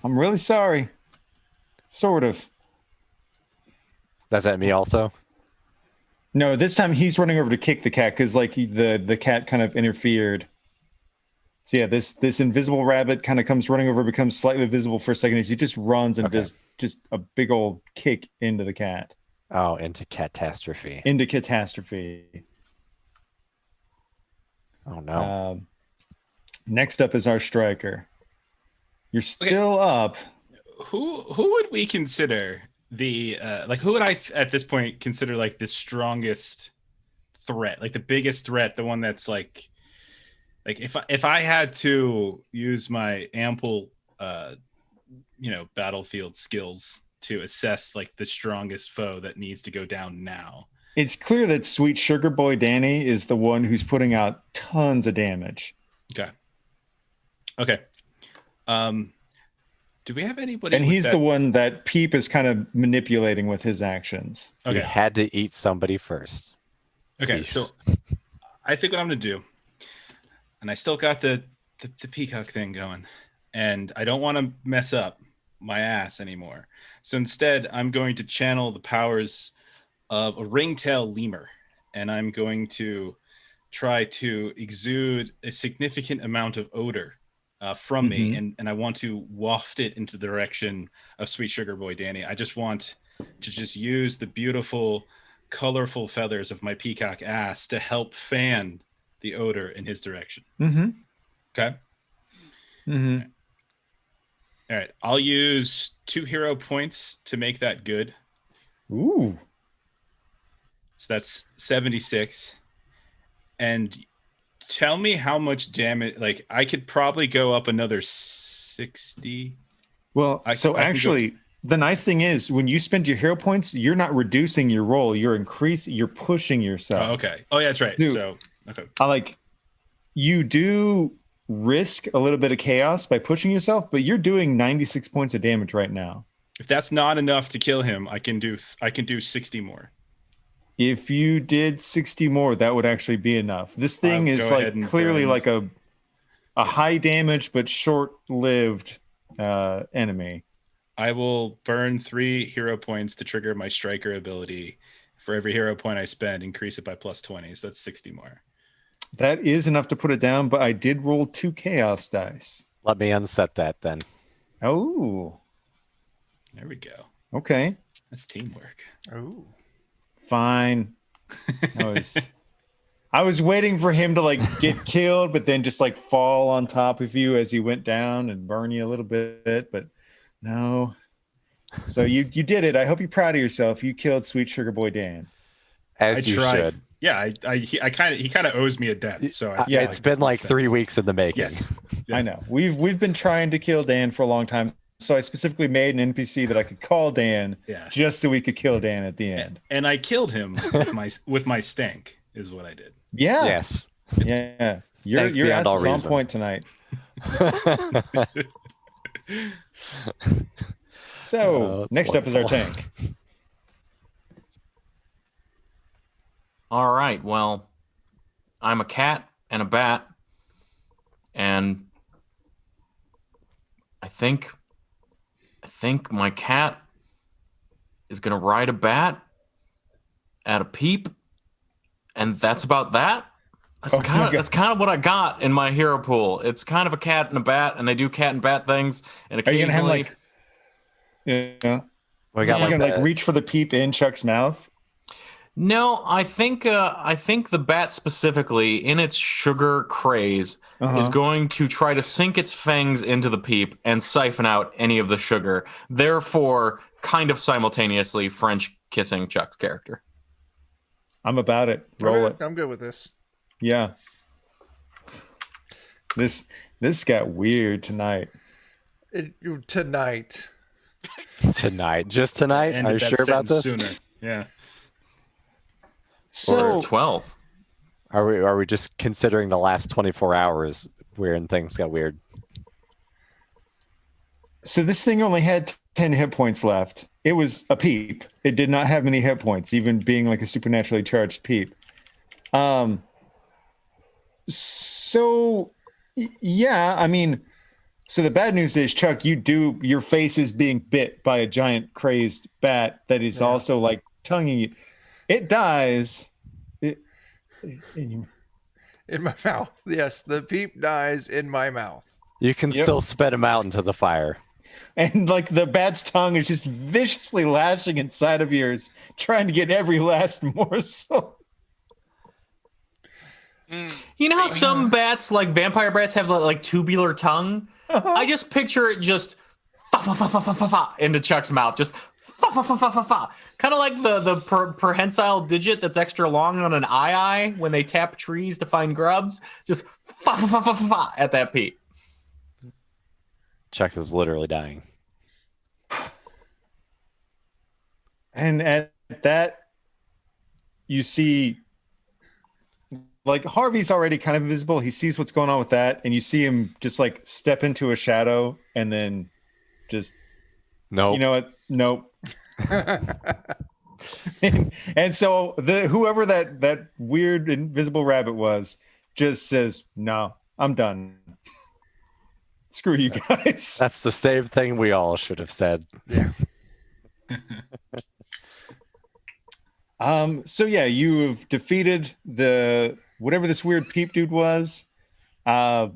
I'm really sorry. Sort of. That's at me also. No, this time he's running over to kick the cat because like the cat kind of interfered. So yeah, this invisible rabbit kind of comes running over, becomes slightly visible for a second as he just runs and Okay. does just a big old kick into the cat. Oh, into catastrophe. Into catastrophe. Oh no. Next up is our striker. You're still up. Who would we consider the who would I at this point consider like the strongest threat, like the biggest threat, the one that's like if I had to use my ample battlefield skills to assess like the strongest foe that needs to go down now. It's clear that Sweet Sugar Boy Danny is the one who's putting out tons of damage. Okay. Do we have anybody? And with he's that- the one that Peep is kind of manipulating with his actions. You Okay. had to eat somebody first. Okay. Yeesh. So I think what I'm gonna do, and I still got the peacock thing going, and I don't want to mess up my ass anymore. So instead, I'm going to channel the powers of a ringtail lemur, and I'm going to try to exude a significant amount of odor from me, and I want to waft it into the direction of Sweet Sugar Boy Danny. I just want to just use the beautiful, colorful feathers of my peacock ass to help fan the odor in his direction. Mm-hmm. Okay. Mm-hmm. All right. I'll use 2 hero points to make that good. Ooh. So that's 76. And tell me how much damage. Like I could probably go up another 60. Well, I so can go- actually, the nice thing is when you spend your hero points, you're not reducing your roll. You're pushing yourself. Oh, okay. Oh, yeah, that's right. Dude. So, okay. You do risk a little bit of chaos by pushing yourself, but you're doing 96 points of damage right now. If that's not enough to kill him, I can do 60 more. If you did 60 more, that would actually be enough. This thing I'll is go ahead like and clearly burn. like a high damage but short-lived enemy. I will burn 3 hero points to trigger my striker ability. For every hero point I spend, increase it by +20. So that's 60 more. That is enough to put it down, but I did roll 2 chaos dice. Let me unset that then. Oh, There we go. okay. That's teamwork. Ooh. Fine. I was waiting for him to like get killed, but then just like fall on top of you as he went down and burn you a little bit, but no. So you did it. I hope you're proud of yourself. You killed Sweet Sugar Boy Dan. As you should. Yeah, he kind of owes me a debt. So Yeah, It's been like 3 weeks in the making. Yes. I know. We've been trying to kill Dan for a long time. So I specifically made an NPC that I could call Dan just so we could kill Dan at the end. And I killed him with my stank is what I did. Yeah. Yes. Yeah. Your beyond ass all is on reason. point tonight. So that's next up is our wonderful. tank. All right. Well, I'm a cat and a bat, and I think my cat is gonna ride a bat at a peep, and that's about that. That's kind of what I got in my hero pool. It's kind of a cat and a bat, and they do cat and bat things. And Are you occasionally, gonna have like, yeah? We Are got you gonna like like reach for the peep in Chuck's mouth? no, I think the bat specifically, in its sugar craze, is going to try to sink its fangs into the peep and siphon out any of the sugar. Therefore, kind of simultaneously French kissing Chuck's character. I'm about it. Roll it. I'm good with this. Yeah. This got weird tonight. Tonight. tonight. Just tonight? Ended Are you that sure about this? sentence Sooner. Yeah. Or So 12. Are we just considering the last 24 hours when things got weird? So this thing only had 10 hit points left. It was a peep. It did not have many hit points, even being like a supernaturally charged peep. So yeah, I mean, so the bad news is, Chuck, your face is being bit by a giant crazed bat that is also like tonguing you. It dies. In my mouth. Yes, the peep dies in my mouth. You can still spit them out into the fire. And like the bat's tongue is just viciously lashing inside of yours, trying to get every last morsel. You know how some bats, like vampire bats, have like tubular tongue? I just picture it just fa into Chuck's mouth, just fa. Kind of like the prehensile digit that's extra long on an eye when they tap trees to find grubs. Just fa at that peep. Chuck is literally dying. And at that, you see, like, Harvey's already kind of invisible. He sees what's going on with that, and you see him just like step into a shadow and then just, Nope. you know what? Nope. and so whoever that weird invisible rabbit was just says, "No, I'm done. Screw you guys." That's the same thing we all should have said. Yeah. So yeah, you have defeated whatever this weird peep dude was. The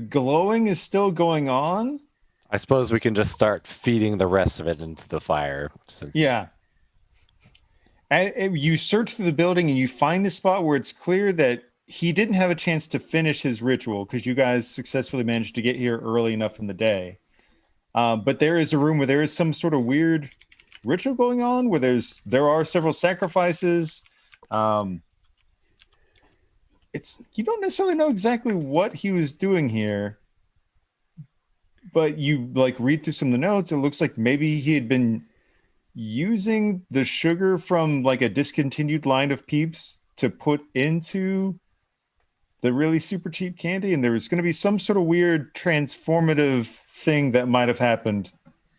glowing is still going on. I suppose we can just start feeding the rest of it into the fire. Since Yeah. And you search through the building and you find a spot where it's clear that he didn't have a chance to finish his ritual because you guys successfully managed to get here early enough in the day. But there is a room where there is some sort of weird ritual going on where there are several sacrifices. You don't necessarily know exactly what he was doing here, but you like read through some of the notes. It looks like maybe he had been using the sugar from like a discontinued line of peeps to put into the really super cheap candy, and there was going to be some sort of weird transformative thing that might have happened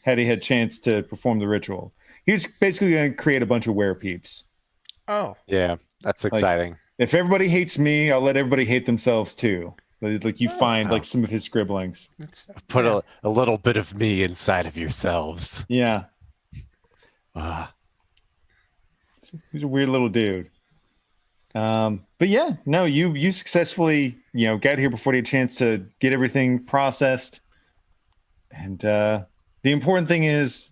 had he had chance to perform the ritual. He's basically going to create a bunch of werepeeps. Oh, Yeah, that's Like, exciting. if everybody hates me, I'll let everybody hate themselves too. Like you find wow. like some of his scribblings. it's Put yeah. a little bit of me inside of yourselves. Yeah, Ah, he's a weird little dude. But yeah, no, you successfully got here before he had a chance to get everything processed, and the important thing is,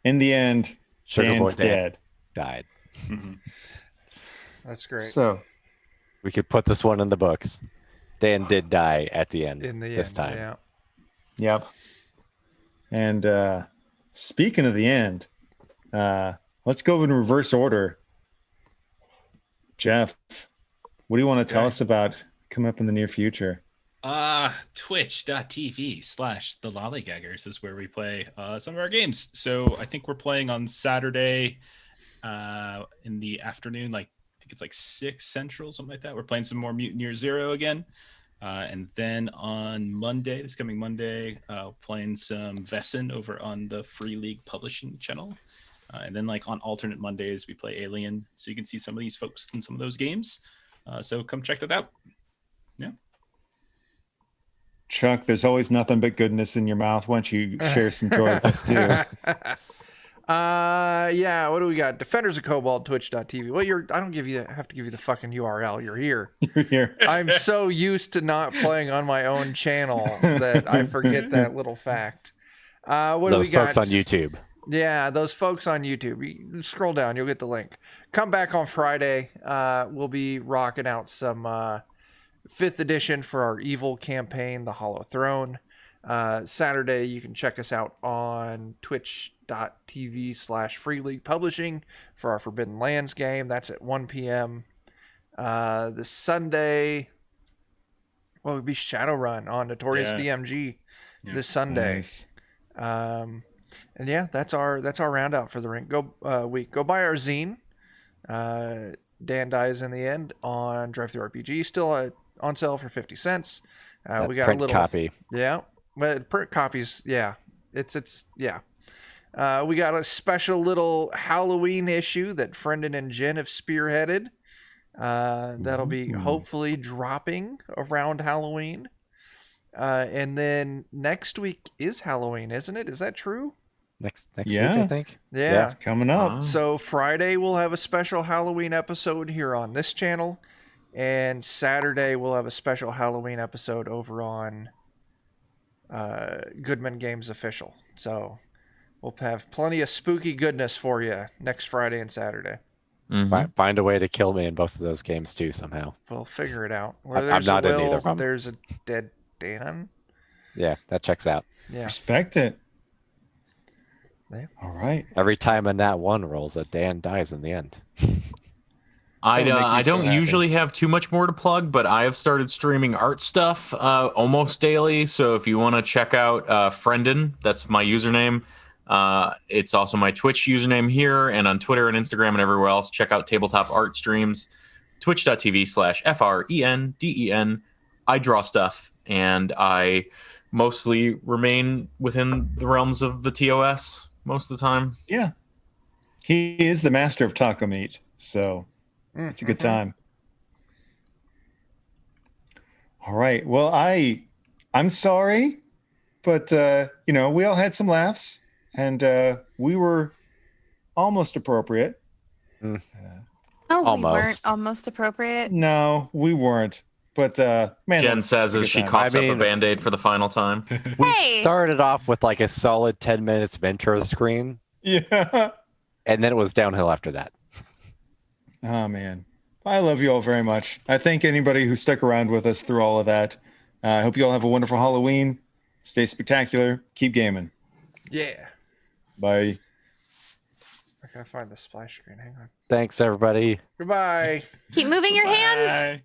in the end, Sugar Boy Dan's Dan dead. died. That's great. So We could put this one in the books. Dan did die at the end In the this end, time. yeah. yep. And speaking of the end, let's go in reverse order. Jeff, what do you want to tell Okay. us about coming up in the near future? Twitch.tv/the Lollygaggers is where we play some of our games. So I think we're playing on Saturday in the afternoon, like I think it's like 6 Central, something like that. We're playing some more Mutant Year Zero again. And then on Monday, this coming Monday, playing some Vesson over on the Free League Publishing channel. And then like on alternate Mondays, we play Alien. So you can see some of these folks in some of those games. So come check that out. Yeah. Chuck, there's always nothing but goodness in your mouth. Why don't you share some joy with us too? Yeah, what do we got? Defenders of Cobalt, twitch.tv. Well, I don't have to give you the fucking URL. You're here. You're here. I'm so used to not playing on my own channel that I forget that little fact. What do Those we got? folks on YouTube. Yeah, those folks on YouTube. You scroll down, you'll get the link. Come back on Friday. We'll be rocking out some 5th edition for our evil campaign, the Hollow Throne. Saturday, you can check us out on twitch.tv/Free League Publishing for our Forbidden Lands game. That's at 1 p.m. This Sunday, well, it would be Shadowrun on Notorious DMG this Sunday. Nice. And yeah, that's our round out for the week. Go buy our zine. Dan Dies in the End on Drive-Thru RPG, still on sale for 50 cents. We got print a little copy. Yeah, but print copies. Yeah, it's yeah. We got a special little Halloween issue that Friendon and Jen have spearheaded. That'll be hopefully dropping around Halloween. And then next week is Halloween, isn't it? Is that true? Next week, Yeah. I think. Yeah. It's coming up. So Friday we'll have a special Halloween episode here on this channel, and Saturday we'll have a special Halloween episode over on Goodman Games Official. So we'll have plenty of spooky goodness for you next Friday and Saturday. Find a way to kill me in both of those games too somehow. We'll figure it out. Where I'm there's not a in either will, of them. there's a dead Dan. Yeah, that checks out. Yeah. Respect it. Yeah. All right. Every time a nat 1 rolls, a Dan dies in the end. I That'll make me so don't happy. usually have too much more to plug, but I have started streaming art stuff almost daily. So if you want to check out Friendon, that's my username. It's also my Twitch username here and on Twitter and Instagram and everywhere else. Check out Tabletop Art Streams, twitch.tv/FRENDEN. I draw stuff and I mostly remain within the realms of the TOS most of the time. Yeah. He is the master of taco meat, so it's a good time. All right. Well, I'm sorry, but we all had some laughs and we were almost appropriate. Oh, Almost. we weren't almost appropriate. No, we weren't. But man, Jen says as she time. coughs I up a mean- Band-Aid for the final time. We Hey! started off with like a solid 10 minutes of intro screen, Yeah. and then it was downhill after that. Oh man, I love you all very much. I thank anybody who stuck around with us through all of that. I hope you all have a wonderful Halloween. Stay spectacular. Keep gaming. Yeah. Bye. I gotta find the splash screen. Hang on. Thanks, everybody. Goodbye. Keep moving your hands. Bye.